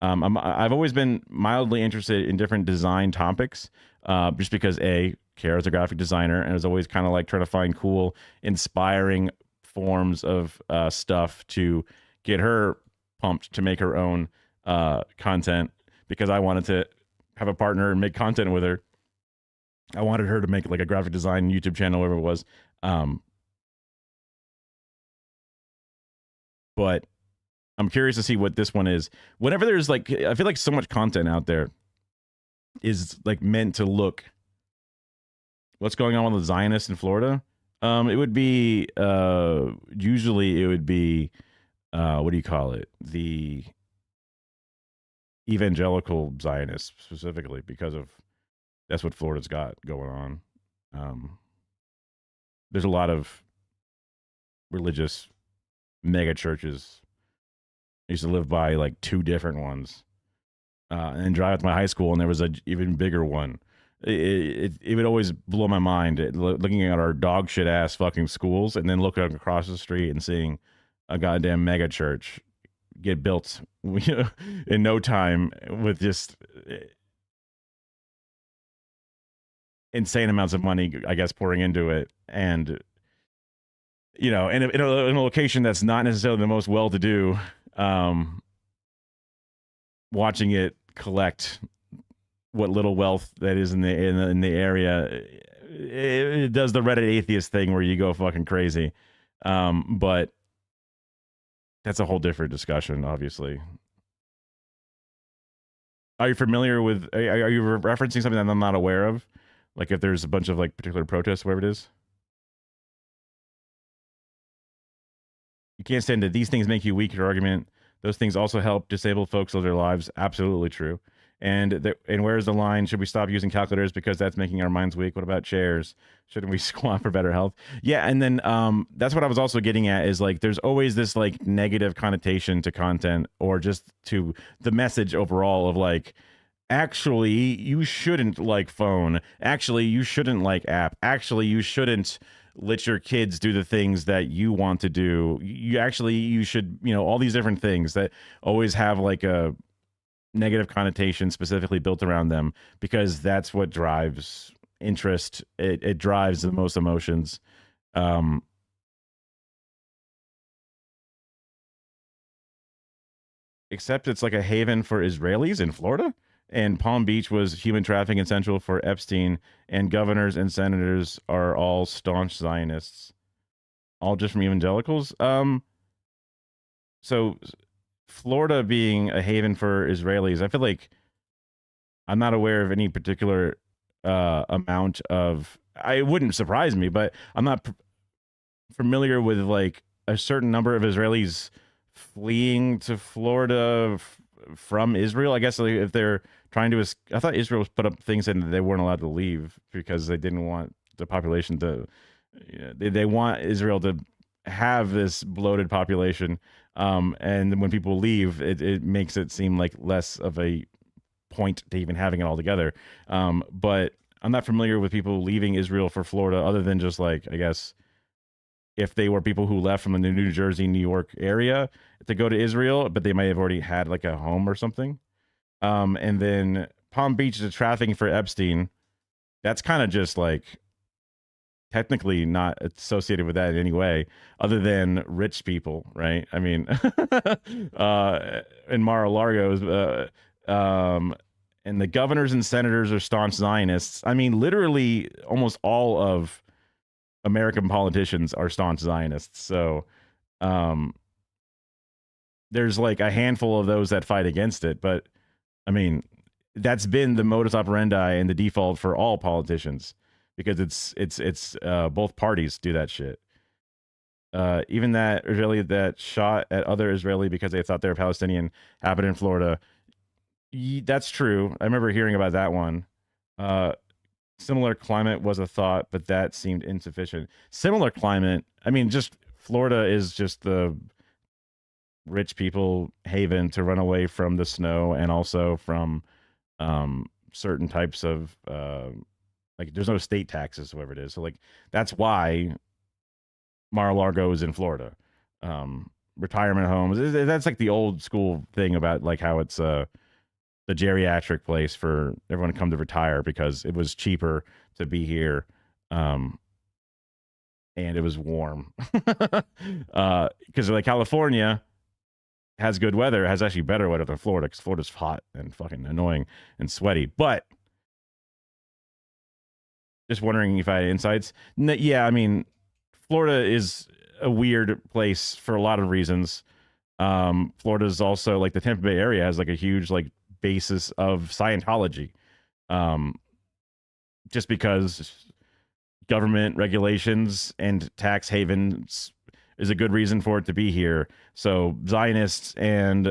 Speaker 1: I've always been mildly interested in different design topics, just because Kara's a graphic designer and is always kind of like trying to find cool, inspiring forms of stuff to get her pumped to make her own content, because I wanted to have a partner and make content with her. I wanted her to make like a graphic design YouTube channel, whatever it was. But I'm curious to see what this one is. Whenever there's like, I feel like so much content out there is like meant to look what's going on with the Zionists in Florida. It would be, usually it would be, what do you call it? The evangelical Zionists specifically, because of that's what Florida's got going on. there's a lot of religious mega churches. I used to live by like 2 different ones, and drive to my high school, and there was a even bigger one. It would always blow my mind looking at our dog shit ass fucking schools, and then looking across the street and seeing a goddamn mega church get built in no time with just insane amounts of money, I guess, pouring into it. And, in a location that's not necessarily the most well-to-do, watching it collect what little wealth that is in the area, it does the Reddit atheist thing where you go fucking crazy. But that's a whole different discussion, obviously. Are you familiar with, are you referencing something that I'm not aware of? Like if there's a bunch of like particular protests, whatever it is? You can't stand it. These things make you weak, your argument. Those things also help disabled folks live their lives. Absolutely true. And where's the line? Should we stop using calculators because that's making our minds weak? What about chairs? Shouldn't we squat for better health? Yeah, and then that's what I was also getting at is like there's always this like negative connotation to content or just to the message overall of like, actually, you shouldn't like phone. Actually, you shouldn't like app. Actually, you shouldn't let your kids do the things that you want to do. You should, all these different things that always have like a negative connotation specifically built around them because that's what drives interest. It drives the most emotions. Except it's like a haven for Israelis in Florida. And Palm Beach was human trafficking central for Epstein, and governors and senators are all staunch Zionists, all just from evangelicals. So Florida being a haven for Israelis, I feel like I'm not aware of any particular amount of. It wouldn't surprise me, but I'm not familiar with like a certain number of Israelis fleeing to Florida from Israel. I guess like, if they're trying to, I thought Israel put up things saying that they weren't allowed to leave because they didn't want the population to. They want Israel to have this bloated population, and when people leave, it makes it seem like less of a point to even having it all together. But I'm not familiar with people leaving Israel for Florida, other than just like I guess if they were people who left from the New Jersey, New York area to go to Israel, but they may have already had like a home or something. And then Palm Beach is trafficking for Epstein. That's kind of just like technically not associated with that in any way other than rich people, right? I mean, in Mar-a-Lago, and the governors and senators are staunch Zionists. I mean, literally almost all of American politicians are staunch Zionists. So there's like a handful of those that fight against it. But I mean, that's been the modus operandi and the default for all politicians because it's both parties do that shit. Even that Israeli that shot at other Israeli because they thought they were Palestinian happened in Florida. That's true. I remember hearing about that one. Similar climate was a thought, but that seemed insufficient. Similar climate, I mean, just Florida is just the rich people haven to run away from the snow and also from certain types of like there's no state taxes, whatever it is. So like that's why Mar-a-Lago is in Florida. Retirement homes. That's like the old school thing about like how it's the geriatric place for everyone to come to retire because it was cheaper to be here. And it was warm. Because like California has good weather, has actually better weather than Florida because Florida's hot and fucking annoying and sweaty. But just wondering if I had insights. Yeah, I mean, Florida is a weird place for a lot of reasons. Florida is also like the Tampa Bay area has like a huge like basis of Scientology, just because government regulations and tax havens is a good reason for it to be here. So Zionists and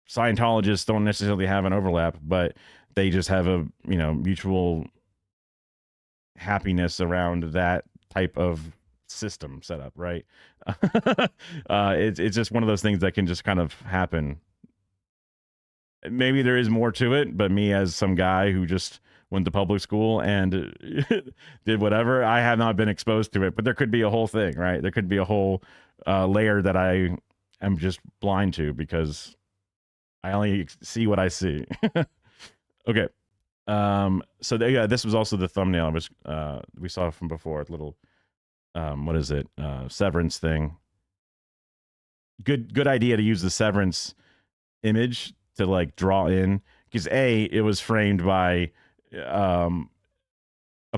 Speaker 1: Scientologists don't necessarily have an overlap, but they just have a mutual happiness around that type of system setup, right? It's just one of those things that can just kind of happen. Maybe there is more to it, but me as some guy who just went to public school and did whatever, I have not been exposed to it. But there could be a whole thing, right? There could be a whole layer that I am just blind to because I only see what I see. Okay. So yeah, this was also the thumbnail which we saw from before. Little what is it? Severance thing. Good idea to use the Severance image to like draw in, because it was framed by a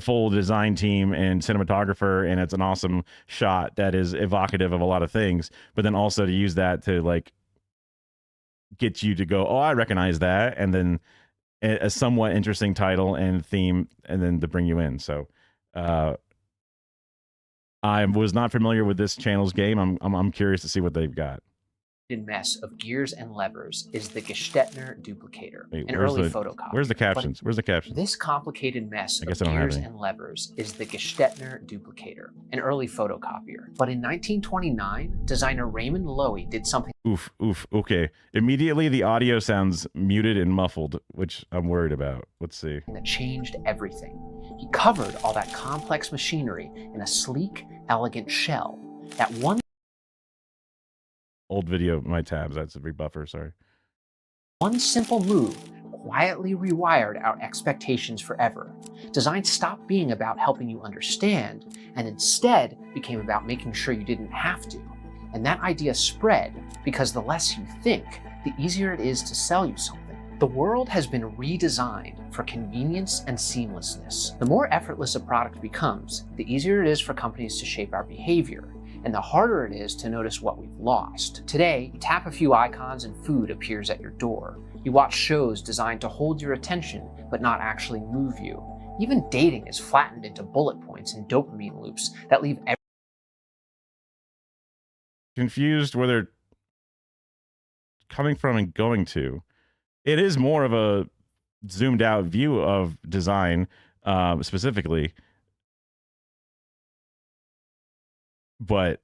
Speaker 1: full design team and cinematographer, and it's an awesome shot that is evocative of a lot of things, but then also to use that to like get you to go, oh, I recognize that, and then a somewhat interesting title and theme, and then to bring you in. So I was not familiar with this channel's game. I'm curious to see what they've got.
Speaker 14: Mess of gears and levers is the Gestetner duplicator,
Speaker 1: Wait,
Speaker 14: an early photocopy.
Speaker 1: Where's the captions? Where's the captions?
Speaker 14: This complicated mess of
Speaker 1: I
Speaker 14: gears and levers is the Gestetner duplicator, an early photocopier. But in 1929, designer Raymond Loewy did something.
Speaker 1: Oof. Okay. Immediately, the audio sounds muted and muffled, which I'm worried about. Let's see.
Speaker 14: That changed everything. He covered all that complex machinery in a sleek, elegant shell. That one
Speaker 1: old video, my tabs, that's a rebuffer, sorry.
Speaker 14: One simple move quietly rewired our expectations forever. Design stopped being about helping you understand, and instead became about making sure you didn't have to. And that idea spread because the less you think, the easier it is to sell you something. The world has been redesigned for convenience and seamlessness. The more effortless a product becomes, the easier it is for companies to shape our behavior, and the harder it is to notice what we've lost. Today, you tap a few icons and food appears at your door. You watch shows designed to hold your attention, but not actually move you. Even dating is flattened into bullet points and dopamine loops that leave everyone
Speaker 1: confused where they're coming from and going to. It is more of a zoomed out view of design, specifically. But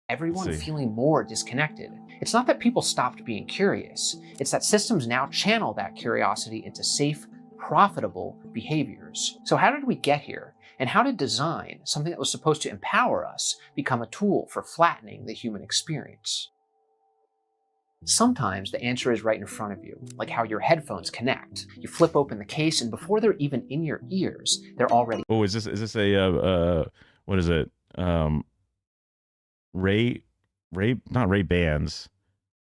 Speaker 14: everyone feeling more disconnected. It's not that people stopped being curious. It's that systems now channel that curiosity into safe, profitable behaviors. So how did we get here? And how did design, something that was supposed to empower us, become a tool for flattening the human experience? Sometimes the answer is right in front of you, like how your headphones connect. You flip open the case, and before they're even in your ears, they're already.
Speaker 1: Oh, is this a what is it? Not Ray-Bans,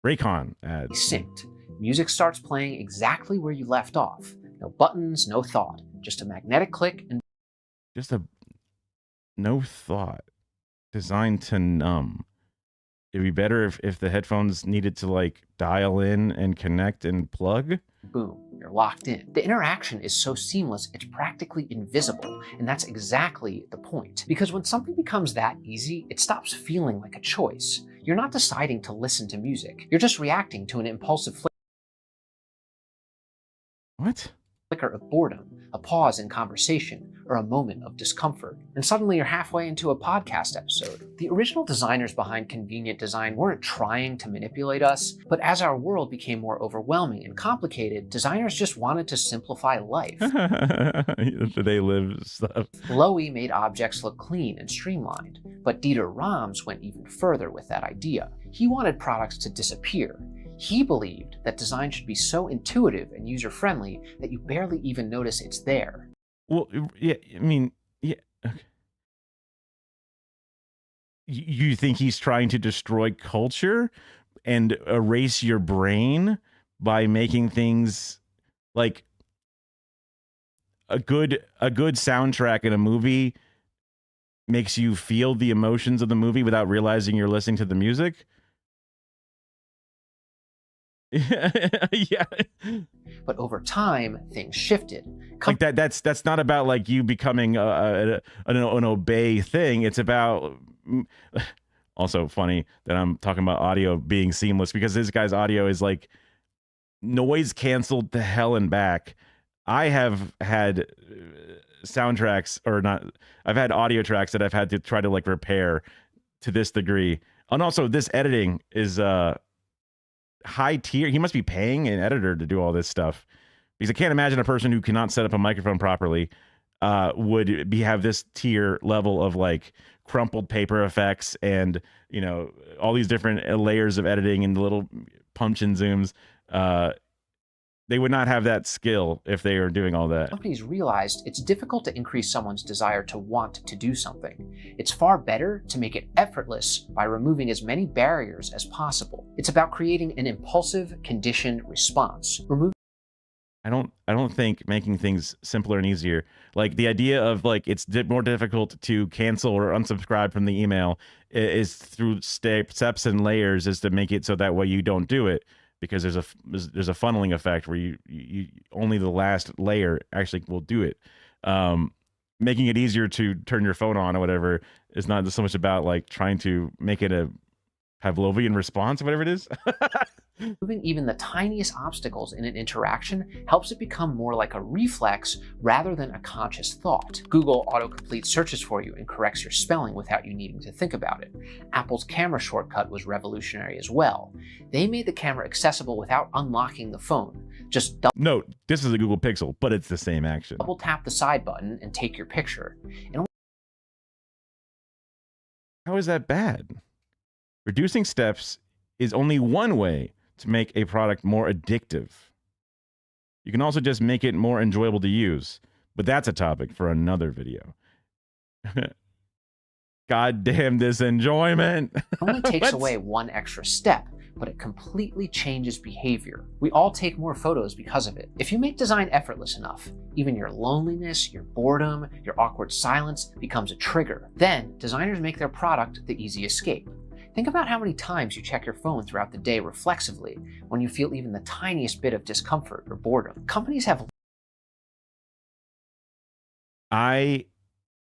Speaker 1: Raycon ads.
Speaker 14: Synced. Music starts playing exactly where you left off. No buttons, no thought, just a magnetic click and
Speaker 1: just a no thought. Designed to numb. It'd be better if the headphones needed to like dial in and connect and plug.
Speaker 14: Boom, you're locked in. The interaction is so seamless, it's practically invisible, and that's exactly the point. Because when something becomes that easy, it stops feeling like a choice. You're not deciding to listen to music. You're just reacting to an impulsive flicker of boredom, a pause in conversation, or a moment of discomfort. And suddenly you're halfway into a podcast episode. The original designers behind convenient design weren't trying to manipulate us, but as our world became more overwhelming and complicated, designers just wanted to simplify life.
Speaker 1: They live stuff.
Speaker 14: Loewy made objects look clean and streamlined, but Dieter Rams went even further with that idea. He wanted products to disappear. He believed that design should be so intuitive and user-friendly that you barely even notice it's there.
Speaker 1: Well, yeah, I mean, yeah. Okay. You think he's trying to destroy culture and erase your brain by making things like a good soundtrack in a movie makes you feel the emotions of the movie without realizing you're listening to the music? Yeah.
Speaker 14: But over time, things shifted.
Speaker 1: Like that's not about like you becoming an obey thing. It's about also funny that I'm talking about audio being seamless because this guy's audio is like noise canceled to hell and back. I have had soundtracks or not. I've had audio tracks that I've had to try to like repair to this degree. And also this editing is high tier. He must be paying an editor to do all this stuff, because I can't imagine a person who cannot set up a microphone properly would have this tier level of like crumpled paper effects and, you know, all these different layers of editing and little punch and zooms. They would not have that skill if they are doing all that.
Speaker 14: Companies realized it's difficult to increase someone's desire to want to do something. It's far better to make it effortless by removing as many barriers as possible. It's about creating an impulsive, conditioned response.
Speaker 1: I don't think making things simpler and easier, like the idea of like it's more difficult to cancel or unsubscribe from the email is through steps and layers, is to make it so that way you don't do it, because there's a funneling effect where you only the last layer actually will do it. Making it easier to turn your phone on or whatever is not so much about like trying to make it a Pavlovian response, whatever it is.
Speaker 14: Removing even the tiniest obstacles in an interaction helps it become more like a reflex rather than a conscious thought. Google autocomplete searches for you and corrects your spelling without you needing to think about it. Apple's camera shortcut was revolutionary as well. They made the camera accessible without unlocking the phone. Just
Speaker 1: note, this is a Google Pixel, but it's the same action.
Speaker 14: Double tap the side button and take your picture. And
Speaker 1: how is that bad? Reducing steps is only one way to make a product more addictive. You can also just make it more enjoyable to use, but that's a topic for another video. God damn this enjoyment.
Speaker 14: It only takes away one extra step, but it completely changes behavior. We all take more photos because of it. If you make design effortless enough, even your loneliness, your boredom, your awkward silence becomes a trigger. Then designers make their product the easy escape. Think about how many times you check your phone throughout the day reflexively when you feel even the tiniest bit of discomfort or boredom. Companies have...
Speaker 1: I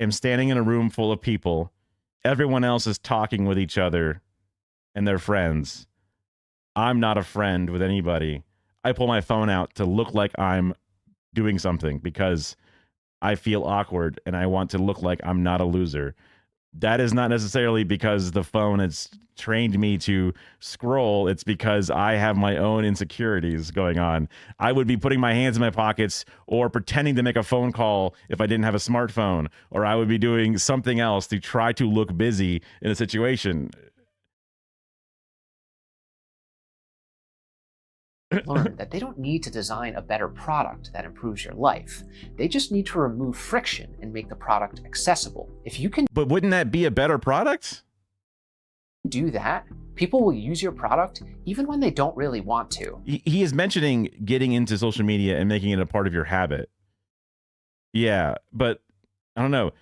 Speaker 1: am standing in a room full of people. Everyone else is talking with each other and their friends. I'm not a friend with anybody. I pull my phone out to look like I'm doing something because I feel awkward and I want to look like I'm not a loser. That is not necessarily because the phone has trained me to scroll. It's because I have my own insecurities going on. I would be putting my hands in my pockets or pretending to make a phone call if I didn't have a smartphone, or I would be doing something else to try to look busy in a situation.
Speaker 14: Learn that they don't need to design a better product that improves your life. They just need to remove friction and make the product accessible. If you can...
Speaker 1: But wouldn't that be a better product?
Speaker 14: Do that, people will use your product even when they don't really want to.
Speaker 1: He is mentioning getting into social media and making it a part of your habit. Yeah, but I don't know.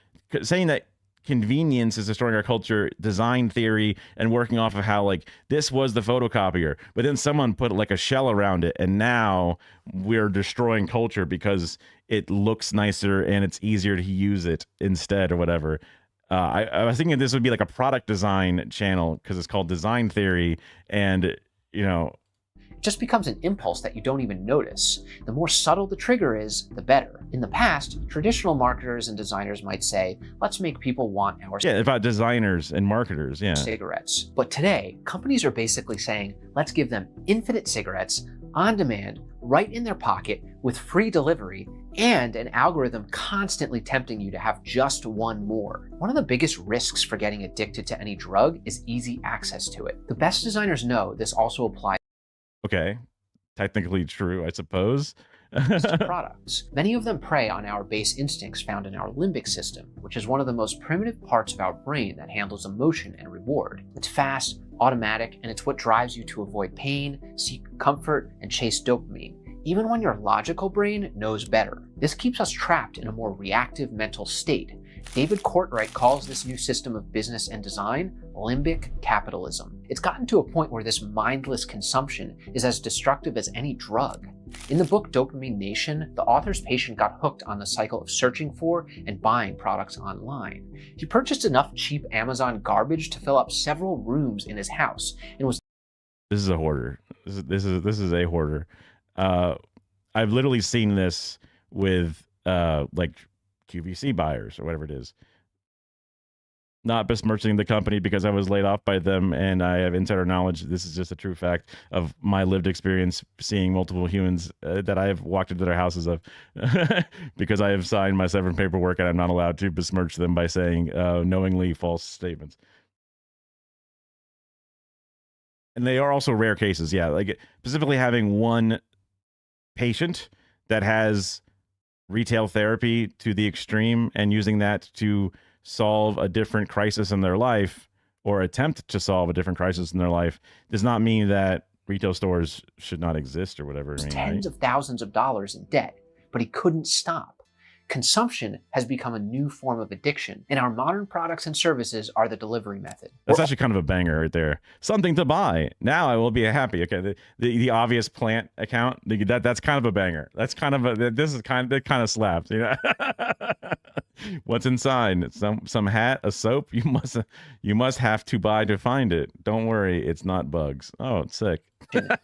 Speaker 1: Saying that convenience is destroying our culture, design theory, and working off of how like this was the photocopier, but then someone put like a shell around it, and now we're destroying culture because it looks nicer and it's easier to use it instead or whatever. I was thinking this would be like a product design channel because it's called Design Theory, and you know,
Speaker 14: it just becomes an impulse that you don't even notice. The more subtle the trigger is, the better. In the past, traditional marketers and designers might say, let's make people want our...
Speaker 1: Yeah, about designers and marketers, yeah.
Speaker 14: Cigarettes. But today, companies are basically saying, let's give them infinite cigarettes on demand, right in their pocket, with free delivery, and an algorithm constantly tempting you to have just one more. One of the biggest risks for getting addicted to any drug is easy access to it. The best designers know this also applies.
Speaker 1: Okay, technically true, I suppose.
Speaker 14: To products. Many of them prey on our base instincts found in our limbic system, which is one of the most primitive parts of our brain that handles emotion and reward. It's fast, automatic, and it's what drives you to avoid pain, seek comfort, and chase dopamine, even when your logical brain knows better. This keeps us trapped in a more reactive mental state. David Courtwright calls this new system of business and design limbic capitalism. It's gotten to a point where this mindless consumption is as destructive as any drug. In the book Dopamine Nation, the author's patient got hooked on the cycle of searching for and buying products online. He purchased enough cheap Amazon garbage to fill up several rooms in his house and was...
Speaker 1: This is a hoarder. This is a hoarder. I've literally seen this with like QVC buyers or whatever it is. Not besmirching the company because I was laid off by them and I have insider knowledge. This is just a true fact of my lived experience seeing multiple humans that I have walked into their houses of because I have signed my severance paperwork and I'm not allowed to besmirch them by saying knowingly false statements. And they are also rare cases. Yeah. Like specifically having one patient that has retail therapy to the extreme and using that to solve a different crisis in their life or attempt to solve a different crisis in their life does not mean that retail stores should not exist or whatever. I mean,
Speaker 14: tens of thousands of dollars in debt, but he couldn't stop. Consumption has become a new form of addiction, and our modern products and services are the delivery method.
Speaker 1: That's actually kind of a banger right there. Something to buy. Now I will be happy. Okay, the obvious plant account, that's kind of a banger. That's kind of a, this is kind of, it kind of slaps, you know. What's inside? Some hat, a soap. You must have to buy to find it. Don't worry, it's not bugs. Oh, it's sick.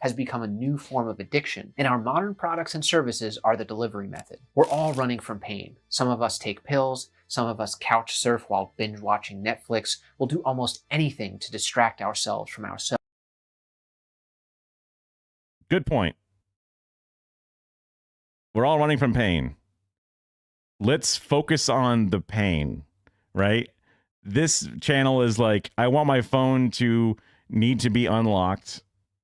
Speaker 14: Has become a new form of addiction, and our modern products and services are the delivery method. We're all running from pain. Some of us take pills, some of us couch surf while binge watching Netflix. We'll do almost anything to distract ourselves from ourselves.
Speaker 1: Good point. We're all running from pain. Let's focus on the pain, right? This channel is like, I want my phone to need to be unlocked,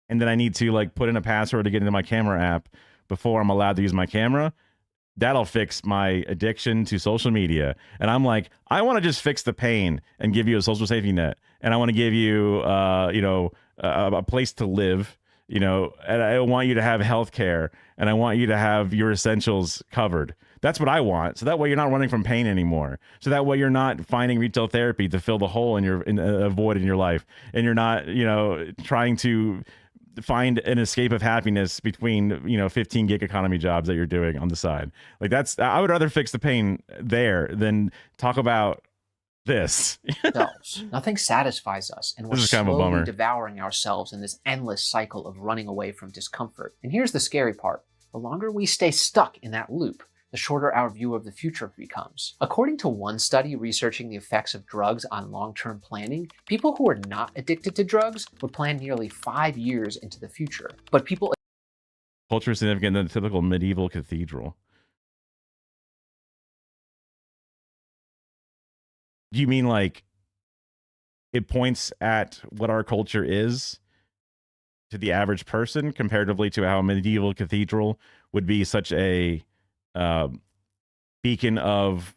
Speaker 1: and then I need to like put in a password to get into my camera app before I'm allowed to use my camera. That'll fix my addiction to social media. And I'm like, I want to just fix the pain and give you a social safety net. And I want to give you, a place to live, and I want you to have health care, and I want you to have your essentials covered. That's what I want. So that way you're not running from pain anymore. So that way you're not finding retail therapy to fill the hole in a void in your life. And you're not, trying to find an escape of happiness between 15 gig economy jobs that you're doing on the side. Like I would rather fix the pain there than talk about this.
Speaker 14: Nothing satisfies us, and we're slowly devouring ourselves in this endless cycle of running away from discomfort. And here's the scary part. The longer we stay stuck in that loop, the shorter our view of the future becomes. According to one study researching the effects of drugs on long-term planning, people who are not addicted to drugs would plan nearly 5 years into the future. But people...
Speaker 1: Culture is significant than the typical medieval cathedral. Do you mean like it points at what our culture is to the average person comparatively to how a medieval cathedral would be such a beacon of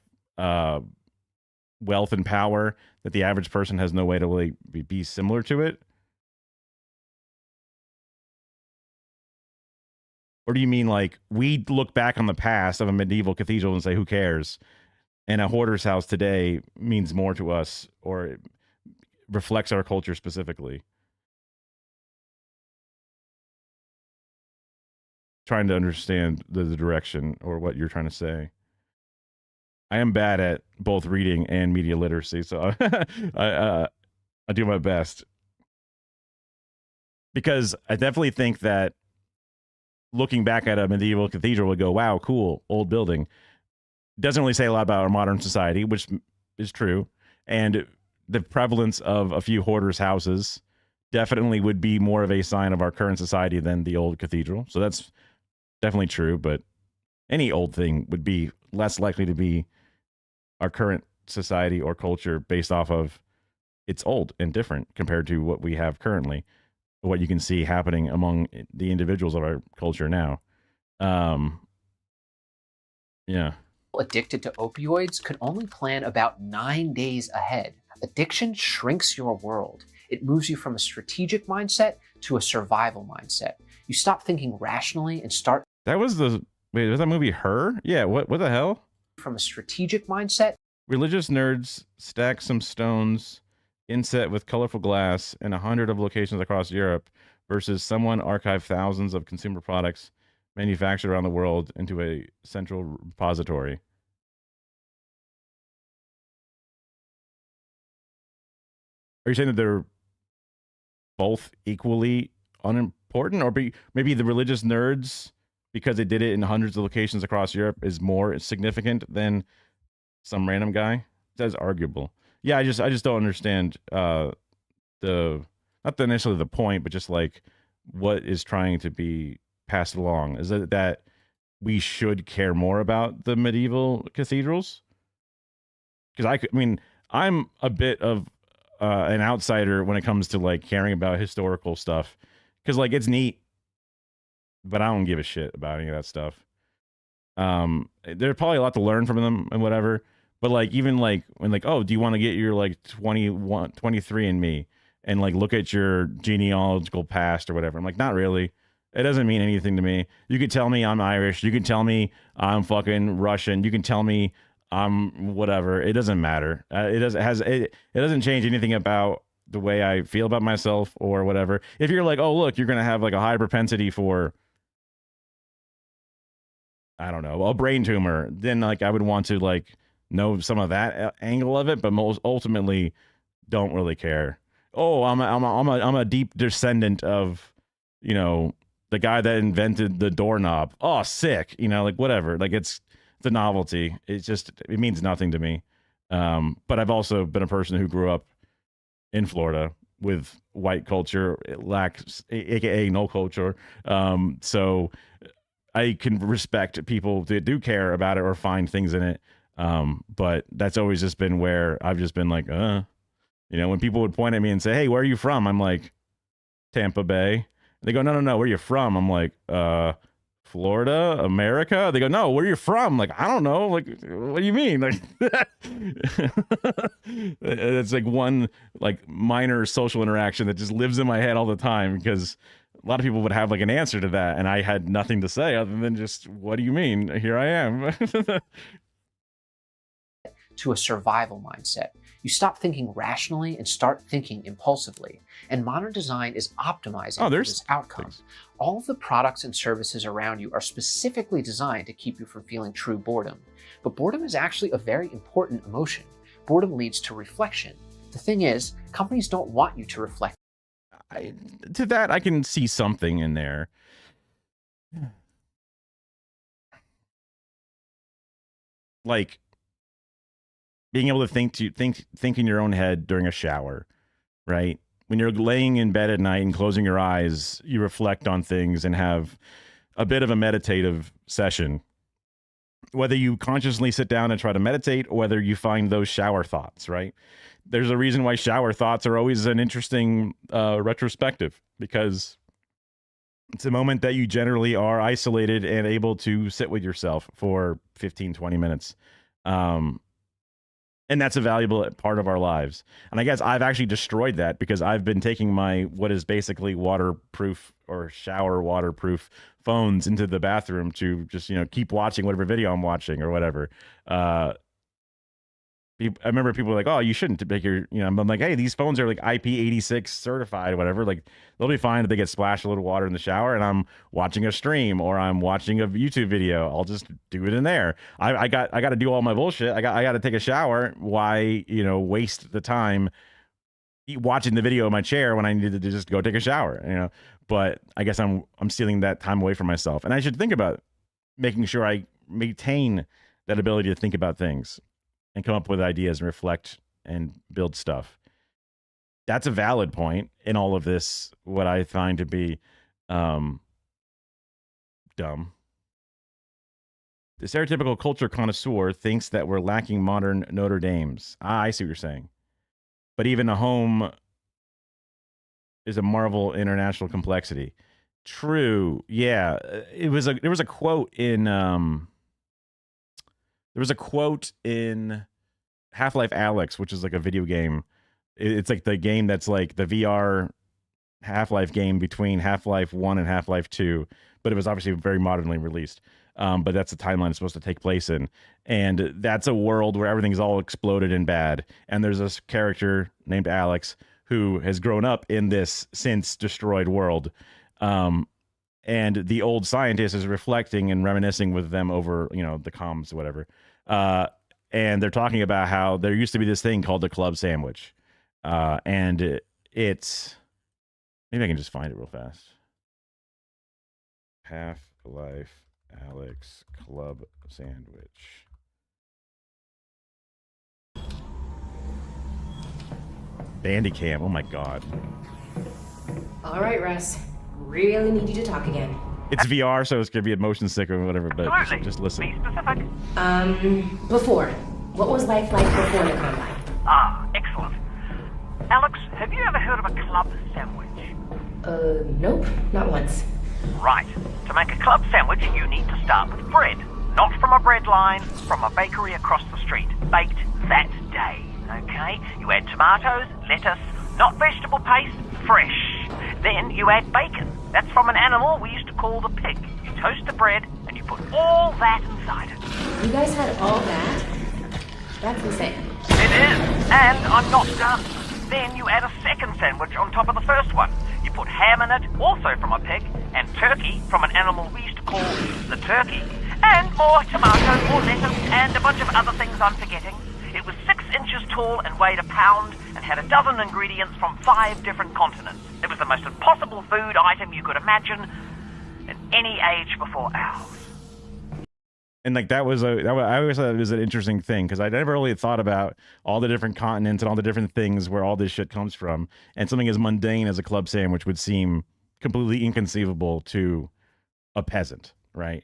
Speaker 1: wealth and power that the average person has no way to really be similar to it? Or do you mean like we look back on the past of a medieval cathedral and say, who cares? And a hoarder's house today means more to us, or it reflects our culture specifically. Trying to understand the direction or what you're trying to say. I am bad at both reading and media literacy, so I do my best. Because I definitely think that looking back at a medieval cathedral would go, wow, cool, old building. Doesn't really say a lot about our modern society, which is true. And the prevalence of a few hoarders' houses definitely would be more of a sign of our current society than the old cathedral. So that's definitely true, but any old thing would be less likely to be our current society or culture based off of it's old and different compared to what we have currently, what you can see happening among the individuals of our culture now. Yeah.
Speaker 14: Addicted to opioids could only plan about 9 days ahead. Addiction shrinks your world. It moves you from a strategic mindset to a survival mindset. You stop thinking rationally and start...
Speaker 1: That was the... Wait, was that movie Her? Yeah, what the hell?
Speaker 14: From a strategic mindset...
Speaker 1: Religious nerds stack some stones inset with colorful glass in 100 of locations across Europe versus someone archived thousands of consumer products manufactured around the world into a central repository. Are you saying that they're both equally unimportant, or maybe the religious nerds because it did it in hundreds of locations across Europe is more significant than some random guy. That's arguable. Yeah, I just don't understand not necessarily the point, but just like what is trying to be passed along. Is that we should care more about the medieval cathedrals? Because I mean, I'm a bit of an outsider when it comes to like caring about historical stuff, because like it's neat, but I don't give a shit about any of that stuff. There's probably a lot to learn from them and whatever, but like even like when like, oh, do you want to get your like 23andMe and like look at your genealogical past or whatever? I'm like, not really. It doesn't mean anything to me. You could tell me I'm Irish. You can tell me I'm fucking Russian. You can tell me I'm whatever. It doesn't matter. It doesn't change anything about the way I feel about myself or whatever. If you're like, oh, look, you're going to have like a high propensity for, I don't know, a brain tumor, then like I would want to like know some of that angle of it, but most ultimately don't really care. Oh, I'm a deep descendant of, you know, the guy that invented the doorknob. Oh, sick. You know, like whatever. Like it's the novelty. It means nothing to me. But I've also been a person who grew up in Florida with white culture. It lacks, aka no culture. So I can respect people that do care about it or find things in it. But that's always just been where I've just been like, you know, when people would point at me and say, hey, where are you from? I'm like, Tampa Bay. They go, no, where are you from? I'm like, Florida, America. They go, no, where are you from? Like, I don't know. Like, what do you mean? Like, it's like one like minor social interaction that just lives in my head all the time, because a lot of people would have like an answer to that, and I had nothing to say other than just, what do you mean? Here I am.
Speaker 14: To a survival mindset. You stop thinking rationally and start thinking impulsively. And modern design is optimizing for this outcome. All of the products and services around you are specifically designed to keep you from feeling true boredom. But boredom is actually a very important emotion. Boredom leads to reflection. The thing is, companies don't want you to reflect.
Speaker 1: To that, I can see something in there. Like, being able to think in your own head during a shower, right? When you're laying in bed at night and closing your eyes, you reflect on things and have a bit of a meditative session. Whether you consciously sit down and try to meditate, or whether you find those shower thoughts, right? There's a reason why shower thoughts are always an interesting retrospective, because it's a moment that you generally are isolated and able to sit with yourself for 15, 20 minutes. And that's a valuable part of our lives. And I guess I've actually destroyed that, because I've been taking my, what is basically waterproof or shower waterproof phones into the bathroom to just, you know, keep watching whatever video I'm watching or whatever. I remember people were like, oh, you shouldn't take your, you know, I'm like, hey, these phones are like IP86 certified, whatever. Like, they'll be fine if they get splashed a little water in the shower and I'm watching a stream or I'm watching a YouTube video. I'll just do it in there. I got to do all my bullshit. I got to take a shower. Why, you know, waste the time watching the video in my chair when I needed to just go take a shower, you know? But I guess I'm stealing that time away from myself. And I should think about making sure I maintain that ability to think about things and come up with ideas and reflect and build stuff. That's a valid point in all of this, what I find to be dumb. The stereotypical culture connoisseur thinks that we're lacking modern Notre Dames. I see what you're saying. But even a home is a marvel international complexity. True. Yeah. There was a quote in Half-Life Alyx, which is like a video game. It's like the game that's like the VR Half-Life game between Half-Life 1 and Half-Life 2, but it was obviously very modernly released. But that's the timeline it's supposed to take place in. And that's a world where everything's all exploded and bad. And there's this character named Alex who has grown up in this since destroyed world. And the old scientist is reflecting and reminiscing with them over, you know, the comms or whatever. And they're talking about how there used to be this thing called the club sandwich. And it's, maybe I can just find it real fast. Half-Life Alex club sandwich. Bandicam. Oh my god.
Speaker 15: All right, Russ. Really need you to talk again.
Speaker 1: It's VR, so it's gonna be a motion sick or whatever. But just listen.
Speaker 15: Be specific. Before. What was life like before the Combine?
Speaker 16: Ah, excellent. Alex, have you ever heard of a club sandwich?
Speaker 15: Nope, not once.
Speaker 16: Right. To make a club sandwich, you need to start with bread. Not from a bread line, from a bakery across the street. Baked that day, okay? You add tomatoes, lettuce, not vegetable paste, fresh. Then you add bacon. That's from an animal we used to call the pig. You toast the bread, and you put all that inside it.
Speaker 15: You guys had all that? That's insane.
Speaker 16: It is, and I'm not done. Then you add a second sandwich on top of the first one. You put ham in it, also from a pig, and turkey from an animal we used to call the turkey, and more tomato, more lettuce, and a bunch of other things I'm forgetting. It was 6 inches tall and weighed a pound, and had a dozen ingredients from 5 different continents. It was the most impossible food item you could imagine in any age before ours.
Speaker 1: And like I always thought it was an interesting thing because I never really thought about all the different continents and all the different things where all this shit comes from. And something as mundane as a club sandwich would seem completely inconceivable to a peasant, right?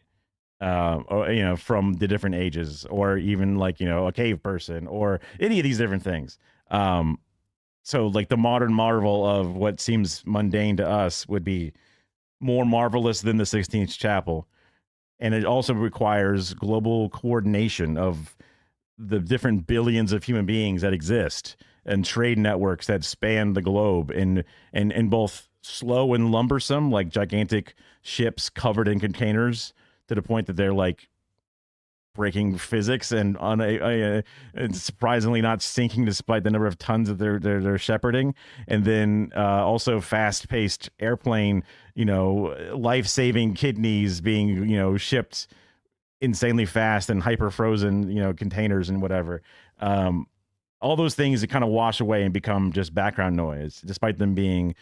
Speaker 1: Or from the different ages, or even like a cave person, or any of these different things. So like the modern marvel of what seems mundane to us would be more marvelous than the Sistine Chapel. And it also requires global coordination of the different billions of human beings that exist and trade networks that span the globe in both slow and lumbersome, like gigantic ships covered in containers to the point that they're like breaking physics and surprisingly not sinking despite the number of tons that they're shepherding. And then also fast-paced airplane, life-saving kidneys being, shipped insanely fast and hyper-frozen, containers and whatever. All those things that kind of wash away and become just background noise, despite them being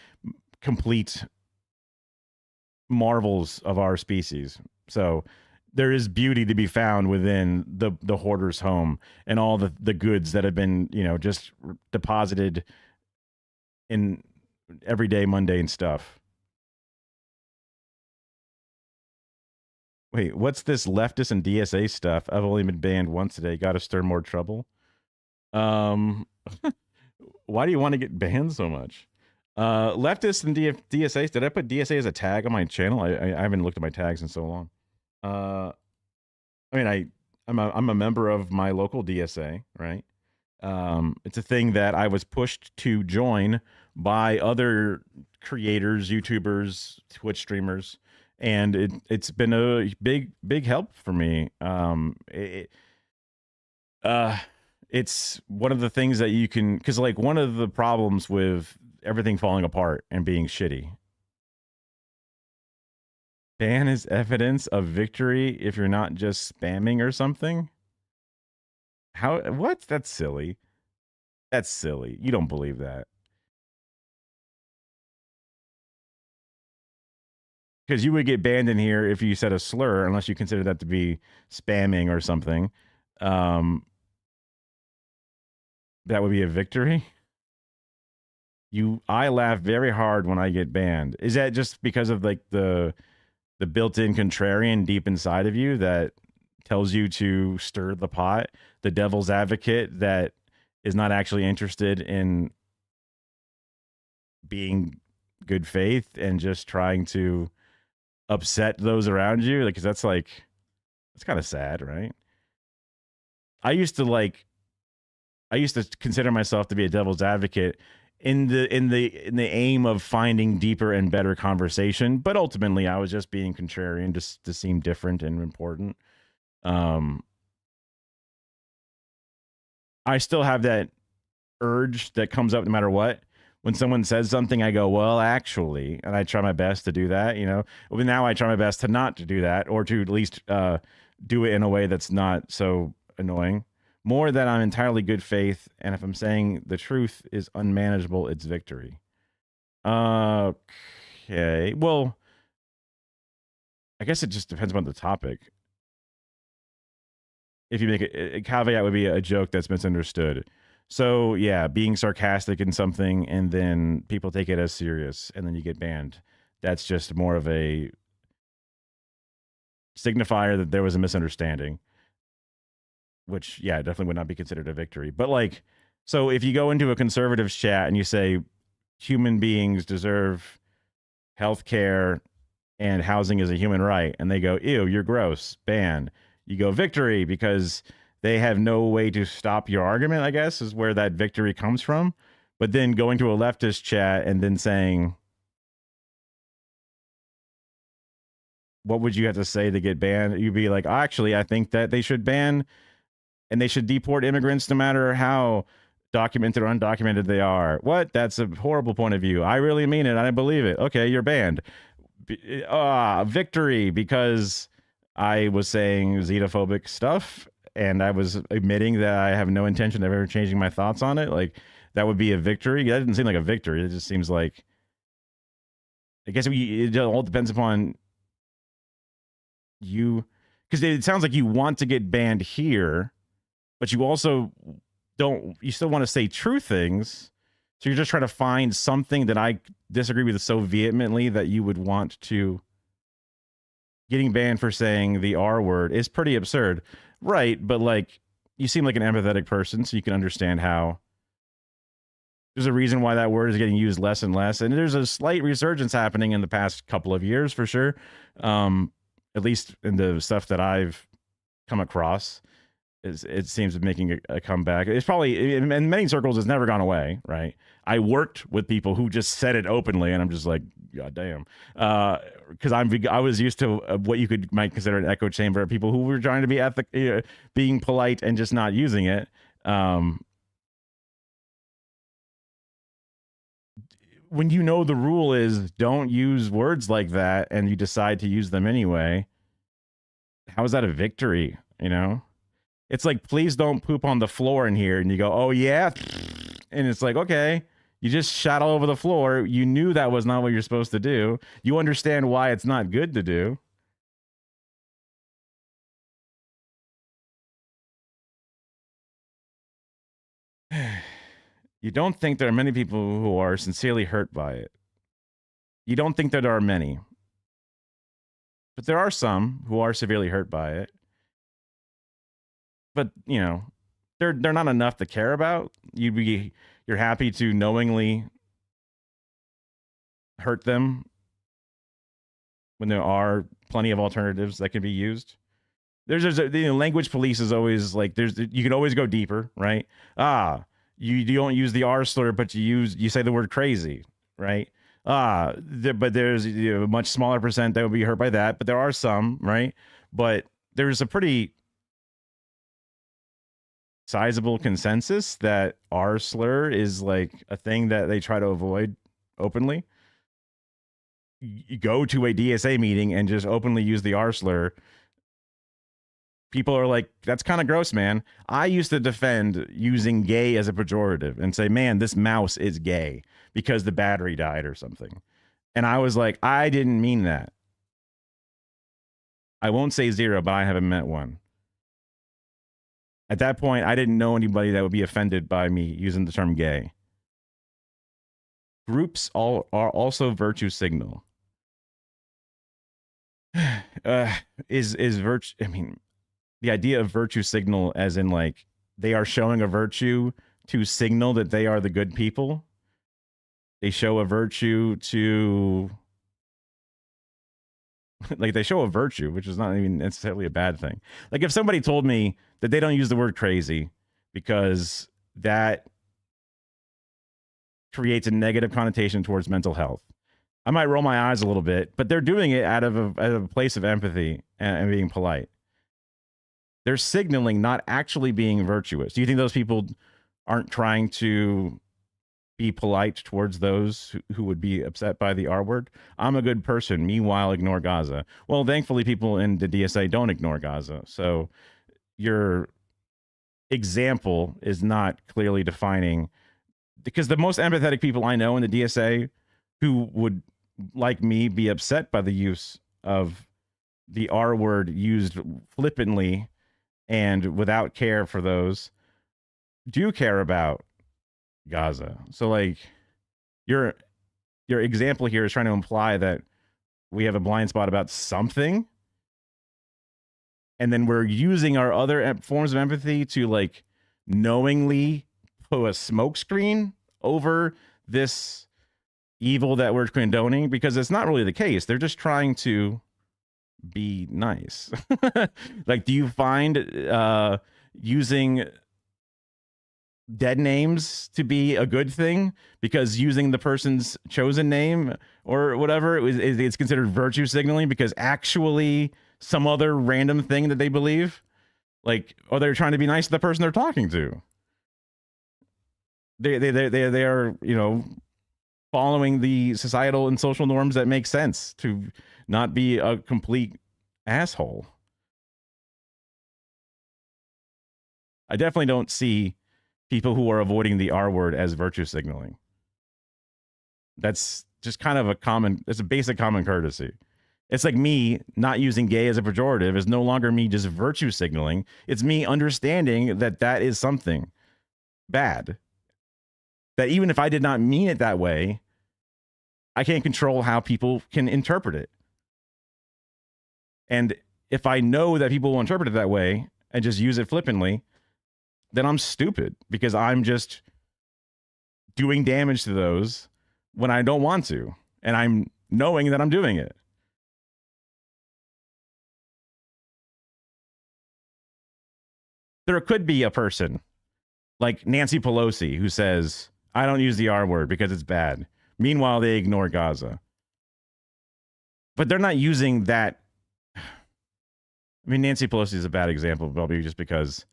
Speaker 1: complete marvels of our species. So there is beauty to be found within the hoarder's home and all the goods that have been, just deposited in everyday mundane stuff. Wait, what's this leftist and DSA stuff? I've only been banned once today. Got to stir more trouble. Why do you want to get banned so much? Leftist and DSA. Did I put DSA as a tag on my channel? I haven't looked at my tags in so long. I'm a member of my local DSA, right? It's a thing that I was pushed to join by other creators, YouTubers, Twitch streamers, and it's been a big help for me. It's one of the things that you can, because like one of the problems with everything falling apart and being shitty. Ban is evidence of victory if you're not just spamming or something. What? That's silly. That's silly. You don't believe that. Because you would get banned in here if you said a slur, unless you consider that to be spamming or something. That would be a victory. I laugh very hard when I get banned. Is that just because of like the built-in contrarian deep inside of you that tells you to stir the pot, the devil's advocate that is not actually interested in being good faith and just trying to upset those around you? Like, 'cause that's kind of sad, right? I used to consider myself to be a devil's advocate in the aim of finding deeper and better conversation, but ultimately I was just being contrarian just to seem different and important. I still have that urge that comes up no matter what. When someone says something, I go, well, actually, and I try my best to do that, Well, now I try my best to not to do that, or to at least do it in a way that's not so annoying. More that I'm entirely good faith, and if I'm saying the truth is unmanageable, it's victory. Okay. Well, I guess it just depends on the topic. If you make a caveat would be a joke that's misunderstood. So yeah, being sarcastic in something and then people take it as serious and then you get banned. That's just more of a signifier that there was a misunderstanding, which yeah, definitely would not be considered a victory. But like, so if you go into a conservatives chat and you say human beings deserve health care and housing is a human right, and they go, ew, you're gross, ban. You go victory because they have no way to stop your argument, I guess, is where that victory comes from. But then going to a leftist chat and then saying, what would you have to say to get banned? You'd be like, actually, I think that they should ban and they should deport immigrants no matter how documented or undocumented they are. What? That's a horrible point of view. I really mean it. I believe it. Okay, you're banned. Victory because I was saying xenophobic stuff and I was admitting that I have no intention of ever changing my thoughts on it. Like, that would be a victory. That didn't seem like a victory. It just seems like, I guess it all depends upon you, because it sounds like you want to get banned here, but you also you still want to say true things. So you're just trying to find something that I disagree with so vehemently that you would want to. Getting banned for saying the R word is pretty absurd. Right, but like, you seem like an empathetic person, so you can understand how there's a reason why that word is getting used less and less. And there's a slight resurgence happening in the past couple of years for sure. At least in the stuff that I've come across. It seems to be making a comeback. It's probably, in many circles, it's never gone away, right? I worked with people who just said it openly, and I'm just like, God damn. Because I was used to what you might consider an echo chamber of people who were trying to be being polite and just not using it. When you know the rule is don't use words like that, and you decide to use them anyway, how is that a victory, you know? It's like, please don't poop on the floor in here. And you go, oh, yeah. And it's like, okay, you just shot all over the floor. You knew that was not what you're supposed to do. You understand why it's not good to do. You don't think there are many people who are sincerely hurt by it. You don't think that there are many. But there are some who are severely hurt by it. But, you know, they're not enough to care about. You're happy to knowingly hurt them when there are plenty of alternatives that can be used. Language police is always like, you can always go deeper, right? You don't use the R slur, but you say the word crazy, right? But there's a much smaller percent that would be hurt by that, but there are some, right? But there's a pretty sizable consensus that R slur is like a thing that they try to avoid openly. You go to a DSA meeting and just openly use the R slur. People are like, that's kind of gross, man. I used to defend using gay as a pejorative and say, man, this mouse is gay because the battery died or something. And I was like, I didn't mean that. I won't say zero, but I haven't met one. At that point, I didn't know anybody that would be offended by me using the term gay. Groups are also virtue signal. Is virtue, I mean, the idea of virtue signal as in like they are showing a virtue to signal that they are the good people. They show a virtue to like they show a virtue, which is not even necessarily a bad thing. Like if somebody told me that they don't use the word crazy because that creates a negative connotation towards mental health, I might roll my eyes a little bit, but they're doing it out of a place of empathy and being polite. They're signaling not actually being virtuous. Do you think those people aren't trying to be polite towards those who would be upset by the R word? I'm a good person. Meanwhile, ignore Gaza. Well, thankfully, people in the DSA don't ignore Gaza. So your example is not clearly defining, because the most empathetic people I know in the DSA who would, like me, be upset by the use of the R word used flippantly and without care for those do care about Gaza. So like your example here is trying to imply that we have a blind spot about something, and then we're using our other forms of empathy to like knowingly put a smokescreen over this evil that we're condoning, because it's not really the case. They're just trying to be nice. Like, do you find using dead names to be a good thing because using the person's chosen name or whatever it's considered virtue signaling because actually some other random thing that they believe, like, or they're trying to be nice to the person they're talking to? They are, you know, following the societal and social norms that make sense to not be a complete asshole. I definitely don't see people who are avoiding the R word as virtue signaling. That's just kind of it's a basic common courtesy. It's like me not using gay as a pejorative is no longer me just virtue signaling. It's me understanding that that is something bad. That even if I did not mean it that way, I can't control how people can interpret it. And if I know that people will interpret it that way and just use it flippantly, then I'm stupid because I'm just doing damage to those when I don't want to. And I'm knowing that I'm doing it. There could be a person like Nancy Pelosi who says, I don't use the R word because it's bad. Meanwhile, they ignore Gaza. But they're not using that. I mean, Nancy Pelosi is a bad example, probably just because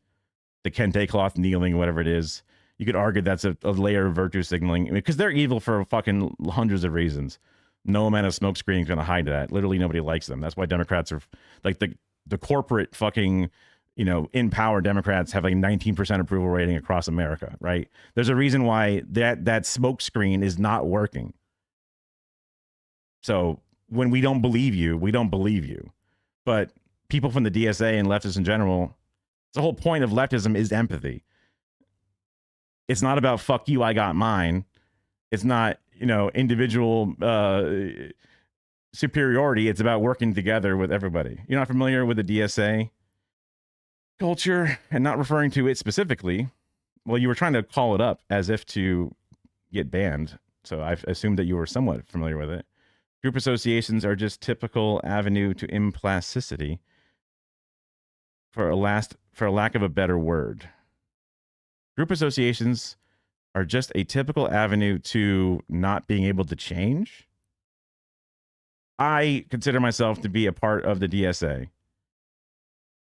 Speaker 1: the kente cloth kneeling, whatever it is. You could argue that's a layer of virtue signaling because they're evil for fucking hundreds of reasons. No amount of smoke screening is going to hide that. Literally nobody likes them. That's why Democrats are like the corporate fucking, you know, in power Democrats have like 19% approval rating across America, right? There's a reason why that smoke screen is not working. So when we don't believe you, we don't believe you. But people from the DSA and leftists in general, the whole point of leftism is empathy. It's not about fuck you, I got mine. It's not, you know, individual superiority. It's about working together with everybody. You're not familiar with the DSA culture and not referring to it specifically. Well, you were trying to call it up as if to get banned. So I assumed that you were somewhat familiar with it. Group associations are just typical avenue to implicity, for a lack of a better word. Group associations are just a typical avenue to not being able to change. I consider myself to be a part of the DSA.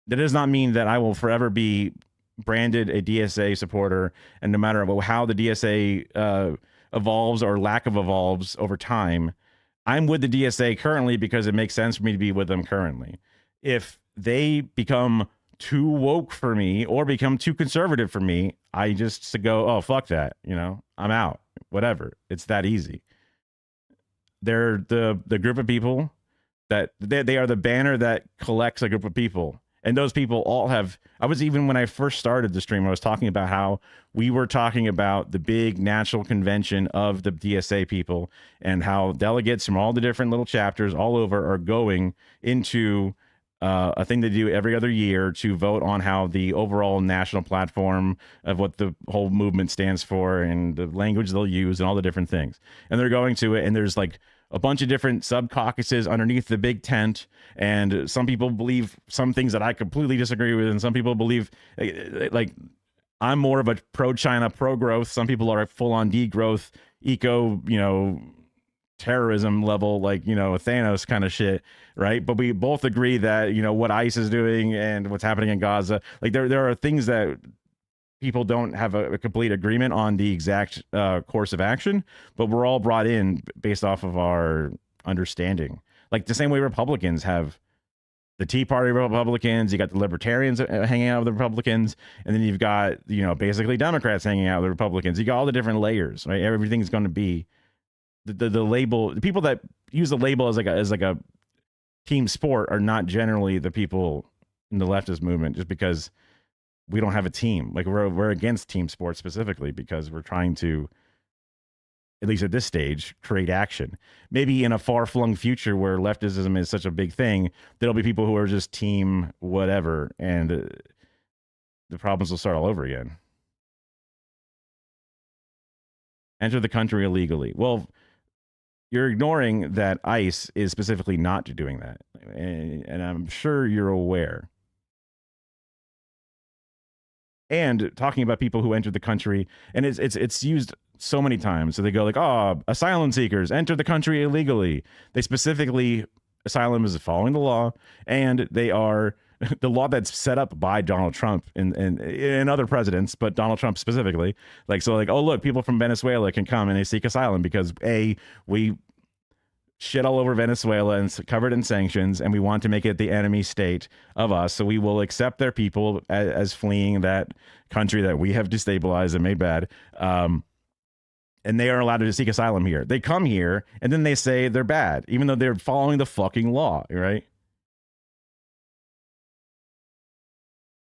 Speaker 1: That does not mean that I will forever be branded a DSA supporter, and no matter how the DSA evolves or lack of evolves over time, I'm with the DSA currently because it makes sense for me to be with them currently. If they become too woke for me or become too conservative for me, I just go, oh, fuck that. You know, I'm out, whatever. It's that easy. They're the group of people that they are the banner that collects a group of people. And those people all have, when I first started the stream, I was talking about how we were talking about the big national convention of the DSA people and how delegates from all the different little chapters all over are going into a thing they do every other year to vote on how the overall national platform of what the whole movement stands for and the language they'll use and all the different things. And they're going to it, and there's like a bunch of different sub caucuses underneath the big tent, and some people believe some things that I completely disagree with, and some people believe like I'm more of a pro-China, pro-growth. Some people are full-on degrowth, eco, you know, terrorism level, like, you know, Thanos kind of shit, right? But we both agree that, you know, what ICE is doing and what's happening in Gaza, like there are things that people don't have a complete agreement on the exact course of action, but we're all brought in based off of our understanding. Like the same way Republicans have the Tea Party Republicans, you got the Libertarians hanging out with the Republicans, and then you've got, you know, basically Democrats hanging out with the Republicans. You got all the different layers, right? Everything's going to be the label. The people that use the label as like a team sport are not generally the people in the leftist movement, just because we don't have a team. Like we're against team sports specifically because we're trying to, at least at this stage, create action. Maybe in a far-flung future where leftism is such a big thing, there'll be people who are just team whatever, and the problems will start all over again. Enter the country illegally. Well, you're ignoring that ICE is specifically not doing that, and I'm sure you're aware. And talking about people who entered the country, and it's used so many times. So they go like, oh, asylum seekers enter the country illegally. They specifically, asylum is following the law, and they are the law that's set up by Donald Trump and other presidents, but Donald Trump specifically. Like, so like, oh, look, people from Venezuela can come and they seek asylum because we shit all over Venezuela and covered in sanctions, and we want to make it the enemy state of us. So we will accept their people as fleeing that country that we have destabilized and made bad. And they are allowed to seek asylum here. They come here and then they say they're bad, even though they're following the fucking law, right?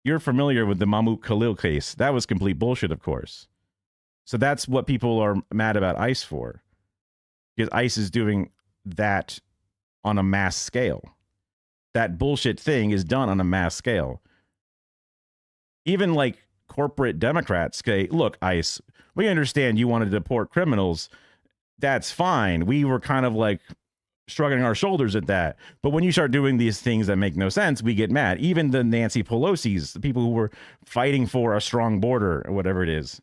Speaker 1: You're familiar with the Mahmoud Khalil case. That was complete bullshit, of course. So that's what people are mad about ICE for. Because ICE is doing that on a mass scale. That bullshit thing is done on a mass scale. Even like corporate Democrats say, look, ICE, we understand you want to deport criminals. That's fine. We were kind of like shrugging our shoulders at that. But when you start doing these things that make no sense, we get mad. Even the Nancy Pelosi's, the people who were fighting for a strong border or whatever it is.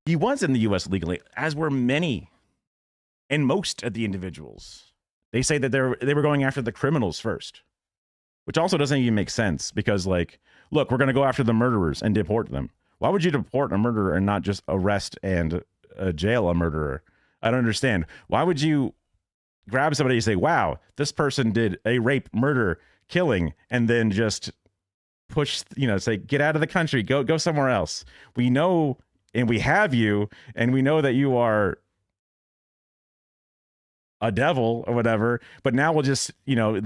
Speaker 1: He was in the U.S. legally, as were many and most of the individuals. They say that they were going after the criminals first, which also doesn't even make sense because, like, look, we're going to go after the murderers and deport them. Why would you deport a murderer and not just arrest and jail a murderer? I don't understand. Why would you grab somebody and say, wow, this person did a rape, murder, killing, and then just push, say, get out of the country, go somewhere else. We know, and we have you, and we know that you are a devil or whatever, but now we'll just,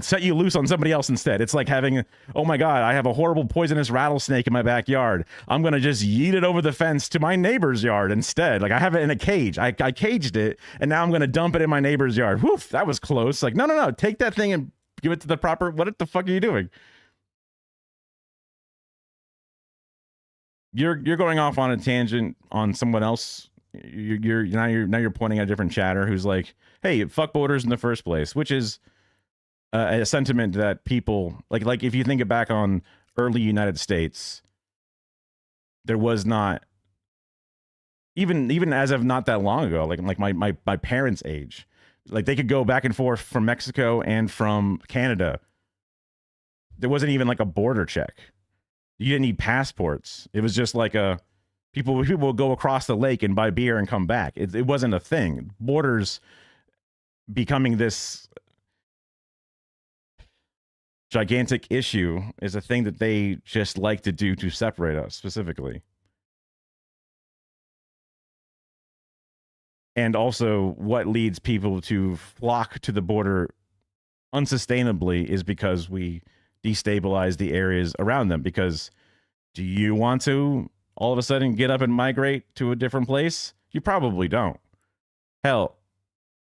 Speaker 1: set you loose on somebody else instead. It's like having, oh my God, I have a horrible poisonous rattlesnake in my backyard. I'm going to just yeet it over the fence to my neighbor's yard instead. Like I have it in a cage. I caged it, and now I'm going to dump it in my neighbor's yard. Woof, that was close. Like, no. Take that thing and give it to the proper, what the fuck are you doing? You're going off on a tangent on someone else. You're pointing at a different chatter who's like, hey, fuck borders in the first place, which is a sentiment that people like if you think back on early United States, there was not even as of not that long ago, like my parents' age, like they could go back and forth from Mexico and from Canada. There wasn't even like a border check. You didn't need passports. It was just like people would go across the lake and buy beer and come back. It wasn't a thing. Borders becoming this gigantic issue is a thing that they just like to do to separate us specifically. And also what leads people to flock to the border unsustainably is because we destabilize the areas around them. Because do you want to all of a sudden get up and migrate to a different place? You probably don't. Hell,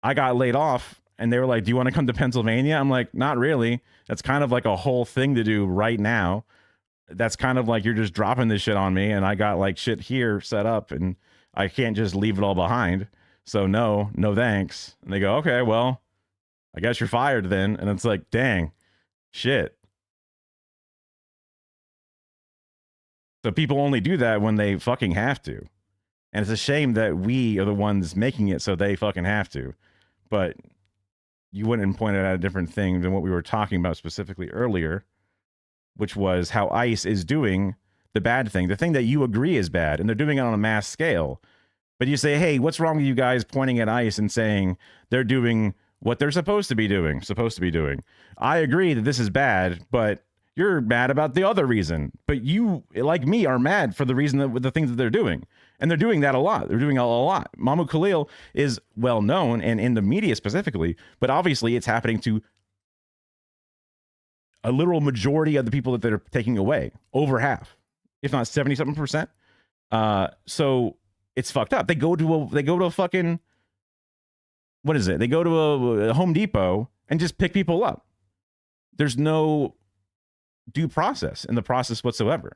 Speaker 1: I got laid off and they were like, do you want to come to Pennsylvania? I'm like, not really. That's kind of like a whole thing to do right now. That's kind of like you're just dropping this shit on me, and I got like shit here set up and I can't just leave it all behind. So no thanks. And they go, okay, well, I guess you're fired then. And it's like, dang, shit. So people only do that when they fucking have to. And it's a shame that we are the ones making it so they fucking have to. But you wouldn't point out a different thing than what we were talking about specifically earlier, which was how ICE is doing the bad thing, the thing that you agree is bad, and they're doing it on a mass scale. But you say, hey, what's wrong with you guys pointing at ICE and saying they're doing what they're supposed to be doing? I agree that this is bad, but You're mad about the other reason, but you, like me, are mad for the reason that the things that they're doing. And they're doing that a lot. They're doing a lot. Mahmoud Khalil is well known and in the media specifically, but obviously it's happening to a literal majority of the people that they're taking away, over half, if not 70-something%. So it's fucked up. They go to a fucking, what is it? They go to a Home Depot and just pick people up. There's no due process in the process whatsoever.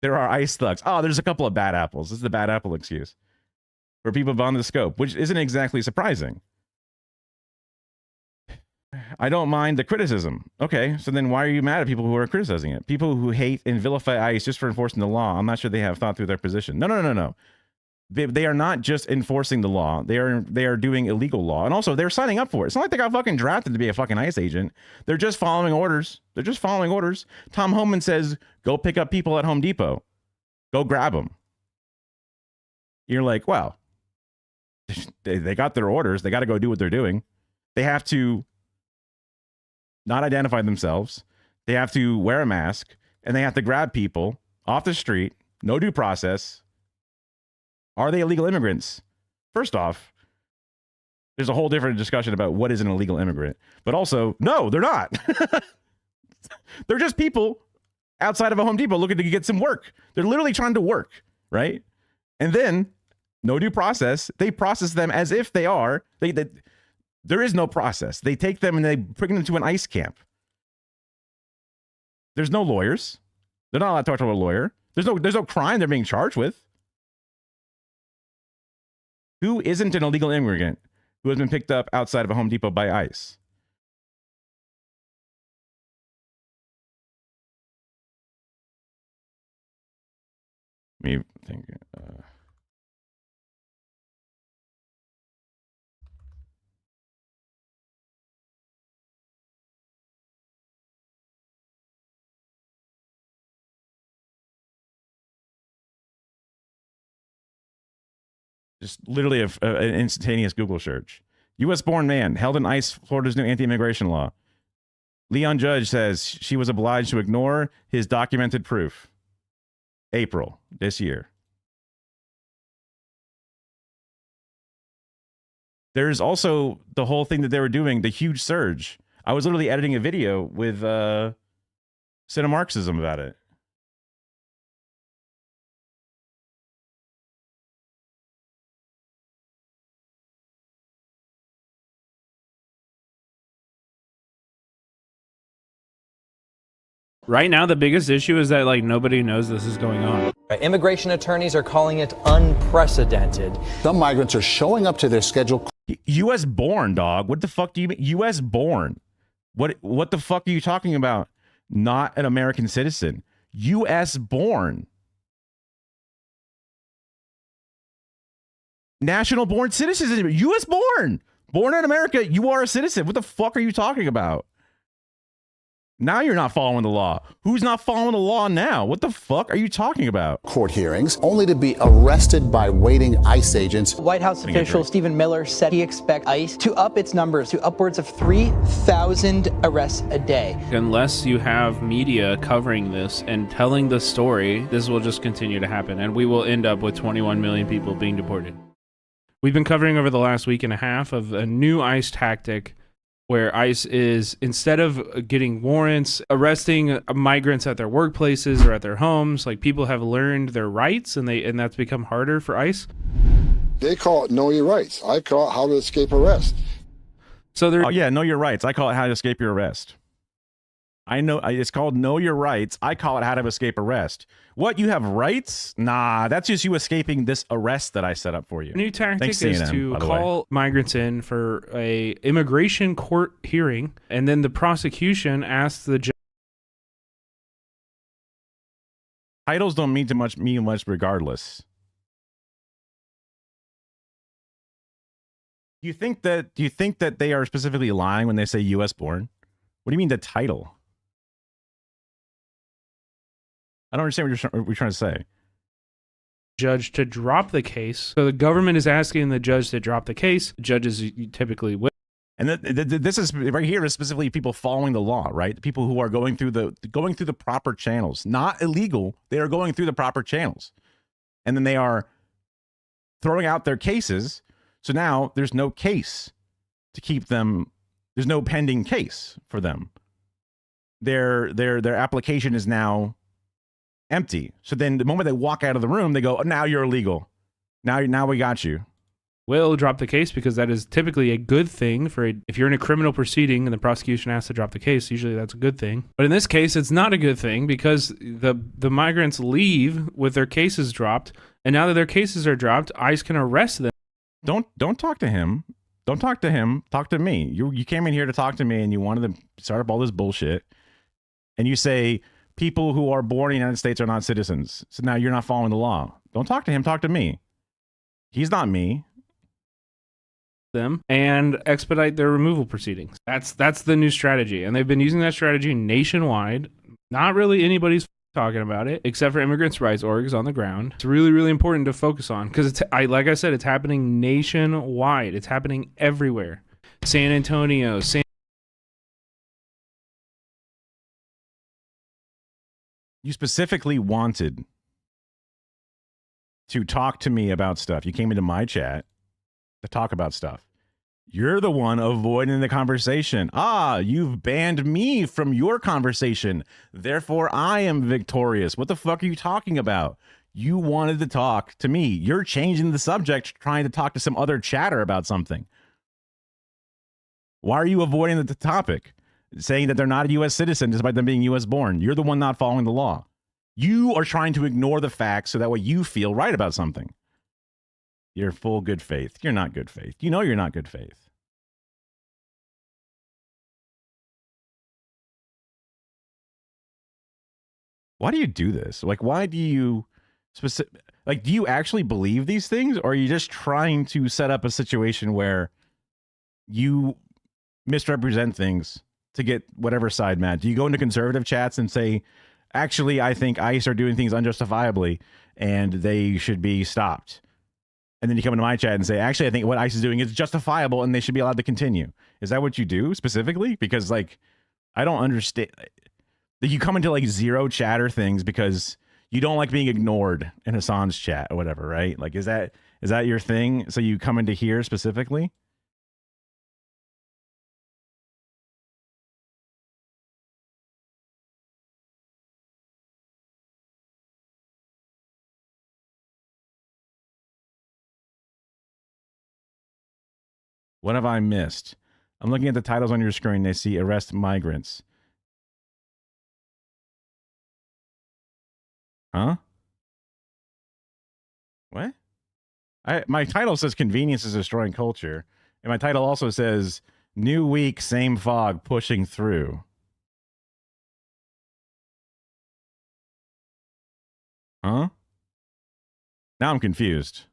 Speaker 1: There are ICE thugs. Oh, there's a couple of bad apples. This is the bad apple excuse for people beyond the scope, which isn't exactly surprising. I don't mind the criticism. Okay, so then why are you mad at people who are criticizing it? People who hate and vilify ICE just for enforcing the law. I'm not sure they have thought through their position. No. They are not just enforcing the law. They are doing illegal law. And also, they're signing up for it. It's not like they got fucking drafted to be a fucking ICE agent. They're just following orders. Tom Homan says, go pick up people at Home Depot. Go grab them. You're like, well, they got their orders. They got to go do what they're doing. They have to not identify themselves. They have to wear a mask. And they have to grab people off the street. No due process. Are they illegal immigrants? First off, there's a whole different discussion about what is an illegal immigrant. But also, no, they're not. They're just people outside of a Home Depot looking to get some work. They're literally trying to work, right? And then, no due process. They process them as if they are. There is no process. They take them and they bring them to an ICE camp. There's no lawyers. They're not allowed to talk to a lawyer. There's no crime they're being charged with. Who isn't an illegal immigrant who has been picked up outside of a Home Depot by ICE? Me think. Just literally an instantaneous Google search. U.S.-born man held in ICE, Florida's new anti-immigration law. Leon Judge says she was obliged to ignore his documented proof. April this year. There's also the whole thing that they were doing, the huge surge. I was literally editing a video with Cinemarxism about it.
Speaker 17: Right now, the biggest issue is that like nobody knows this is going on.
Speaker 18: Immigration attorneys are calling it unprecedented.
Speaker 19: Some migrants are showing up to their schedule.
Speaker 1: U.S. born, dog. What the fuck do you mean? U.S. born. What the fuck are you talking about? Not an American citizen. U.S. born. National born citizen. U.S. born. Born in America. You are a citizen. What the fuck are you talking about? Now you're not following the law. Who's not following the law now? What the fuck are you talking about?
Speaker 19: Court hearings, only to be arrested by waiting ICE agents.
Speaker 20: White House official Stephen Miller said he expects ICE to up its numbers to upwards of 3,000 arrests a day.
Speaker 17: Unless you have media covering this and telling the story, this will just continue to happen, and we will end up with 21 million people being deported. We've been covering over the last week and a half of a new ICE tactic where ICE is, instead of getting warrants, arresting migrants at their workplaces or at their homes. Like, people have learned their rights, and that's become harder for ICE.
Speaker 21: They call it know your rights. I call it how to escape arrest.
Speaker 1: So there. Oh yeah, know your rights. I call it how to escape your arrest. I know it's called know your rights. I call it how to escape arrest. What, you have rights? Nah, that's just you escaping this arrest that I set up for you.
Speaker 17: The new tactic
Speaker 1: Thanks,
Speaker 17: is
Speaker 1: CNN,
Speaker 17: to call migrants in for a immigration court hearing, and then the prosecution asks the judge.
Speaker 1: Titles don't mean much regardless. Do you think that they are specifically lying when they say U.S. born? What do you mean the title? I don't understand what you're trying to say.
Speaker 17: Judge to drop the case. So the government is asking the judge to drop the case. Judges typically will.
Speaker 1: And this is right here is specifically people following the law, right? The people who are going through the proper channels, not illegal. They are going through the proper channels, and then they are throwing out their cases. So now there's no case to keep them. There's no pending case for them. Their application is now empty. So then the moment they walk out of the room, they go, oh, now you're illegal. Now we got you.
Speaker 17: Will drop the case because that is typically a good thing if you're in a criminal proceeding and the prosecution has to drop the case, usually that's a good thing. But in this case, it's not a good thing because the migrants leave with their cases dropped, and now that their cases are dropped, ICE can arrest them.
Speaker 1: Don't talk to him. Don't talk to him. Talk to me. You came in here to talk to me and you wanted to start up all this bullshit. And you say people who are born in the United States are not citizens. So now you're not following the law. Don't talk to him. Talk to me. He's not me.
Speaker 17: Them and expedite their removal proceedings. That's the new strategy, and they've been using that strategy nationwide. Not really anybody's talking about it except for immigrants' rights orgs on the ground. It's really, really important to focus on because like I said, it's happening nationwide. It's happening everywhere. San Antonio,
Speaker 1: You specifically wanted to talk to me about stuff. You came into my chat to talk about stuff. You're the one avoiding the conversation. You've banned me from your conversation. Therefore, I am victorious. What the fuck are you talking about? You wanted to talk to me. You're changing the subject, trying to talk to some other chatter about something. Why are you avoiding the topic? Saying that they're not a U.S. citizen despite them being U.S. born. You're the one not following the law. You are trying to ignore the facts so that way you feel right about something. You're full good faith. You're not good faith. You know you're not good faith. Why do you do this? Like, why do you do you actually believe these things, or are you just trying to set up a situation where you misrepresent things to get whatever side mad? Do you go into conservative chats and say, actually, I think ICE are doing things unjustifiably and they should be stopped? And then you come into my chat and say, actually, I think what ICE is doing is justifiable and they should be allowed to continue. Is that what you do specifically? Because, like, I don't understand. You come into, like, zero chatter things because you don't like being ignored in Hassan's chat or whatever, right? Like, is that your thing? So you come into here specifically? What have I missed? I'm looking at the titles on your screen. They see arrest migrants. Huh? What? My title says convenience is destroying culture. And my title also says new week, same fog pushing through. Huh? Now I'm confused.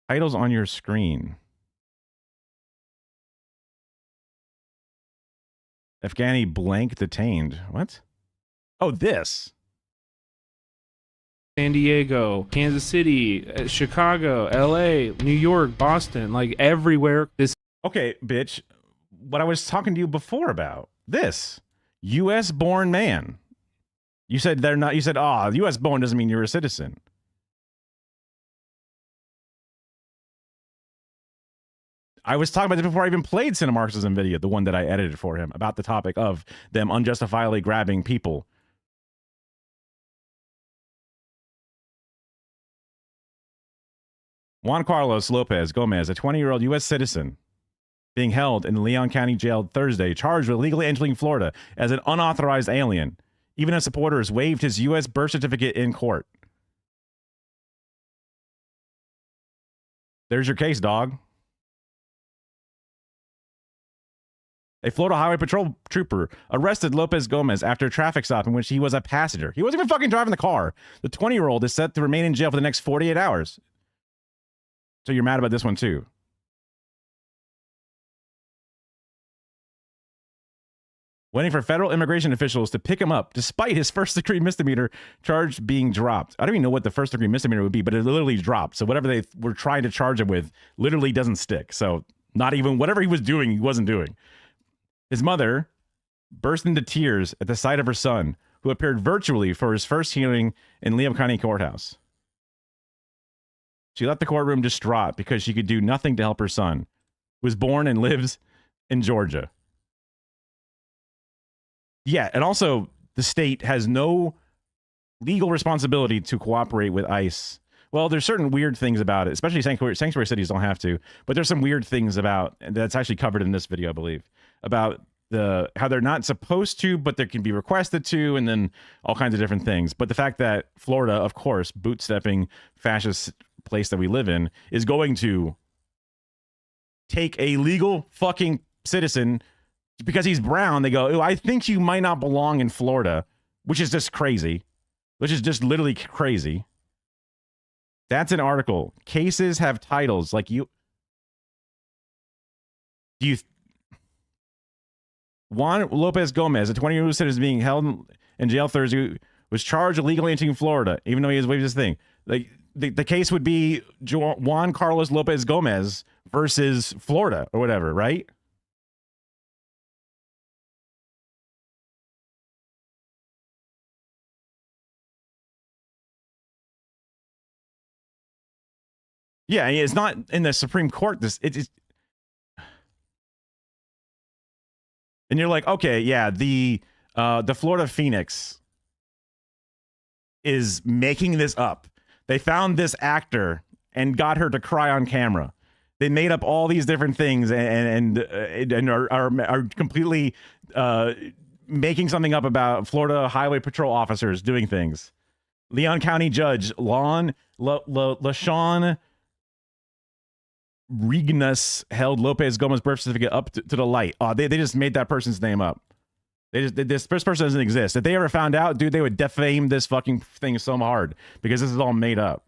Speaker 1: Titles on your screen. Afghani blank detained. What? Oh, this.
Speaker 17: San Diego, Kansas City, Chicago, LA, New York, Boston, like everywhere.
Speaker 1: Okay, bitch. What I was talking to you before about. This. US born man. You said they're not. You said, US born doesn't mean you're a citizen. I was talking about this before I even played Cinemarx's video, the one that I edited for him, about the topic of them unjustifiably grabbing people. Juan Carlos Lopez Gomez, a 20-year-old U.S. citizen, being held in the Leon County jail Thursday, charged with illegally entering Florida as an unauthorized alien. Even as supporters waived his U.S. birth certificate in court. There's your case, dog. A Florida Highway Patrol trooper arrested Lopez Gomez after a traffic stop in which he was a passenger. He wasn't even fucking driving the car. The 20-year-old is set to remain in jail for the next 48 hours. So you're mad about this one too. waiting for federal immigration officials to pick him up despite his first-degree misdemeanor charge being dropped. I don't even know what the first-degree misdemeanor would be, but it literally dropped. So whatever they were trying to charge him with literally doesn't stick. So not even whatever he was doing, he wasn't doing. His mother burst into tears at the sight of her son, who appeared virtually for his first hearing in Leon County Courthouse. She left the courtroom distraught because she could do nothing to help her son, who was born and lives in Georgia. Yeah, and also the state has no legal responsibility to cooperate with ICE. Well, there's certain weird things about it, especially sanctuary cities don't have to, but there's some weird things about, and that's actually covered in this video, I believe, about how they're not supposed to, but they can be requested to, and then all kinds of different things. But the fact that Florida, of course, bootstepping fascist place that we live in, is going to take a legal fucking citizen because he's brown. They go, oh, I think you might not belong in Florida, which is just crazy, which is just literally crazy. That's an article. Cases have titles like Juan Lopez Gomez, a 20-year-old citizen, is being held in jail Thursday, was charged illegally entering Florida, even though he has waived this thing. Like the case would be Juan Carlos Lopez Gomez versus Florida or whatever, right? Yeah, it's not in the Supreme Court. And you're like, okay, yeah, the Florida Phoenix is making this up. They found this actor and got her to cry on camera. They made up all these different things and are completely making something up about Florida Highway Patrol officers doing things. Leon County Judge LaShawn Regnus held Lopez Gomez's birth certificate up to the light. They just made that person's name up. This person doesn't exist. If they ever found out, dude, they would defame this fucking thing so hard because this is all made up.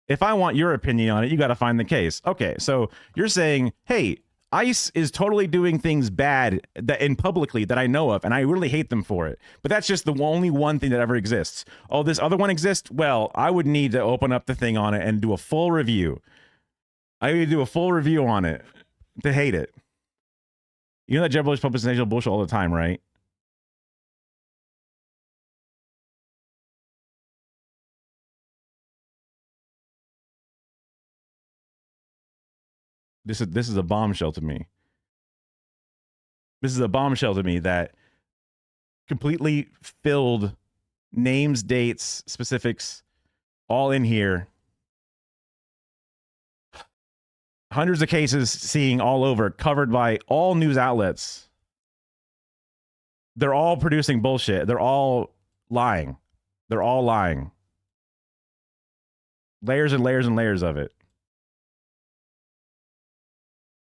Speaker 1: If I want your opinion on it, you got to find the case. Okay, so you're saying, hey, ICE is totally doing things bad publicly that I know of, and I really hate them for it. But that's just the only one thing that ever exists. Oh, this other one exists? Well, I would need to open up the thing on it and do a full review. I would do a full review on it to hate it. You know that Jeb Bush publishes sensational bullshit all the time, right? This is a bombshell to me. This is a bombshell to me that completely filled names, dates, specifics, all in here. Hundreds of cases seeing all over, covered by all news outlets. They're all producing bullshit. They're all lying. They're all lying. Layers and layers and layers of it.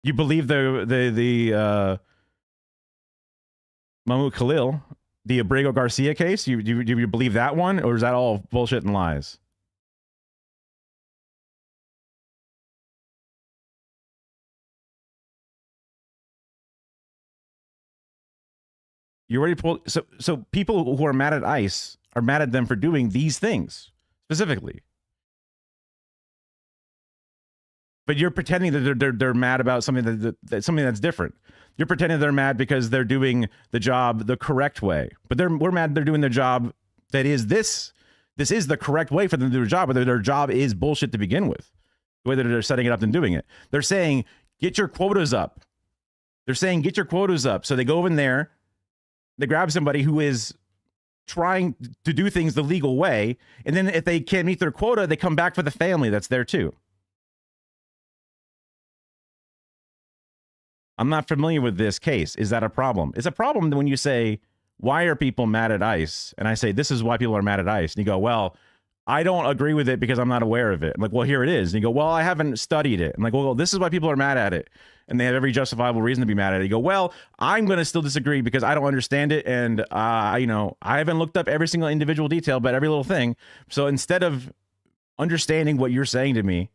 Speaker 1: You believe the Mahmoud Khalil, the Abrego Garcia case? Do you believe that one, or is that all bullshit and lies? You already pulled. So people who are mad at ICE are mad at them for doing these things specifically. But you're pretending that they're mad about something something that's different. You're pretending they're mad because they're doing the job the correct way. But we're mad they're doing their job that is this. This is the correct way for them to do their job, but their job is bullshit to begin with. The way that they're setting it up and doing it. They're saying, get your quotas up. They're saying, get your quotas up. So they go in there, they grab somebody who is trying to do things the legal way, and then if they can't meet their quota, they come back for the family that's there too. I'm not familiar with this case. Is that a problem? It's a problem when you say, why are people mad at ICE? And I say, this is why people are mad at ICE. And you go, well, I don't agree with it because I'm not aware of it. I'm like, well, here it is. And you go, well, I haven't studied it. I'm like, well, this is why people are mad at it. And they have every justifiable reason to be mad at it. You go, well, I'm going to still disagree because I don't understand it. And, I haven't looked up every single individual detail, but every little thing. So instead of understanding what you're saying to me,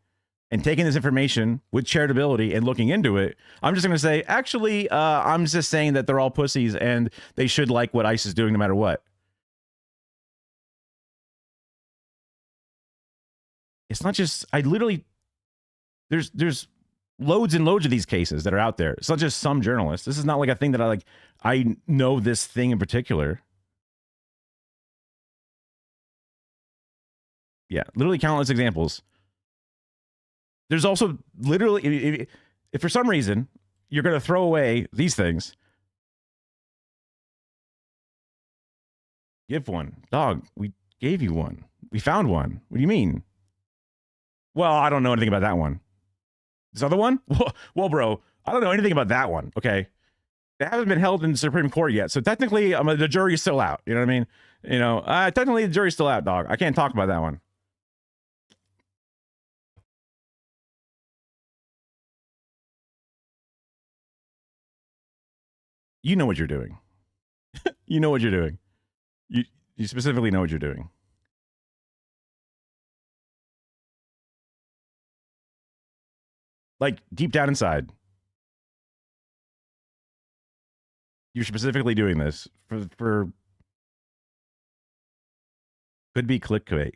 Speaker 1: and taking this information with charitability and looking into it, I'm just going to say, actually, I'm just saying that they're all pussies and they should like what ICE is doing no matter what. It's not just, I literally, there's loads and loads of these cases that are out there. It's not just some journalists. This is not like a thing that I know this thing in particular. Yeah, literally countless examples. There's also literally, if for some reason you're going to throw away these things, give one. Dog, we gave you one. We found one. What do you mean? Well, I don't know anything about that one. This other one? Well, bro, I don't know anything about that one, okay? They haven't been held in the Supreme Court yet, so technically the jury's still out. You know what I mean? You know, technically the jury's still out, dog. I can't talk about that one. You know what you're doing. You know what you're doing. You specifically know what you're doing. Like deep down inside, you're specifically doing this for could be clickbait,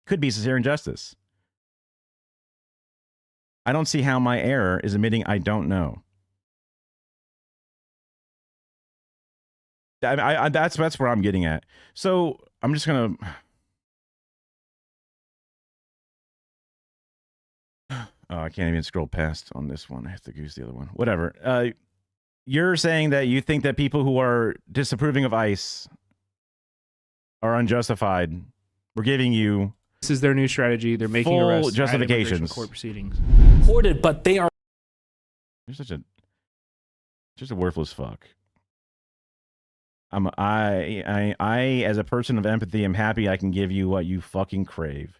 Speaker 1: could be sincere injustice. I don't see how my error is admitting I don't know. That's where I'm getting at. So I'm just gonna. Oh, I can't even scroll past on this one. I have to use the other one. Whatever. You're saying that you think that people who are disapproving of ICE are unjustified. We're giving you.
Speaker 17: This is their new strategy. They're making
Speaker 1: full
Speaker 17: arrests.
Speaker 1: justifications.
Speaker 17: Court proceedings.
Speaker 7: Reported, but they are.
Speaker 1: You're just a worthless fuck. I as a person of empathy am happy I can give you what you fucking crave.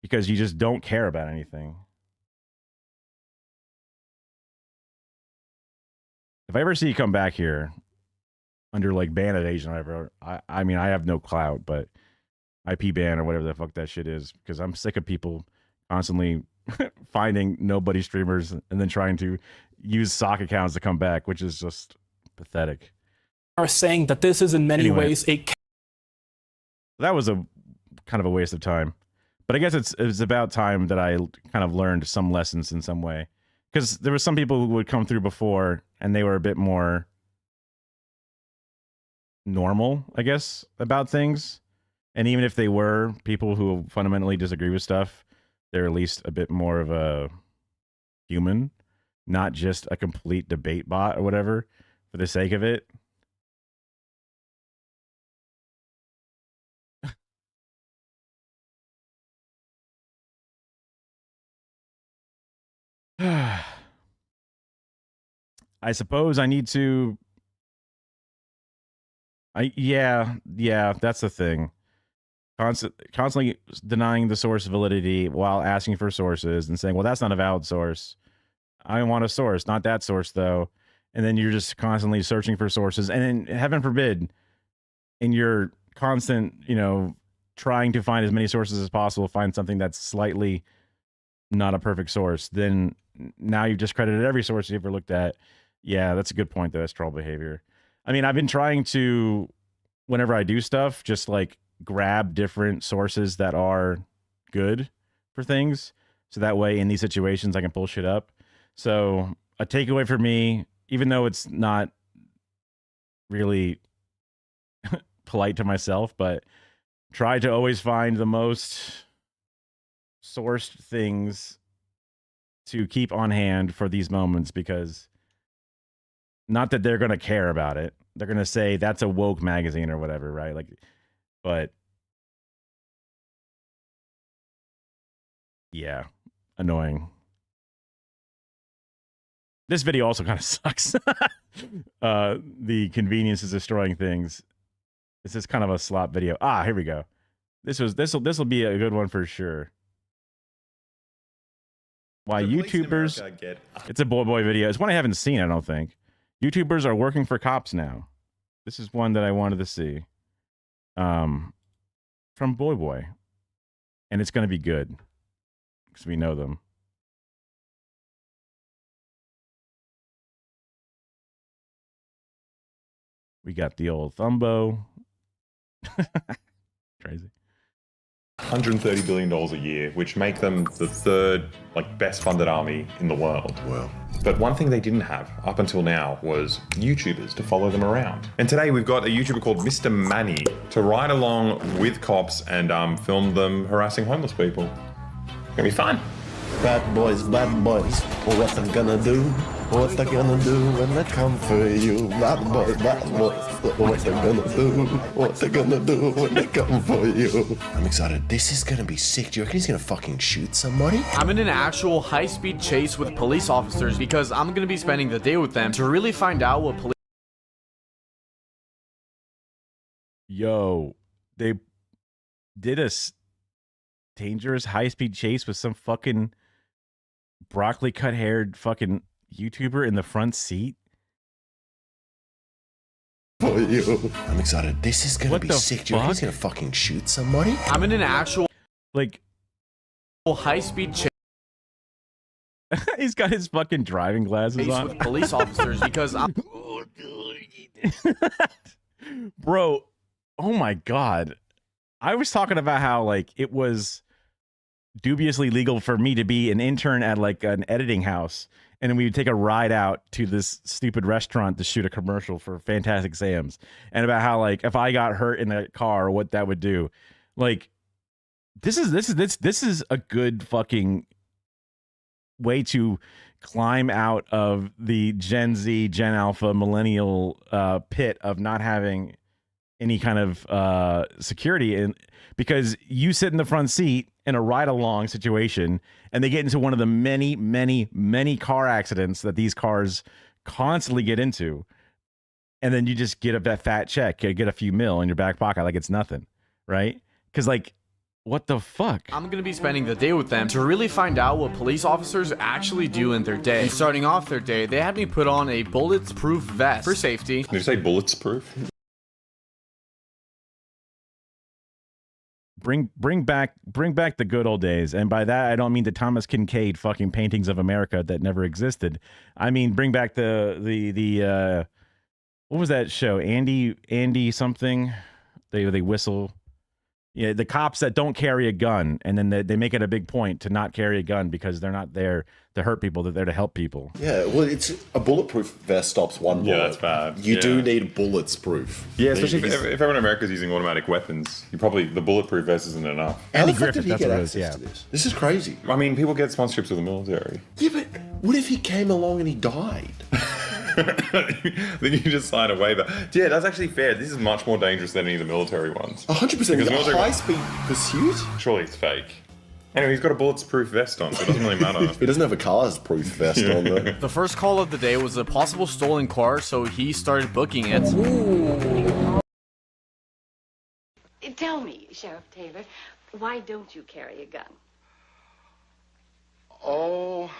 Speaker 1: Because you just don't care about anything. If I ever see you come back here under like ban evasion or whatever, I mean I have no clout, but IP ban or whatever the fuck that shit is, because I'm sick of people constantly finding nobody streamers and then trying to use sock accounts to come back, which is just pathetic.
Speaker 7: Are saying that this is in many ways a.
Speaker 1: That was a kind of a waste of time. But I guess it's about time that I kind of learned some lessons in some way. Because there were some people who would come through before and they were a bit more normal, I guess, about things. And even if they were people who fundamentally disagree with stuff, they're at least a bit more of a human, not just a complete debate bot or whatever for the sake of it. I suppose I need to. Yeah, that's the thing. Constantly denying the source validity while asking for sources and saying, well, that's not a valid source. I want a source, not that source, though. And then you're just constantly searching for sources. And then, heaven forbid, in your constant, trying to find as many sources as possible, find something that's slightly not a perfect source, then now you've discredited every source you've ever looked at. Yeah, that's a good point, though. That's troll behavior. I mean, I've been trying to, whenever I do stuff, just like grab different sources that are good for things. So that way in these situations, I can pull shit up. So a takeaway for me, even though it's not really polite to myself, but try to always find the most sourced things to keep on hand for these moments, because not that they're going to care about it. They're going to say that's a woke magazine or whatever, right? Like, but yeah, annoying. This video also kind of sucks. The convenience is destroying things. This is kind of a slop video. Ah, here we go. This will be a good one for sure. Why YouTubers? It's a boy video. It's one I haven't seen, I don't think. YouTubers are working for cops now. This is one that I wanted to see. From Boy, and it's going to be good. because we know them. We got the old Thumbo. Crazy.
Speaker 2: $130 billion a year, which make them the third best funded army in the world. Wow. But one thing they didn't have up until now was YouTubers to follow them around. And today we've got a YouTuber called Mr. Manny to ride along with cops and film them harassing homeless people. It's gonna be fun.
Speaker 22: Bad boys, what they gonna do? What they gonna do when they come for you? Bad boys, what they gonna do? What they gonna do when they come for you? I'm excited. This is gonna be sick. Do you reckon he's gonna fucking shoot somebody?
Speaker 23: I'm in an actual high-speed chase with police officers because I'm gonna be spending the day with them to really find out what police...
Speaker 1: Yo, they did a dangerous high-speed chase with some fucking broccoli cut-haired fucking YouTuber in the front seat.
Speaker 22: For you. I'm excited. This is gonna be sick. Do you reckon he's gonna fucking shoot somebody?
Speaker 23: I'm in an actual
Speaker 1: like
Speaker 23: high-speed chase.
Speaker 1: He's got his fucking driving glasses on.
Speaker 23: With police officers because I'm...
Speaker 1: Bro, oh my god. I was talking about how it was dubiously legal for me to be an intern at an editing house, and then we would take a ride out to this stupid restaurant to shoot a commercial for Fantastic Sam's, and about how if I got hurt in a car, what that would do. This is a good fucking way to climb out of the Gen Z, Gen Alpha, millennial pit of not having any kind of security because you sit in the front seat in a ride-along situation, and they get into one of the many, many, many car accidents that these cars constantly get into, and then you just get a fat check, get a few mil in your back pocket like it's nothing, right? Because what the fuck?
Speaker 23: I'm gonna be spending the day with them to really find out what police officers actually do in their day. And starting off their day, they had me put on a bulletproof vest for safety.
Speaker 2: Did you say bulletproof?
Speaker 1: Bring back the good old days, and by that I don't mean the Thomas Kincaid fucking paintings of America that never existed. I mean bring back the what was that show? Andy something. They whistle. Yeah, the cops that don't carry a gun, and then they make it a big point to not carry a gun because they're not there to hurt people, they're there to help people.
Speaker 22: Yeah, well, it's a bulletproof vest stops one bullet.
Speaker 2: Yeah, that's bad.
Speaker 22: You do need bullets proof.
Speaker 2: Yeah, especially if everyone in America is using automatic weapons, the bulletproof vest isn't enough.
Speaker 22: Andy Griffith, that's what it is, yeah. This is crazy.
Speaker 2: I mean, people get sponsorships of the military.
Speaker 22: Yeah, but what if he came along and he died?
Speaker 2: Then you just sign a waiver. Yeah, that's actually fair. This is much more dangerous than any of the military ones.
Speaker 22: 100%. Because a high-speed pursuit?
Speaker 2: Surely it's fake. Anyway, he's got a bulletproof vest on, so it doesn't really matter.
Speaker 22: He doesn't have a car's-proof vest on, though.
Speaker 23: The first call of the day was a possible stolen car, so he started booking it.
Speaker 15: Ooh. Tell me, Sheriff Taylor, why don't you carry a gun?
Speaker 24: Oh,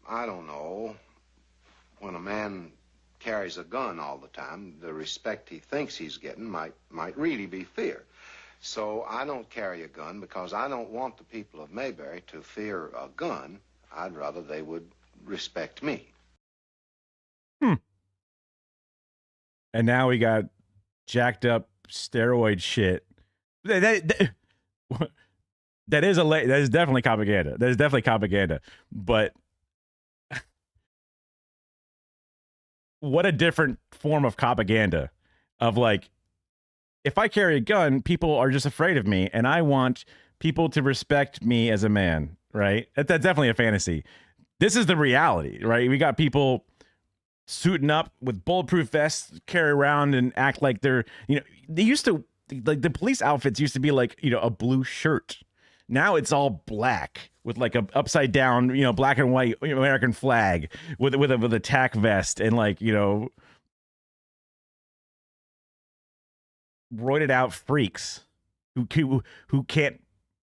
Speaker 24: I don't know. When a man carries a gun all the time, the respect he thinks he's getting might really be fear. So I don't carry a gun because I don't want the people of Mayberry to fear a gun. I'd rather they would respect me.
Speaker 1: And now we got jacked up steroid shit. That is definitely propaganda. That is definitely propaganda. But what a different form of propaganda of if I carry a gun, people are just afraid of me, and I want people to respect me as a man, right? That's definitely a fantasy. This is the reality, right? We got people suiting up with bulletproof vests, carry around and act like they're, they used to, the police outfits used to be a blue shirt. Now it's all black with a upside down, black and white American flag with a tack vest and roided out freaks who can't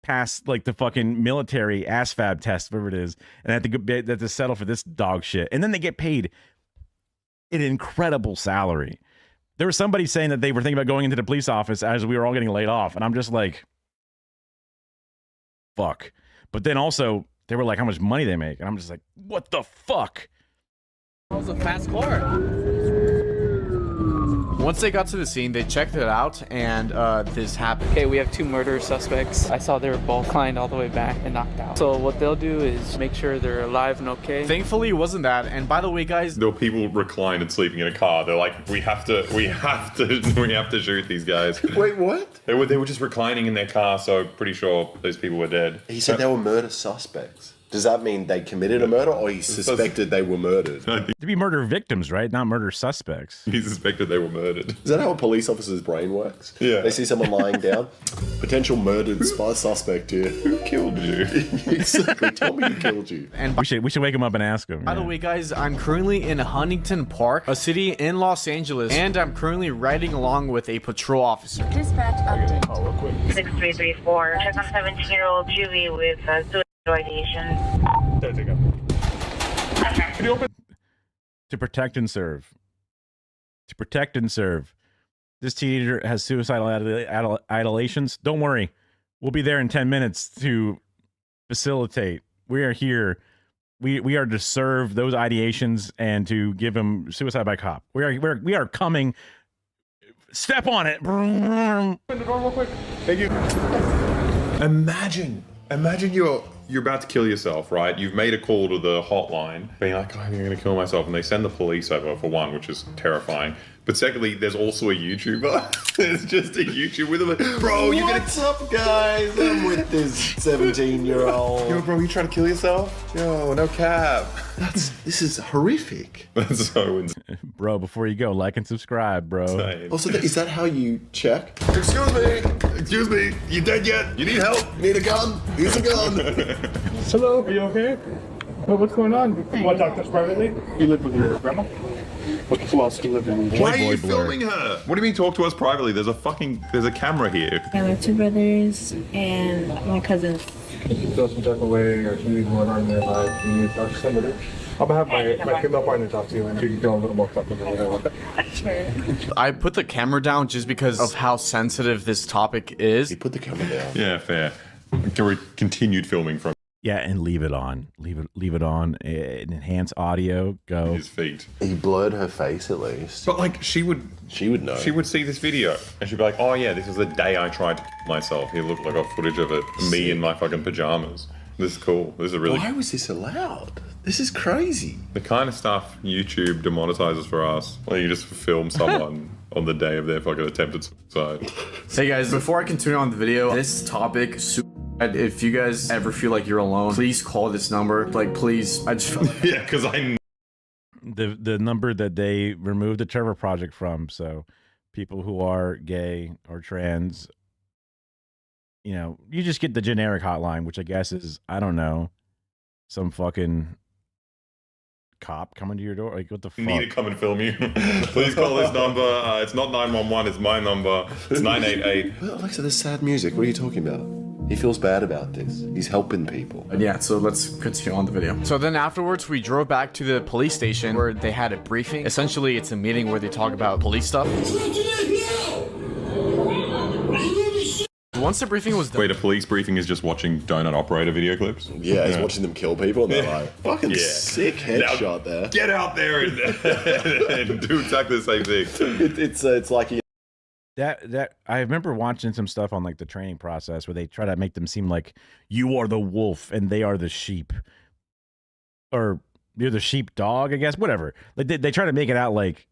Speaker 1: pass the fucking military ASVAB test, whatever it is, and have to settle for this dog shit. And then they get paid an incredible salary. There was somebody saying that they were thinking about going into the police office as we were all getting laid off, and I'm just fuck. But then also they were like how much money they make, and I'm just like, what the fuck?
Speaker 20: That was a fast car.
Speaker 23: Once they got to the scene, they checked it out, and this happened.
Speaker 20: Okay, we have 2 murder suspects. I saw they were both climbed all the way back and knocked out. So what they'll do is make sure they're alive and okay.
Speaker 23: Thankfully, it wasn't that. And by the way, guys,
Speaker 2: there were people reclined and sleeping in a car. They're like, we have to shoot these guys.
Speaker 22: Wait, what?
Speaker 2: They were just reclining in their car, so pretty sure those people were dead.
Speaker 22: He said they were murder suspects. Does that mean they committed a murder, or he suspected they were murdered?
Speaker 1: To be murder victims, right? Not murder suspects.
Speaker 2: He suspected they were murdered.
Speaker 22: Is that how a police officer's brain works?
Speaker 2: Yeah.
Speaker 22: They see someone lying down. Potential murdered suspect here.
Speaker 2: Who killed you?
Speaker 22: Exactly. Tell me who killed you.
Speaker 23: And
Speaker 1: we should wake him up and ask him.
Speaker 23: By the way, guys, I'm currently in Huntington Park, a city in Los Angeles, and I'm currently riding along with a patrol officer.
Speaker 5: Dispatch update. 6334. Check on 17-year-old Juvie with suicide ideation.
Speaker 1: To protect and serve. To protect and serve. This teenager has suicidal ideations. Don't worry. We'll be there in 10 minutes to facilitate. We are here. We are to serve those ideations and to give them suicide by cop. We are coming. Step on it.
Speaker 2: Open the door real quick. Thank you. Imagine you're about to kill yourself, right? You've made a call to the hotline, being like, oh, I'm going to kill myself. And they send the police over, for one, which is terrifying. But secondly, there's also a YouTuber. There's just a YouTuber with him. Bro, you're going to...
Speaker 22: What's up, guys? I'm with this 17-year-old.
Speaker 2: Yo, bro, you trying to kill yourself? Yo, no cap.
Speaker 22: This is horrific.
Speaker 2: That's so insane.
Speaker 1: Bro, before you go, like and subscribe, bro.
Speaker 22: Also, is that how you check?
Speaker 2: Excuse me, you dead yet? You need help?
Speaker 22: Need a gun? Here's a gun.
Speaker 8: Hello, are you okay? What's going on? You want to talk to us privately? You live with your grandma? Who else do you live with?
Speaker 2: Why are you filming her? What do you mean talk to us privately? There's a camera here.
Speaker 5: I have 2 brothers and my cousins.
Speaker 8: If you feel some type of way or something going on in their life, you need to talk to somebody. I'm gonna have my female partner talk to you and you can feel a little more comfortable.
Speaker 23: I put the camera down just because of how sensitive this topic is.
Speaker 22: You put the camera down.
Speaker 2: Yeah, fair. We continued filming from.
Speaker 1: Yeah, and leave it on. Leave it on. Enhance audio. Go.
Speaker 2: His feet.
Speaker 22: He blurred her face at least.
Speaker 2: But like she would know. She would see this video and she'd be like, oh yeah, this is the day I tried to kill myself. Here, look, I got footage of it. Me in my fucking pajamas. This is cool. This is really.
Speaker 22: Why was this allowed? This is crazy.
Speaker 2: The kind of stuff YouTube demonetizes for us. When you just film someone on the day of their fucking attempted suicide.
Speaker 23: Hey guys, before I continue on the video, this topic. If you guys ever feel like you're alone, please call this number. Like, please. I just
Speaker 2: yeah, because I
Speaker 1: the number that they removed the Trevor Project from. So people who are gay or trans, you know, you just get the generic hotline, which I guess is, I don't know, some fucking cop coming to your door. Like, what the fuck?
Speaker 2: Need to come and film you. Please call this number. It's not 911. It's my number. It's 988.
Speaker 22: Well, Alexa, there's sad music. What are you talking about? He feels bad about this. He's helping people.
Speaker 23: Yeah, so let's continue on the video. So then afterwards, we drove back to the police station where they had a briefing. Essentially, it's a meeting where they talk about police stuff. Once the briefing was done...
Speaker 2: Wait, a police briefing is just watching donut operator video clips?
Speaker 22: Yeah, he's watching them kill people and they're like, fucking sick headshot there.
Speaker 2: Get out there and do exactly the same thing.
Speaker 22: It's like...
Speaker 1: That I remember watching some stuff on like the training process where they try to make them seem like you are the wolf and they are the sheep, or you're the sheep dog, I guess, whatever. Like they try to make it out like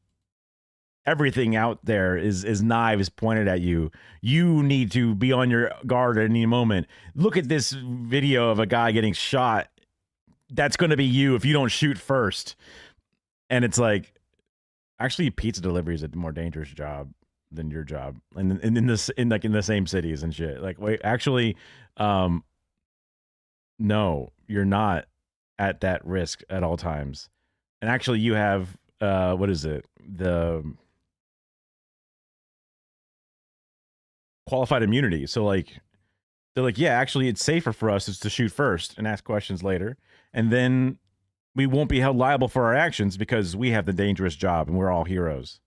Speaker 1: everything out there is knives pointed at you. You need to be on your guard at any moment. Look at this video of a guy getting shot. That's going to be you if you don't shoot first. And it's like, actually, pizza delivery is a more dangerous job than your job, and in the same cities and shit. Like, wait, actually, no, you're not at that risk at all times. And actually, you have what is it? The qualified immunity. So like, they're like, yeah, actually, it's safer for us is to shoot first and ask questions later, and then we won't be held liable for our actions because we have the dangerous job and we're all heroes.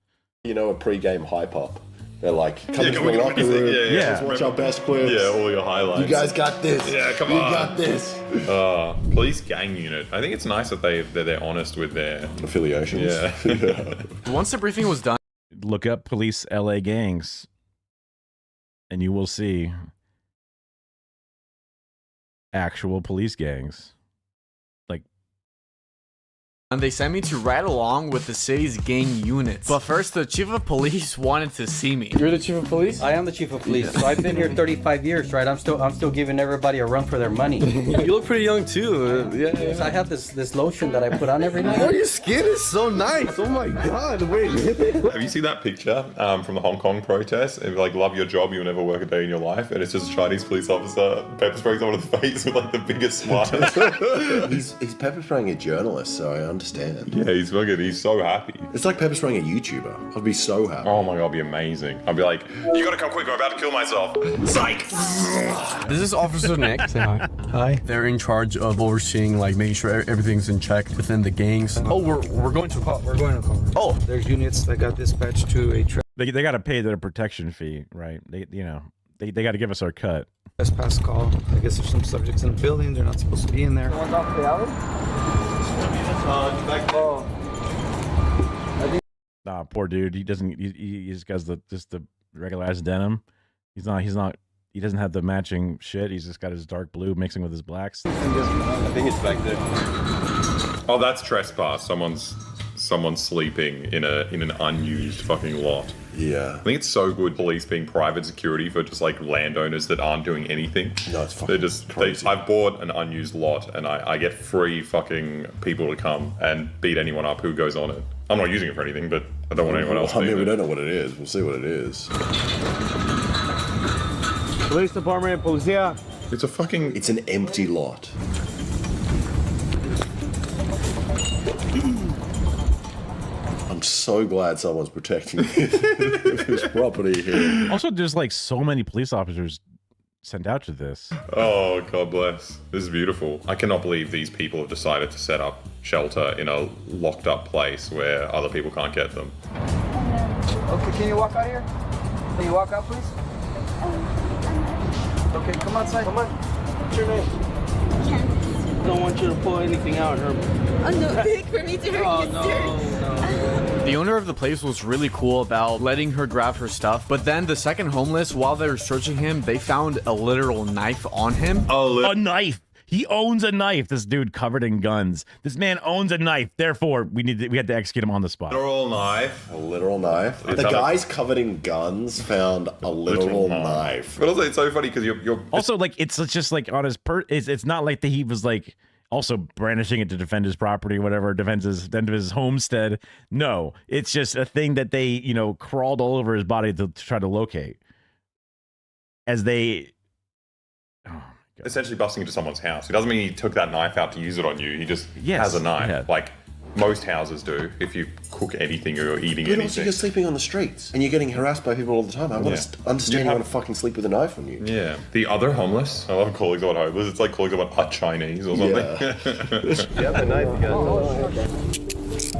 Speaker 22: You know, a pre-game hype up. They're like, come into the locker room. Let's watch our best clips.
Speaker 2: Yeah, all your highlights.
Speaker 22: You guys got this.
Speaker 2: Yeah, come on.
Speaker 22: You got this.
Speaker 2: Police gang unit. I think it's nice that they're honest with their
Speaker 22: affiliations.
Speaker 2: Yeah.
Speaker 23: Once the briefing was done,
Speaker 1: look up police LA gangs, and you will see actual police gangs.
Speaker 23: and they sent me to ride along with the city's gang units. But first, the chief of police wanted to see me.
Speaker 3: You're the chief of police? I am the chief of police. So I've been here 35 years, right? I'm still giving everybody a run for their money.
Speaker 22: You look pretty young too. Yeah.
Speaker 3: So I have this lotion that I put on every night.
Speaker 22: Oh, your skin is so nice. Oh my god. Wait.
Speaker 2: Have you seen that picture from the Hong Kong protest? And like, love your job, you'll never work a day in your life. And it's just a Chinese police officer pepper spraying someone in the face with like the biggest smile.
Speaker 22: he's pepper spraying a journalist, so I understand.
Speaker 2: Yeah, he's so happy.
Speaker 22: It's like pepper spraying a YouTuber. I'd be so happy.
Speaker 2: Oh my god, it'd be amazing. I'd be like, you gotta come quick, I'm about to kill myself. Psych!
Speaker 23: This is Officer Nick.
Speaker 3: Say hi. Hi.
Speaker 23: They're in charge of overseeing, like, making sure everything's in check within the gangs. Oh, we're going to call.
Speaker 3: We're going to call.
Speaker 23: Oh,
Speaker 3: there's units that got dispatched to a
Speaker 1: They got to pay their protection fee, right? They got to give us our cut.
Speaker 3: trespass call. I guess there's some subjects in the building. They're not supposed to be in there. Someone's off the alley?
Speaker 1: Nah, poor dude. He doesn't. He just got the regular ass denim. He doesn't have the matching shit. He's just got his dark blue mixing with his blacks.
Speaker 22: I think it's back there.
Speaker 2: Oh, that's trespass. Someone's sleeping in an unused fucking lot.
Speaker 22: Yeah.
Speaker 2: I think it's so good police being private security for just like landowners that aren't doing anything.
Speaker 22: No, it's fucking crazy.
Speaker 2: I've bought an unused lot and I get free fucking people to come and beat anyone up who goes on it. I'm not using it for anything, but I don't want anyone else to.
Speaker 22: I mean, we don't know what it is. We'll see what it is.
Speaker 3: Police department, policia.
Speaker 22: It's an empty lot. I'm so glad someone's protecting this property here.
Speaker 1: Also, there's like so many police officers sent out to this.
Speaker 2: Oh, God bless. This is beautiful. I cannot believe these people have decided to set up shelter in a locked up place where other people can't get them.
Speaker 3: Okay, can you walk out here? Can you walk out, please? Okay, come outside. Come on. What's your name? Ken. Don't want you to pull anything out, Herb.
Speaker 9: Oh, no, big for me to hurt you,
Speaker 23: no. The owner of the place was really cool about letting her grab her stuff, but then the second homeless, while they were searching him, they found a literal knife on him.
Speaker 1: A knife. He owns a knife. This dude covered in guns. This man owns a knife. Therefore, we had to execute him on the spot.
Speaker 2: Literal knife.
Speaker 22: A literal knife. The guys covered in guns found a literal knife.
Speaker 2: But also, it's so funny because you're
Speaker 1: also like it's just like on his It's not like that he was like also brandishing it to defend his property, whatever, defend his homestead. No, it's just a thing that they crawled all over his body to try to locate. As they.
Speaker 2: essentially busting into someone's house. It doesn't mean he took that knife out to use it on you. He just has a knife, like most houses do. If you cook anything or you're eating anything.
Speaker 22: Also, you're sleeping on the streets and you're getting harassed by people all the time. I want to understand you want to fucking sleep with a knife on you.
Speaker 2: Yeah. The other homeless, I love calling someone homeless. It's like calling someone a Chinese or something.
Speaker 22: Yeah. You have the knife, you guys.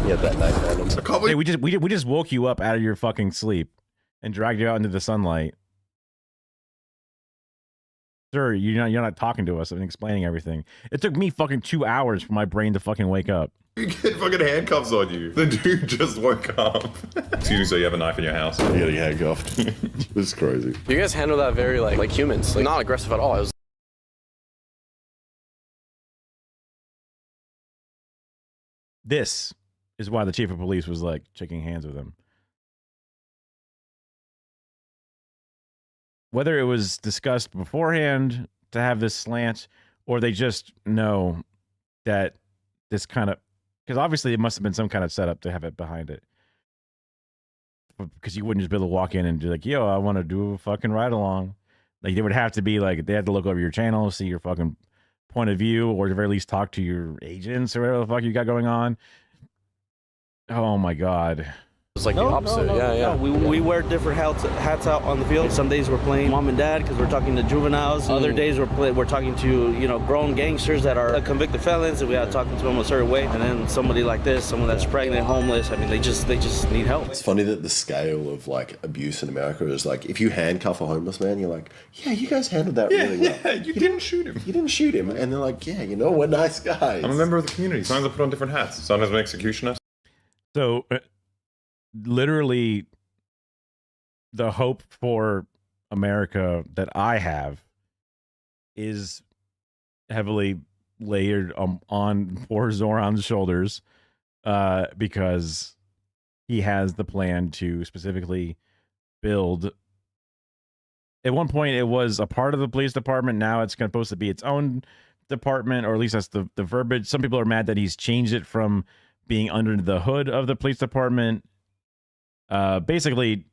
Speaker 22: You have that knife on him.
Speaker 1: Hey, we just woke you up out of your fucking sleep and dragged you out into the sunlight. Sir, you're not talking to us and explaining everything. It took me fucking 2 hours for my brain to fucking wake up.
Speaker 2: You get fucking handcuffs on you. The dude just woke up. Excuse me, so you have a knife in your house?
Speaker 22: You're getting handcuffed. This is crazy.
Speaker 10: You guys handle that very like humans, like not aggressive at all. It was
Speaker 1: This is why the chief of police was like shaking hands with him. Whether it was discussed beforehand to have this slant, or they just know that this kind of, because obviously it must have been some kind of setup to have it behind it. Because you wouldn't just be able to walk in and be like, yo, I want to do a fucking ride along. Like, they would have to be like, they had to look over your channel, see your fucking point of view, or at the very least talk to your agents or whatever the fuck you got going on. Oh my God.
Speaker 10: It's like the opposite. Yeah.
Speaker 4: We wear different hats out on the field. Some days we're playing mom and dad because we're talking to juveniles. Other days we're talking to grown gangsters that are convicted felons, and we gotta talk to them a certain way. And then somebody like this, someone that's pregnant, homeless. I mean, they just need help.
Speaker 22: It's funny that the scale of like abuse in America is like, if you handcuff a homeless man, you're like, yeah, you guys handled that really well.
Speaker 2: Yeah, you didn't shoot him.
Speaker 22: You didn't shoot him, and they're like, yeah, we're nice guys.
Speaker 2: I'm a member of the community. Sometimes I put on different hats. Sometimes I'm an executioner.
Speaker 1: So, literally, the hope for America that I have is heavily layered on poor Zoran's shoulders, because he has the plan to specifically build. At one point, it was a part of the police department. Now it's supposed to be its own department, or at least that's the verbiage. Some people are mad that he's changed it from being under the hood of the police department. Basically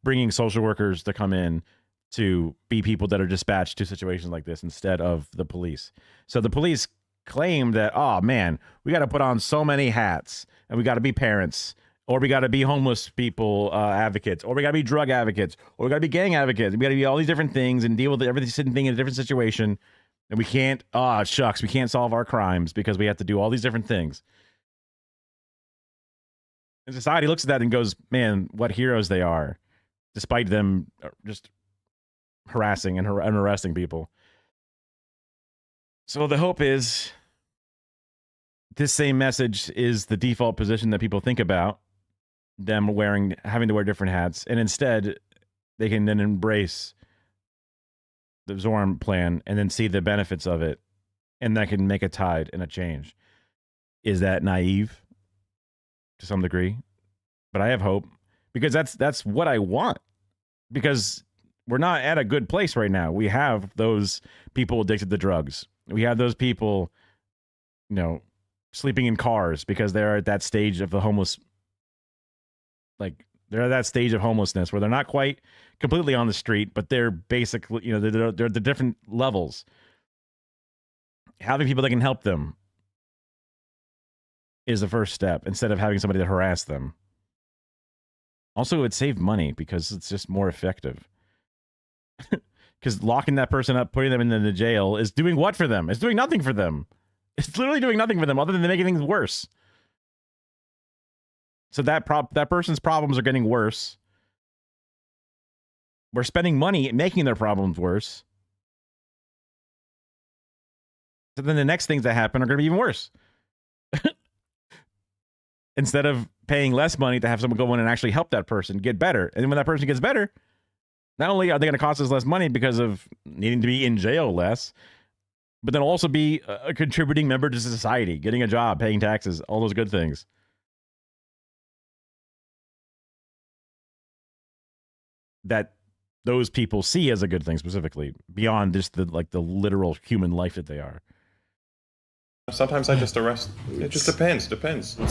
Speaker 1: bringing social workers to come in to be people that are dispatched to situations like this instead of the police. So the police claim that, oh man, we got to put on so many hats, and we got to be parents, or we got to be homeless people advocates, or we got to be drug advocates, or we got to be gang advocates. We got to be all these different things and deal with every thing in a different situation. And we can't, shucks, we can't solve our crimes because we have to do all these different things. And society looks at that and goes, man, what heroes they are, despite them just harassing and arresting people. So the hope is this same message is the default position that people think about, them having to wear different hats, and instead they can then embrace the Zoran plan and then see the benefits of it, and that can make a tide and a change. Is that naive? To some degree, but I have hope, because that's what I want, because we're not at a good place right now. We have those people addicted to drugs. We have those people, sleeping in cars because they're at that stage of the homeless, like they're at that stage of homelessness where they're not quite completely on the street, but they're basically, they're the different levels. Having people that can help them is the first step, instead of having somebody to harass them. Also, it would save money because it's just more effective. Because locking that person up, putting them in the jail is doing what for them? It's doing nothing for them. It's literally doing nothing for them other than making things worse. So that person's problems are getting worse. We're spending money making their problems worse. So then the next things that happen are going to be even worse. Instead of paying less money to have someone go in and actually help that person get better. And when that person gets better, not only are they going to cost us less money because of needing to be in jail less, but then also be a contributing member to society, getting a job, paying taxes, all those good things. That those people see as a good thing specifically, beyond just the literal human life that they are.
Speaker 2: Sometimes I just arrest. It just depends.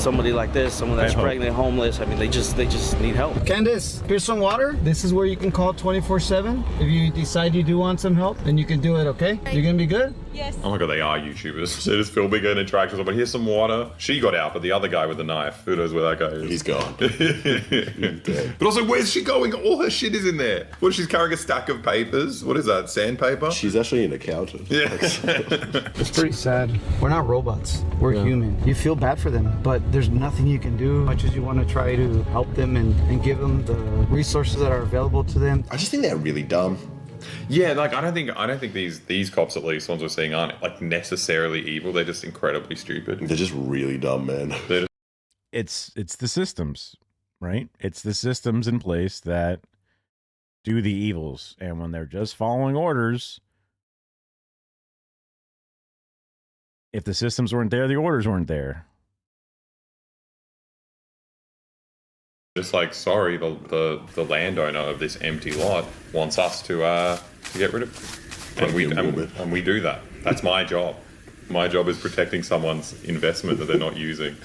Speaker 4: Somebody like this, someone that's pregnant, homeless. I mean, they just need help.
Speaker 6: Candace, here's some water. This is where you can call 24/7. If you decide you do want some help, then you can do it. Okay? You're gonna be good.
Speaker 9: Yes.
Speaker 2: Oh my god, they are YouTubers. They just filming an interaction. But here's some water. She got out, but the other guy with the knife, who knows where that guy is?
Speaker 22: He's gone.
Speaker 2: He's dead. But also, where's she going? All her shit is in there. What? She's carrying a stack of papers. What is that? Sandpaper?
Speaker 22: She's actually an accountant.
Speaker 2: Yeah.
Speaker 6: It's pretty sad. We're not robots. We're human. You feel bad for them, but there's nothing you can do. As much as you want to try to help them and give them the resources that are available to them.
Speaker 22: I just think they're really dumb.
Speaker 2: Yeah, like I don't think these cops, at least ones we're seeing, aren't like necessarily evil. They're just incredibly stupid.
Speaker 22: They're just really dumb, man.
Speaker 1: It's the systems, right? It's the systems in place that do the evils, and when they're just following orders, if the systems weren't there, the orders weren't there.
Speaker 2: Just like, sorry, the landowner of this empty lot wants us to get rid of it. And we do that. That's my job. My job is protecting someone's investment that they're not using.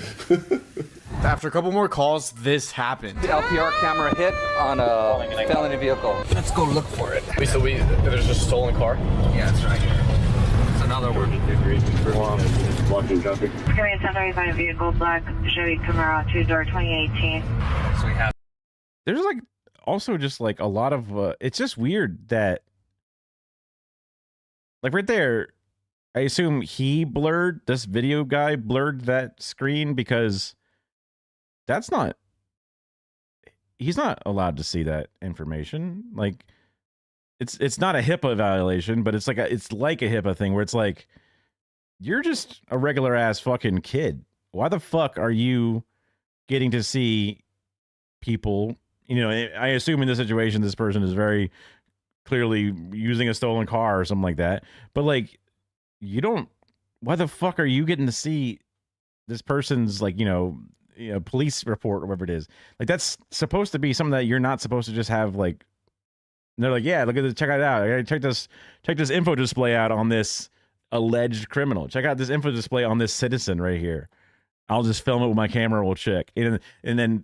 Speaker 23: After a couple more calls, this happened.
Speaker 4: The LPR camera hit on a felony vehicle.
Speaker 6: Let's go look for it.
Speaker 10: Wait, so there's just a stolen car?
Speaker 6: Yeah, it's right here. So now
Speaker 8: that works. Watching traffic.
Speaker 5: It's going to be a 1035 vehicle, black Chevy Camaro, 2-door, 2018.
Speaker 8: So we have.
Speaker 1: There's like also just like a lot of it's just weird that like right there, I assume this video guy blurred that screen because he's not allowed to see that information. Like it's not a HIPAA violation, but it's like a HIPAA thing where it's like, you're just a regular ass fucking kid. Why the fuck are you getting to see people? You know, I assume in this situation, this person is very clearly using a stolen car or something like that. But like, why the fuck are you getting to see this person's like, police report or whatever it is? Like, that's supposed to be something that you're not supposed to just have like, and they're like, yeah, look at this, check it out. I gotta check this info display out on this alleged criminal. Check out this info display on this citizen right here. I'll just film it with my camera. We'll check. And then,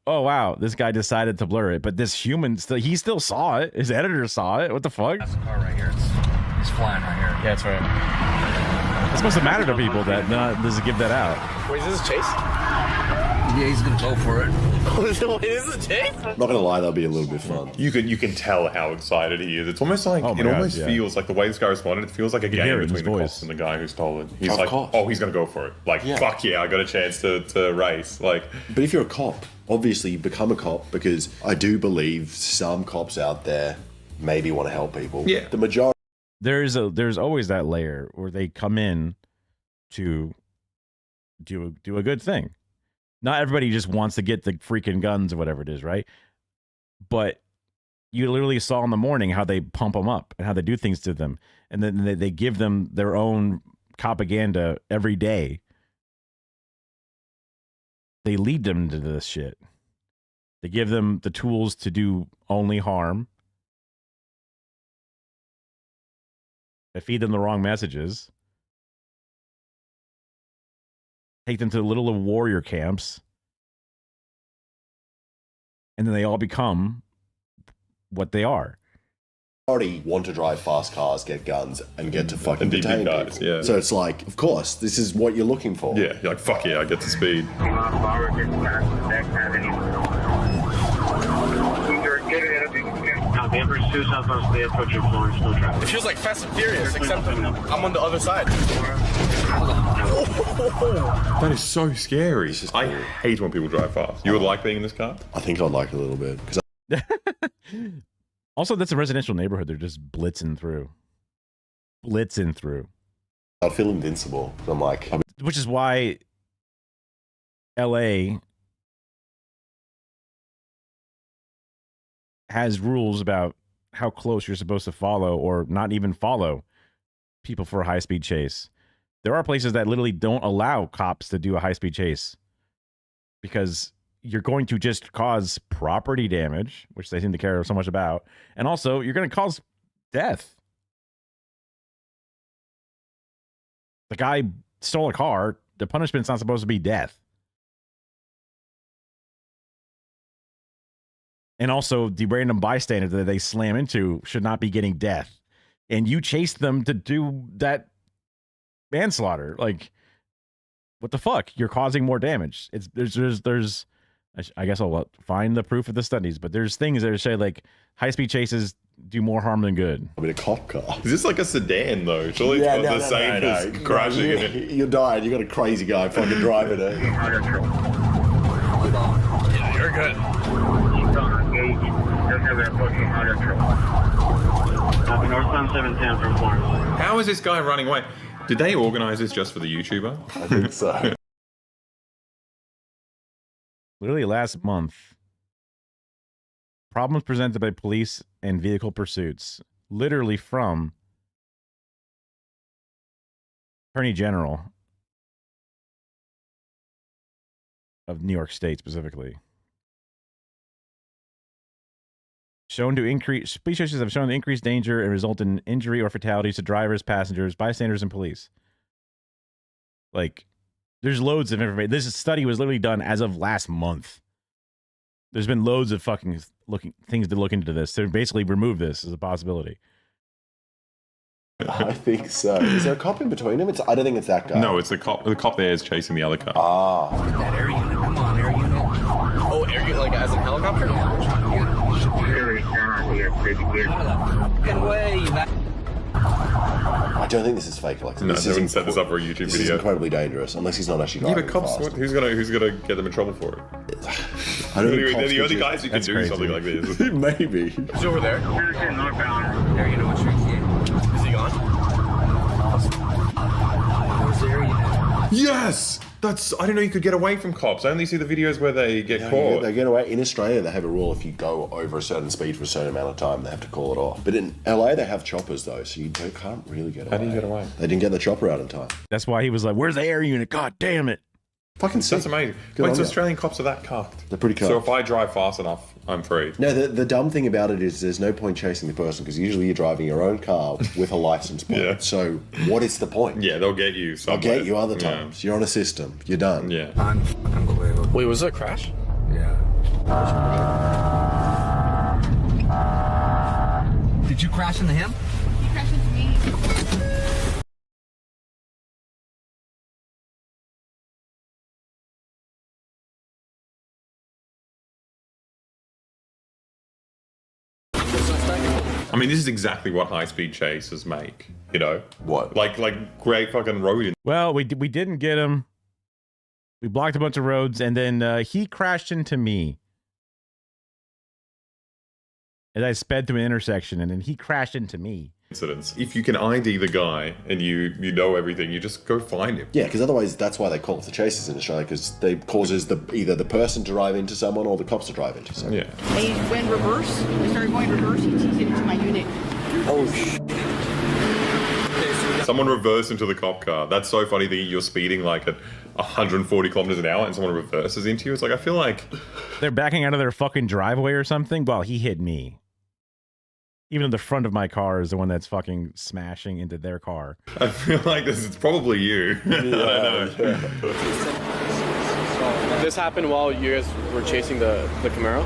Speaker 1: oh, wow, this guy decided to blur it. But this human, he still saw it. His editor saw it. What the fuck?
Speaker 8: That's the car right here. It's flying right here.
Speaker 1: Yeah, that's right. It's supposed to matter to people that doesn't give that out.
Speaker 10: Wait, is this a chase?
Speaker 8: Yeah, he's going to go for it.
Speaker 10: Wait, is this a chase?
Speaker 22: Not gonna lie, that'll be a little bit fun.
Speaker 2: You can tell how excited he is. It's almost like feels like the way this guy responded. It feels like a game between the cops and the guy who stole it. He's like, oh, he's gonna go for it. Like, fuck yeah, I got a chance to race. Like,
Speaker 22: but if you're a cop, obviously you become a cop because I do believe some cops out there maybe want to help people.
Speaker 2: Yeah,
Speaker 22: the majority.
Speaker 1: There's always that layer where they come in to do a good thing. Not everybody just wants to get the freaking guns or whatever it is, right? But you literally saw in the morning how they pump them up and how they do things to them. And then they give them their own propaganda every day. They lead them to this shit. They give them the tools to do only harm. They feed them the wrong messages. Take them to little warrior camps. And then they all become what they are.
Speaker 22: Already want to drive fast cars, get guns, and get to fucking
Speaker 2: and
Speaker 22: detain
Speaker 2: guys,
Speaker 22: people.
Speaker 2: yeah.
Speaker 22: So it's like, of course, this is what you're looking for.
Speaker 2: Yeah, you're like, fuck yeah, I get to speed.
Speaker 10: It feels like Fast and Furious, except I'm on the other side.
Speaker 2: That is so scary. I hate when people drive fast. You would like being in this car?
Speaker 22: I think I'd like it a little bit.
Speaker 1: Also, that's a residential neighborhood. They're just blitzing through.
Speaker 22: I feel invincible. I'm like...
Speaker 1: Which is why LA has rules about how close you're supposed to follow or not even follow people for a high-speed chase. There are places that literally don't allow cops to do a high-speed chase because you're going to just cause property damage, which they seem to care so much about, and also you're going to cause death. The guy stole a car. The punishment's not supposed to be death. And also, the random bystander that they slam into should not be getting death. And you chased them to do that manslaughter. Like, what the fuck? You're causing more damage. There's I guess I'll find the proof of the studies, but there's things that say like high-speed chases do more harm than good.
Speaker 22: I mean, a cop car.
Speaker 2: Is this like a sedan though? Surely it's not the same as crashing in it.
Speaker 22: You're dying. You got a crazy guy fucking driving it.
Speaker 10: Yeah, you're good.
Speaker 2: How is this guy running away? Did they organize this just for the YouTuber?
Speaker 22: I think so.
Speaker 1: Literally last month, problems presented by police and vehicle pursuits, literally from Attorney General of New York State specifically. Shown to increase, police chases have shown to increase danger and result in injury or fatalities to drivers, passengers, bystanders, and police. Like, there's loads of information. This study was literally done as of last month. There's been loads of fucking things to look into this to basically remove this as a possibility.
Speaker 22: I think so. Is there a cop in between them? I don't think it's that guy.
Speaker 2: No, it's the cop. The cop there is chasing the other car.
Speaker 22: Ah.
Speaker 10: That air unit. Come on, air unit. Oh, air unit, like as a helicopter?
Speaker 22: I don't think this is fake, Alexa.
Speaker 2: No,
Speaker 22: this
Speaker 2: they wouldn't set this up for a YouTube
Speaker 22: This is
Speaker 2: video.
Speaker 22: incredibly dangerous, unless he's not actually
Speaker 2: Yeah,
Speaker 22: driving
Speaker 2: but cops.
Speaker 22: fast.
Speaker 2: Who's gonna get them in trouble for it?
Speaker 22: I don't think
Speaker 2: They're
Speaker 22: cops
Speaker 2: the
Speaker 22: could
Speaker 2: only
Speaker 22: do-
Speaker 2: guys who can
Speaker 22: That's
Speaker 2: do
Speaker 22: crazy.
Speaker 2: something like this.
Speaker 22: Maybe.
Speaker 10: He's over there. Air unit, what's your ETA? Is he gone? Where's the air unit?
Speaker 2: Yes! That's. I didn't know you could get away from cops. I only see the videos where they get caught.
Speaker 22: They get away. In Australia, they have a rule: if you go over a certain speed for a certain amount of time, they have to call it off. But in LA, they have choppers though, so you can't really get away.
Speaker 2: How do you get away?
Speaker 22: They didn't get the chopper out in time.
Speaker 1: That's why he was like, "Where's the air unit? God damn it!"
Speaker 22: Fucking sick.
Speaker 2: That's amazing.
Speaker 22: Good
Speaker 2: Wait,
Speaker 22: on
Speaker 2: so
Speaker 22: ya.
Speaker 2: Australian cops are that cucked?
Speaker 22: They're pretty
Speaker 2: So
Speaker 22: cucked.
Speaker 2: if I drive fast enough, I'm free.
Speaker 22: No, the dumb thing about it is there's no point chasing the person because usually you're driving your own car with a license plate.
Speaker 2: Yeah.
Speaker 22: So what is the point?
Speaker 2: Yeah, they'll get you.
Speaker 22: They'll
Speaker 2: Somewhere.
Speaker 22: get you other
Speaker 2: Yeah.
Speaker 22: times. You're on a system. You're done.
Speaker 2: Yeah.
Speaker 10: Unbelievable. Wait, was it a crash? Yeah. Did you crash into him?
Speaker 9: He crashed into me.
Speaker 2: I mean, this is exactly what high-speed chases make. You know
Speaker 22: what?
Speaker 2: Like great fucking road.
Speaker 1: Well, we didn't get him. We blocked a bunch of roads, and then he crashed into me. As I sped through an intersection, and then he crashed into me.
Speaker 2: Incidents. If you can ID the guy and you know everything, you just go find him.
Speaker 22: Yeah, because otherwise that's why they call it the chases in Australia, because they causes either the person to drive into someone or the cops to drive into someone.
Speaker 2: Yeah.
Speaker 9: They went reverse. They started going reverse. He teased it into my unit.
Speaker 22: Oh shit.
Speaker 2: Someone reversed into the cop car. That's so funny that you're speeding like at 140 kilometers an hour and someone reverses into you. It's like, I feel like
Speaker 1: They're backing out of their fucking driveway or something. Well, he hit me. Even though the front of my car is the one that's fucking smashing into their car.
Speaker 2: I feel like this is probably you. I don't know.
Speaker 10: This happened while you guys were chasing the Camaro?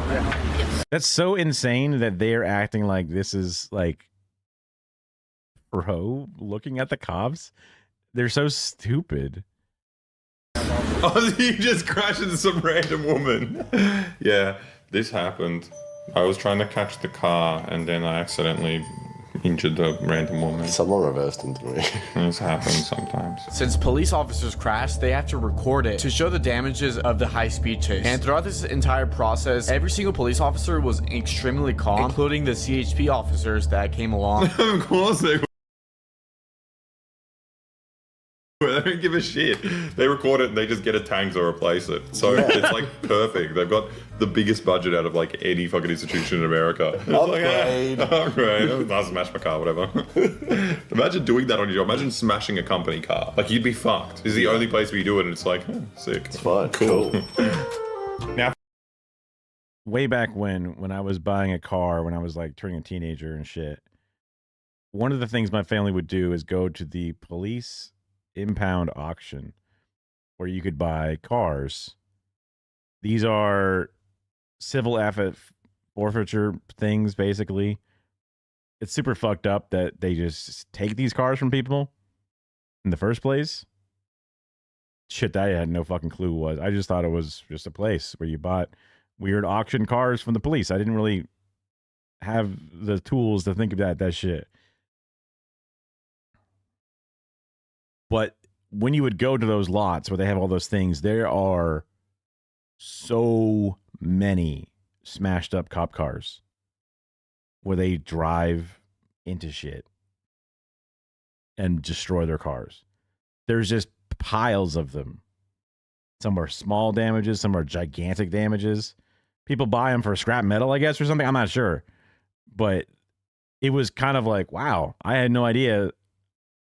Speaker 1: That's so insane that they're acting like this is like bro looking at the cops. They're so stupid.
Speaker 2: Oh, you just crashed into some random woman. Yeah, this happened. I was trying to catch the car and then I accidentally injured the random woman.
Speaker 22: Someone reversed into me.
Speaker 2: This happens sometimes.
Speaker 23: Since police officers crash, they have to record it to show the damages of the high-speed chase. And throughout this entire process, every single police officer was extremely calm, including the CHP officers that came along.
Speaker 2: Of course they were. They don't give a shit. They record it and they just get a tank to replace it. So it's like perfect. They've got the biggest budget out of like any fucking institution in America. It's
Speaker 22: Upgrade.
Speaker 2: Like, upgrade. I'll smash my car, whatever. Imagine doing that on your job. Imagine smashing a company car. Like you'd be fucked. This is the only place where you do it and it's like, sick.
Speaker 22: It's fine.
Speaker 2: Cool. Now,
Speaker 1: Way back when I was buying a car, when I was like turning a teenager and shit, one of the things my family would do is go to the police impound auction where you could buy cars. These are civil asset forfeiture things, basically. It's super fucked up that they just take these cars from people in the first place. Shit that I had no fucking clue was. I just thought it was just a place where you bought weird auction cars from the police. I didn't really have the tools to think of that shit. But when you would go to those lots where they have all those things, there are so many smashed up cop cars where they drive into shit and destroy their cars. There's just piles of them. Some are small damages, some are gigantic damages. People buy them for scrap metal, I guess, or something. I'm not sure. But it was kind of like, wow, I had no idea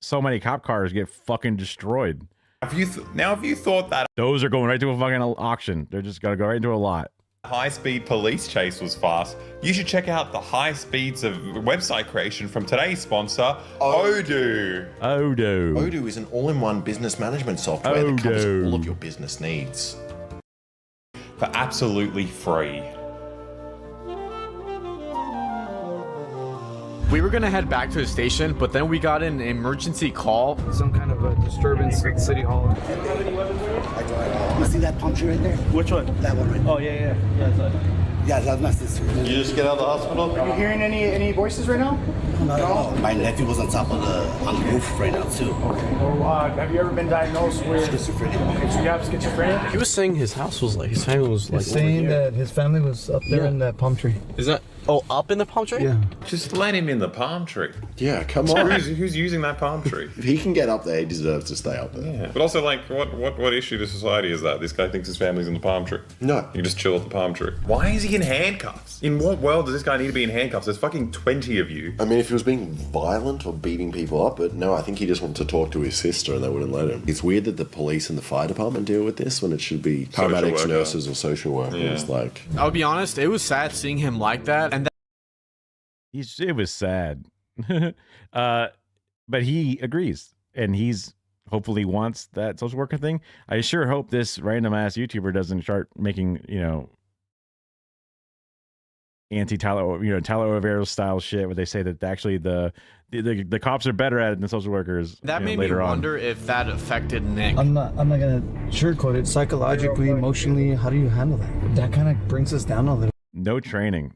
Speaker 1: so many cop cars get fucking destroyed.
Speaker 2: Have you thought that
Speaker 1: Those are going right to a fucking auction. They're just gonna go right into a lot.
Speaker 2: high-speed police chase was fast, you should check out the high speeds of website creation from today's sponsor, Odoo.
Speaker 1: Odoo.
Speaker 22: Odoo is an all-in-one business management software that covers all of your business needs.
Speaker 2: For absolutely free.
Speaker 23: We were gonna head back to the station, but then we got an emergency call.
Speaker 6: Some kind of a disturbance at City Hall.
Speaker 11: You see that palm tree right there?
Speaker 4: Which one?
Speaker 11: That one right there.
Speaker 4: Oh, yeah.
Speaker 11: Yeah, that's my sister.
Speaker 22: You just get out of the hospital?
Speaker 11: Are you hearing any voices right now? Not at all. My nephew was on top of on the roof right now too.
Speaker 8: Okay. Well, have you ever been diagnosed with
Speaker 11: schizophrenia?
Speaker 8: Okay, so you have schizophrenia?
Speaker 10: He was saying his house was like, his family was like.
Speaker 6: He's saying that his family was up there in that palm tree.
Speaker 10: Is that? Oh, up in the palm tree?
Speaker 6: Yeah.
Speaker 2: Just let him in the palm tree.
Speaker 22: Yeah, come on.
Speaker 2: Who's using that palm tree?
Speaker 22: If he can get up there, he deserves to stay up there.
Speaker 2: Yeah. But also, like, what issue to society is that? This guy thinks his family's in the palm tree.
Speaker 22: No.
Speaker 2: You just chill at the palm tree. Why is he in handcuffs? In what world does this guy need to be in handcuffs? There's fucking 20 of you.
Speaker 22: I mean, if he was being violent or beating people up, but no, I think he just wanted to talk to his sister and they wouldn't let him. It's weird that the police and the fire department deal with this when it should be paramedics, nurses, or social workers.
Speaker 23: Yeah.
Speaker 22: Like,
Speaker 23: I'll be honest, it was sad seeing him like that, and
Speaker 1: It was sad. But he agrees, and he's hopefully wants that social worker thing. I sure hope this random ass YouTuber doesn't start making, anti-Tyler, Tyler Rivera style shit where they say that actually the cops are better at it than social workers.
Speaker 23: that made me
Speaker 1: later on.
Speaker 23: wonder if that affected Nick.
Speaker 6: I'm not gonna sugarcoat it. Psychologically, emotionally, how do you handle that? That kind of brings us down a little.
Speaker 1: No training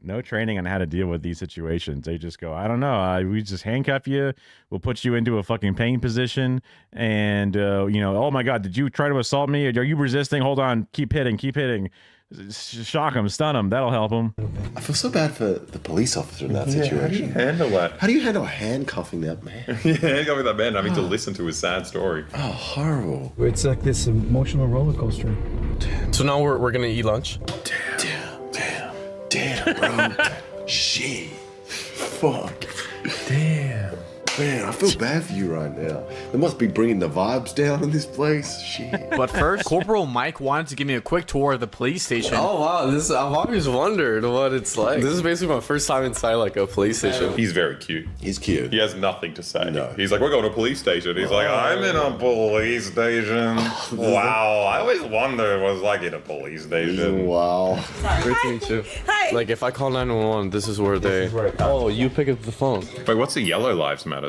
Speaker 1: on how to deal with these situations. They just go, I don't know. We just handcuff you. We'll put you into a fucking pain position. And, oh my God, did you try to assault me? Are you resisting? Hold on. Keep hitting. Shock him, stun him. That'll help him.
Speaker 22: I feel so bad for the police officer in that
Speaker 2: Yeah,
Speaker 22: situation.
Speaker 2: how do you handle that?
Speaker 22: How do you handle handcuffing that man?
Speaker 2: Yeah, handcuffing that man, having to listen to his sad story.
Speaker 22: Oh, horrible.
Speaker 6: It's like this emotional roller coaster.
Speaker 10: So now we're gonna eat lunch.
Speaker 22: Damn, bro. Shit. Fuck. Damn. Man, I feel bad for you right now. They must be bringing the vibes down in this place. Shit.
Speaker 23: But first, Corporal Mike wanted to give me a quick tour of the police station.
Speaker 10: Oh wow, I've always wondered what it's like. This is basically my first time inside like a police station.
Speaker 2: He's very cute.
Speaker 22: He's cute.
Speaker 2: He has nothing to say.
Speaker 22: No.
Speaker 2: He's like, we're going to a police station. He's like, I'm in a police station. Wow. I always wondered what it was like in a police station.
Speaker 22: Wow.
Speaker 10: Great to meet you.
Speaker 9: Hi.
Speaker 10: Like if I call 911, this is where they. Oh, you pick up the phone.
Speaker 2: Wait, what's the Yellow Lives Matter?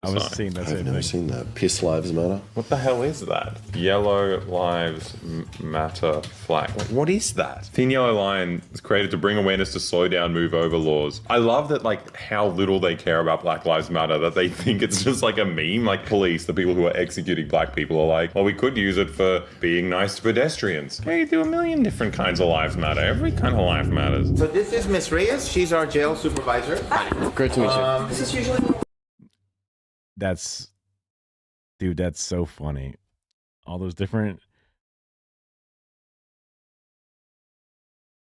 Speaker 1: I was seeing that same
Speaker 22: I've never
Speaker 1: thing.
Speaker 22: seen that. Piss lives matter.
Speaker 2: What the hell is that? Yellow Lives Matter flag. What is that? Thin Yellow Line is created to bring awareness to slow down, move over laws. I love that, like, how little they care about Black Lives Matter, that they think it's just like a meme. Like, police, the people who are executing black people are like, well, we could use it for being nice to pedestrians. Okay, you do a million different kinds of lives matter. Every kind of life matters.
Speaker 12: So this is Miss Reyes. She's our jail supervisor.
Speaker 10: Great to meet you.
Speaker 12: This is usually.
Speaker 1: That's so funny. All those different.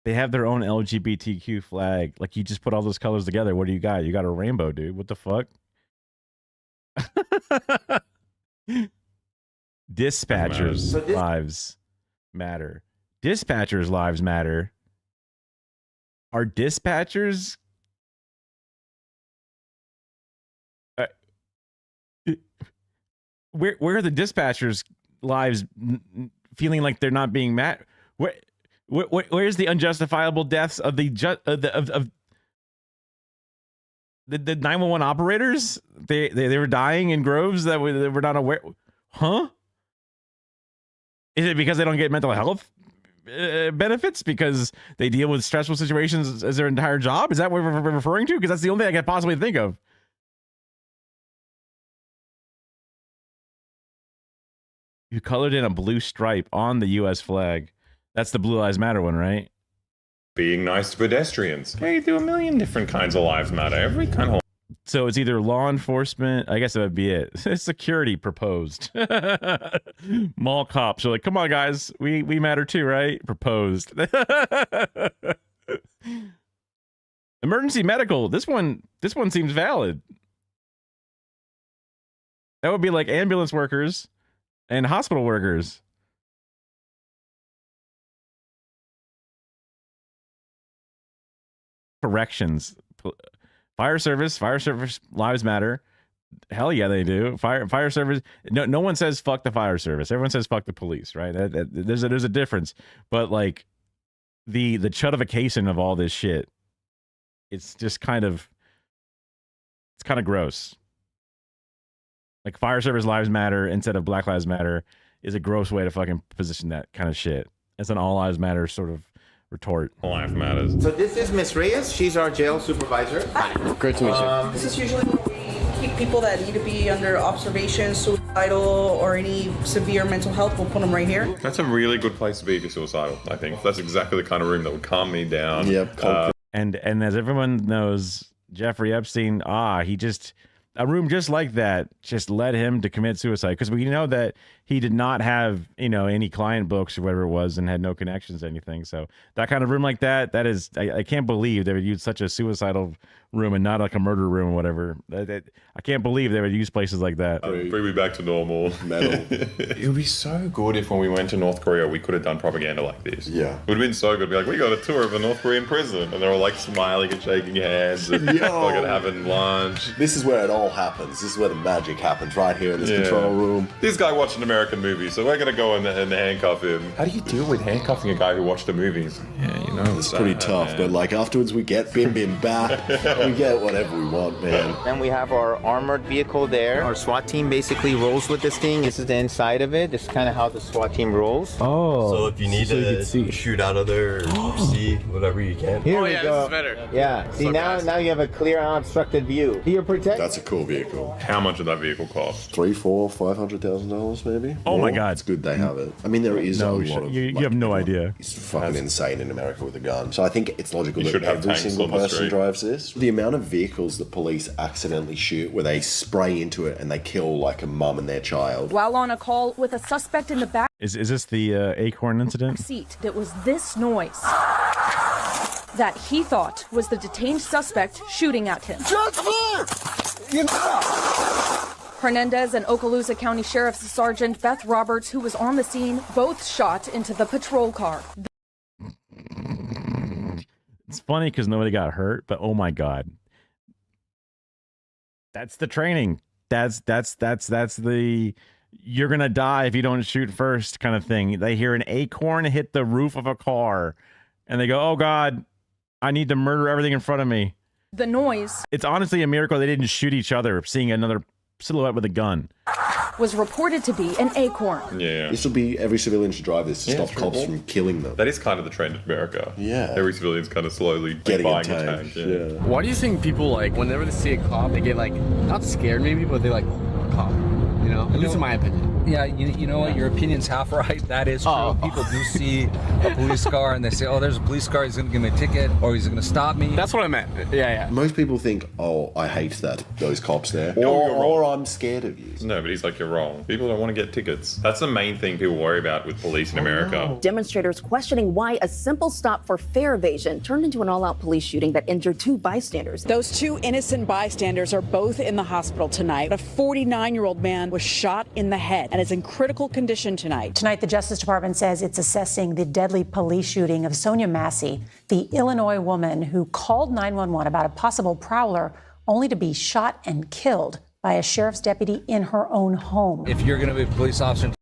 Speaker 1: They have their own LGBTQ flag. Like, you just put all those colors together. What do you got? You got a rainbow, dude. What the fuck? Dispatchers' lives matter. Dispatchers' lives matter. Are dispatchers? Where are the dispatchers' lives feeling like they're not being met? Where's the unjustifiable deaths of the 911 operators? They were dying in groves that we're not aware. Huh? Is it because they don't get mental health benefits because they deal with stressful situations as their entire job? Is that what we're referring to? Because that's the only thing I can possibly think of. You colored in a blue stripe on the U.S. flag. That's the Blue Lives Matter one, right?
Speaker 2: Being nice to pedestrians. Okay, you do a million different kinds of lives matter. Every kind of.
Speaker 1: So it's either law enforcement, I guess that would be it. Security proposed. Mall cops are like, come on, guys, we matter too, right? Proposed. Emergency medical. This one seems valid. That would be like ambulance workers and hospital workers. Corrections. Fire service lives matter. Hell yeah, they do. Fire service. No one says fuck the fire service. Everyone says fuck the police, right? There's a difference. But like the chutification of all this shit it's just kind of gross. Like fire service lives matter instead of Black Lives Matter is a gross way to fucking position that kind of shit. It's an all lives matter sort of retort.
Speaker 2: All life matters.
Speaker 12: So this is Miss Reyes. She's our jail supervisor. Hi.
Speaker 10: Great to meet you.
Speaker 9: This is usually where we keep people that need to be under observation, suicidal, or any severe mental health. We'll put them right here.
Speaker 2: That's a really good place to be if you're suicidal, I think. That's exactly the kind of room that would calm me down.
Speaker 22: Yep.
Speaker 1: And as everyone knows, Jeffrey Epstein, a room just like that just led him to commit suicide, because we know that he did not have, any client books or whatever it was and had no connections to anything. So that kind of room like that is, I can't believe they would use such a suicidal room and not like a murder room or whatever. I can't believe they would use places like that.
Speaker 2: Bring me back to normal.
Speaker 22: Metal.
Speaker 2: It would be so good if when we went to North Korea, we could have done propaganda like this.
Speaker 22: Yeah.
Speaker 2: It would have been so good. Be like, we got a tour of a North Korean prison. And they're all like smiling and shaking hands and fucking having lunch.
Speaker 22: This is where it all happens. This is where the magic happens, right here in this control room.
Speaker 2: This guy watched an American movie, so we're going to go and handcuff him. How do you deal with handcuffing a guy who watched a movie?
Speaker 22: It's pretty tough, but like afterwards we get bim bim bap. We get whatever we want, man.
Speaker 12: Then we have our armored vehicle there. Our SWAT team basically rolls with this thing. This is the inside of it. This is kind of how the SWAT team rolls.
Speaker 22: Oh.
Speaker 11: So if you need to shoot out of there or see whatever you can.
Speaker 12: Here we
Speaker 10: yeah,
Speaker 12: go.
Speaker 10: this is better.
Speaker 12: Yeah. See, now you have a clear, unobstructed view. Here, protect.
Speaker 22: That's a cool vehicle.
Speaker 2: How much did that vehicle cost?
Speaker 22: $300,000-$500,000 maybe.
Speaker 1: Oh my God.
Speaker 22: It's good they have it. I mean, there is a lot of.
Speaker 1: You have no idea.
Speaker 22: It's fucking insane in America with a gun. So I think it's logical
Speaker 2: You
Speaker 22: that
Speaker 2: should have
Speaker 22: every
Speaker 2: tanks
Speaker 22: single
Speaker 2: on the
Speaker 22: person
Speaker 2: street.
Speaker 22: drives this. The amount of vehicles that police accidentally shoot where they spray into it and they kill like a mum and their child.
Speaker 9: While on a call with a suspect in the back
Speaker 1: Is this the Acorn incident?
Speaker 9: seat, it was this noise that he thought was the detained suspect shooting at him. Hernandez and Okaloosa County Sheriff's Sergeant Beth Roberts, who was on the scene, both shot into the patrol car.
Speaker 1: It's funny because nobody got hurt, but oh my God. That's the training. That's the you're gonna die if you don't shoot first kind of thing. They hear an acorn hit the roof of a car and they go, oh God, I need to murder everything in front of me.
Speaker 9: The noise
Speaker 1: It's honestly a miracle they didn't shoot each other, seeing another silhouette with a gun.
Speaker 9: was reported to be an acorn.
Speaker 2: Yeah.
Speaker 22: This would be every civilian should drive this to stop
Speaker 2: it's
Speaker 22: cops
Speaker 2: true.
Speaker 22: from killing them.
Speaker 2: That is kind of the trend in America.
Speaker 22: Yeah.
Speaker 2: Every civilian's kind of slowly
Speaker 22: Getting
Speaker 2: buying a
Speaker 22: tank.
Speaker 2: tank. Yeah.
Speaker 10: Why do you think people like whenever they see a cop, they get like not scared maybe, but they like cop? You know, at least in my opinion.
Speaker 13: Yeah, you know what? Your opinion's half right. That is true. People do see a police car and they say, oh, there's a police car. He's going to give me a ticket or he's going to stop me.
Speaker 10: That's what I meant. Yeah.
Speaker 22: Most people think, oh, I hate those cops there.
Speaker 2: No, you're wrong.
Speaker 22: Or I'm scared of you.
Speaker 2: No, but he's like, you're wrong. People don't want to get tickets. That's the main thing people worry about with police in America.
Speaker 14: Demonstrators questioning why a simple stop for fare evasion turned into an all-out police shooting that injured 2 bystanders.
Speaker 9: Those 2 innocent bystanders are both in the hospital tonight. A 49-year-old man was shot in the head and is in critical condition tonight.
Speaker 15: Tonight, the Justice Department says it's assessing the deadly police shooting of Sonia Massey, the Illinois woman who called 911 about a possible prowler only to be shot and killed by a sheriff's deputy in her own home.
Speaker 13: If you're going to be a police officer,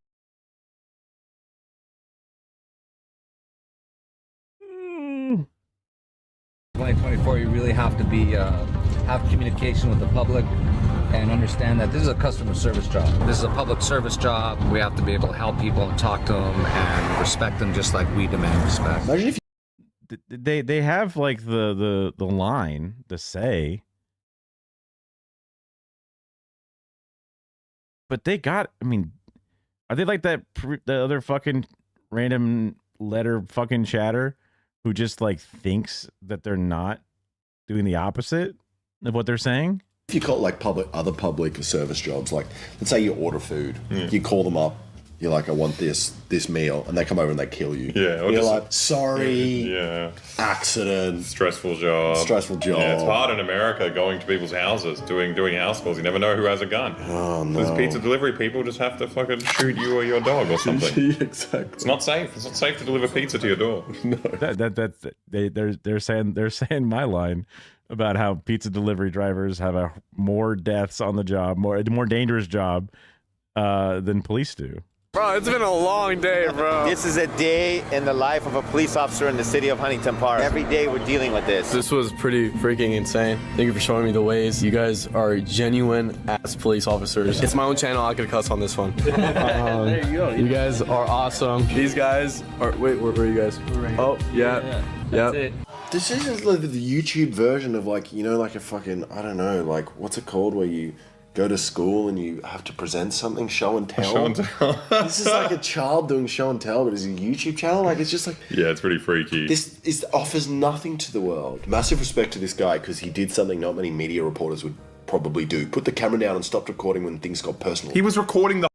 Speaker 13: 2024, you really have to be have communication with the public and understand that this is a customer service job. This is a public service job. We have to be able to help people and talk to them and respect them just like we demand respect.
Speaker 22: Imagine if
Speaker 1: They have like the line to say, but they got. I mean, are they like the other fucking random letter fucking chatter who just like thinks that they're not doing the opposite of what they're saying?
Speaker 22: If you call it like other public service jobs, like let's say you order food, you call them up, you're like, I want this meal, and they come over and they kill you.
Speaker 2: Yeah.
Speaker 22: You're like, sorry,
Speaker 2: Yeah.
Speaker 22: accident,
Speaker 2: Stressful job. Yeah, it's hard in America going to people's houses, doing house calls. You never know who has a gun.
Speaker 22: Oh, no.
Speaker 2: Those pizza delivery people just have to fucking shoot you or your dog or something.
Speaker 22: Exactly.
Speaker 2: It's not safe. It's not safe to deliver pizza to your door.
Speaker 22: No.
Speaker 1: They're saying my line about how pizza delivery drivers have more deaths on the job, more dangerous job than police do.
Speaker 23: Bro, it's been a long day, bro.
Speaker 12: This is a day in the life of a police officer in the city of Huntington Park. Every day we're dealing with this.
Speaker 23: This was pretty freaking insane. Thank you for showing me the ways. You guys are genuine ass police officers. It's my own channel. I could cuss on this one.
Speaker 4: There you go.
Speaker 23: You guys are awesome. These guys are. Wait, where are you guys? Oh, yeah.
Speaker 4: That's it.
Speaker 22: This is just like the YouTube version of like, you know, like a fucking, I don't know, like what's it called where you go to school and you have to present something, show and tell.
Speaker 2: Show and tell.
Speaker 22: This is like a child doing show and tell, but it's a YouTube channel. Like it's just like,
Speaker 2: Yeah, it's pretty freaky.
Speaker 22: this offers nothing to the world. Massive respect to this guy because he did something not many media reporters would probably do. Put the camera down and stopped recording when things got personal.
Speaker 2: He was recording the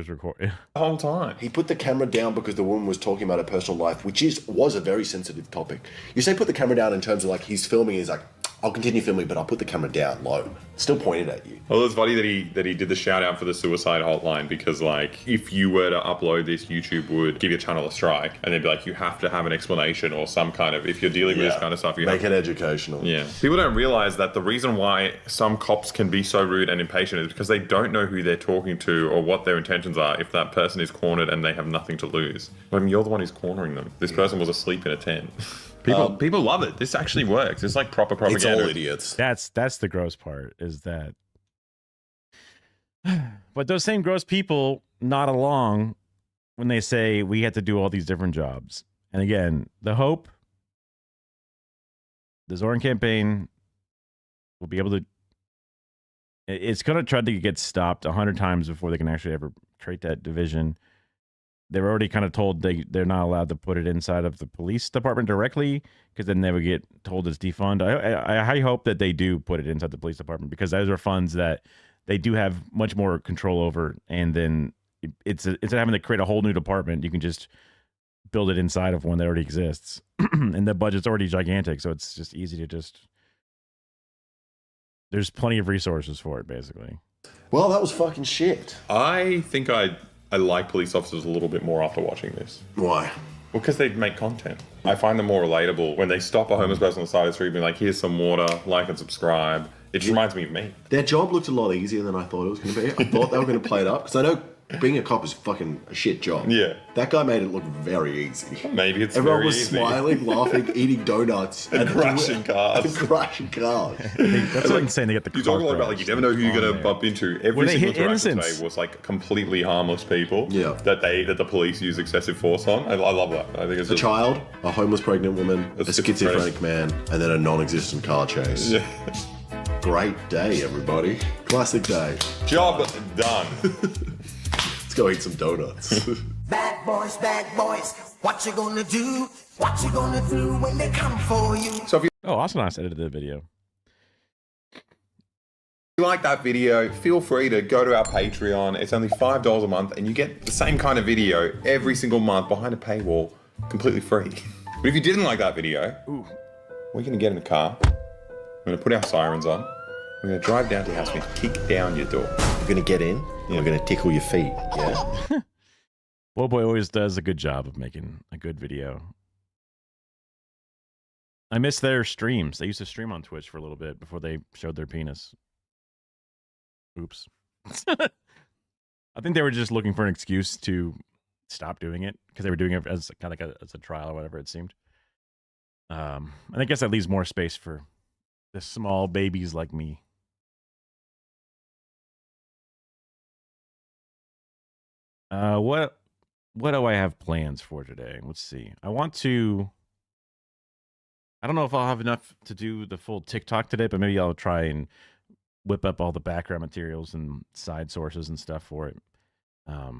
Speaker 1: recording
Speaker 2: whole time.
Speaker 22: He put the camera down because the woman was talking about her personal life, which was a very sensitive topic. You say put the camera down in terms of like he's filming, he's like, I'll continue filming, but I'll put the camera down low. Still pointed at you.
Speaker 2: Well, it's funny that he did the shout out for the suicide hotline because like if you were to upload this, YouTube would give your channel a strike and they'd be like, you have to have an explanation or some kind of, if you're dealing with this kind of stuff, you
Speaker 22: Make
Speaker 2: have
Speaker 22: it educational.
Speaker 2: Yeah. People don't realize that the reason why some cops can be so rude and impatient is because they don't know who they're talking to or what their intentions are if that person is cornered and they have nothing to lose. I mean, you're the one who's cornering them. This person was asleep in a tent. People love it. This actually works. It's like proper propaganda.
Speaker 22: It's all idiots.
Speaker 1: That's the gross part, is that. But those same gross people nod along when they say we have to do all these different jobs. And again, the hope, the Zoran campaign will be able to. It's going to try to get stopped 100 times before they can actually ever create that division. They're already kind of told they're not allowed to put it inside of the police department directly because then they would get told it's defund. I hope that they do put it inside the police department because those are funds that they do have much more control over. And then it's having to create a whole new department. You can just build it inside of one that already exists. And the budget's already gigantic. So it's just easy to just. There's plenty of resources for it, basically.
Speaker 22: Well, that was fucking shit.
Speaker 2: I think I like police officers a little bit more after watching this.
Speaker 22: Why?
Speaker 2: Well, because they make content. I find them more relatable when they stop a homeless person on the side of the street being like, here's some water, like and subscribe. It just reminds me of me.
Speaker 22: Their job looked a lot easier than I thought it was going to be. I thought they were going to play it up because I know being a cop is fucking a shit job.
Speaker 2: Yeah.
Speaker 22: That guy made it look very easy.
Speaker 2: Maybe it's
Speaker 22: Everyone
Speaker 2: very
Speaker 22: was
Speaker 2: easy.
Speaker 22: smiling, laughing, eating donuts.
Speaker 2: And crashing cars.
Speaker 22: And crashing cars.
Speaker 1: That's what I'm saying. They get the
Speaker 2: You're talking about like you never know who you're going to bump into. Every single interaction today was like completely harmless people that the police use excessive force on. I love that. I think it's
Speaker 22: a child, a homeless pregnant woman, a schizophrenic man, and then a non-existent car chase.
Speaker 2: Yeah.
Speaker 22: Great day, everybody. Classic day.
Speaker 2: Job done.
Speaker 22: Let's go eat some donuts.
Speaker 16: Bad boys, what you gonna do? What you gonna do when they come for you?
Speaker 2: So if you
Speaker 1: Awesomenauts edited the video.
Speaker 2: like that video, feel free to go to our Patreon. It's only $5 a month and you get the same kind of video every single month behind a paywall, completely free. But if you didn't like that video, we're gonna get in the car. We're gonna put our sirens on. We're gonna drive down to your house and kick down your door.
Speaker 22: We're gonna get in. Yeah. We're gonna tickle your feet. Yeah.
Speaker 1: Well, boy always does a good job of making a good video. I miss their streams. They used to stream on Twitch for a little bit before they showed their penis. Oops. I think they were just looking for an excuse to stop doing it because they were doing it as kind of like as a trial or whatever it seemed. And I guess that leaves more space for the small babies like me. What do I have plans for today? Let's see. I don't know if I'll have enough to do the full TikTok today, but maybe I'll try and whip up all the background materials and side sources and stuff for it. I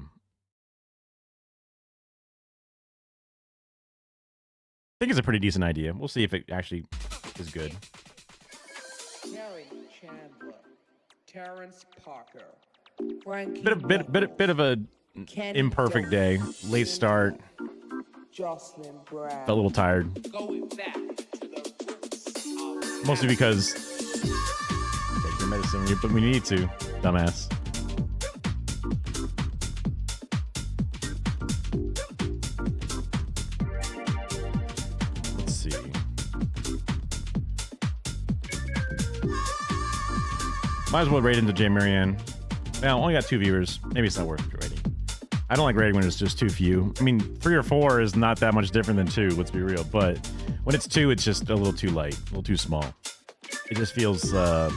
Speaker 1: think it's a pretty decent idea. We'll see if it actually is good.
Speaker 18: Terry Chandler, Terrence Parker, Frankie
Speaker 1: Bit of a imperfect day. Late start.
Speaker 18: Jocelyn Brown.
Speaker 1: Felt a little tired. Mostly because take your medicine when we need to, dumbass. Let's see. Might as well raid into Jay Marianne. Well, only got 2 viewers. Maybe it's not worth rating. I don't like rating when it's just too few. I mean, 3 or 4 is not that much different than 2, let's be real. But when it's 2, it's just a little too light, a little too small. It just feels like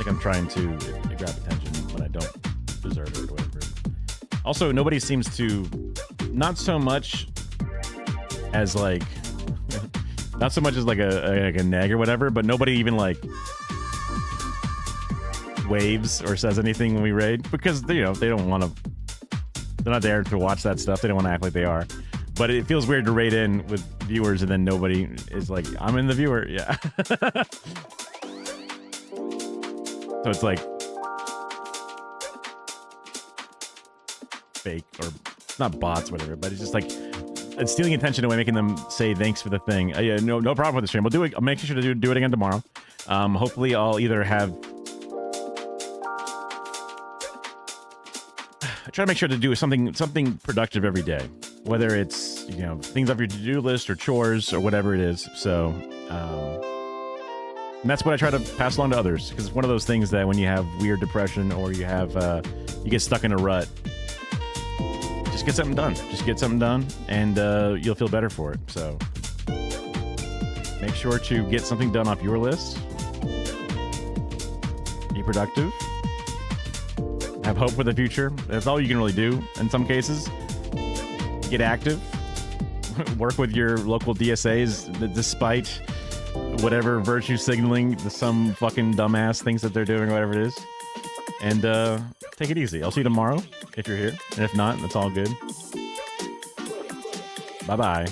Speaker 1: I'm trying to grab attention when I don't deserve it or whatever. Also, nobody seems to, not so much as like, not so much as like a neg or whatever, but nobody even like waves or says anything when we raid because they don't want to. They're not there to watch that stuff. They don't want to act like they are. But it feels weird to raid in with viewers and then nobody is like, I'm in the viewer. Yeah. So it's like fake or not bots, whatever. But it's just like it's stealing attention away, making them say thanks for the thing. Yeah, no problem with the stream. We'll do it. I'll make sure to do it again tomorrow. Hopefully, I'll either have. I try to make sure to do something productive every day, whether it's things off your to-do list or chores or whatever it is. So, and that's what I try to pass along to others because it's one of those things that when you have weird depression or you have you get stuck in a rut, just get something done. Just get something done, and you'll feel better for it. So, make sure to get something done off your list. Be productive. Have hope for the future. That's all you can really do in some cases. Get active. Work with your local DSAs despite whatever virtue signaling some fucking dumbass thinks that they're doing, whatever it is. And take it easy. I'll see you tomorrow if you're here. And if not, that's all good. Bye-bye.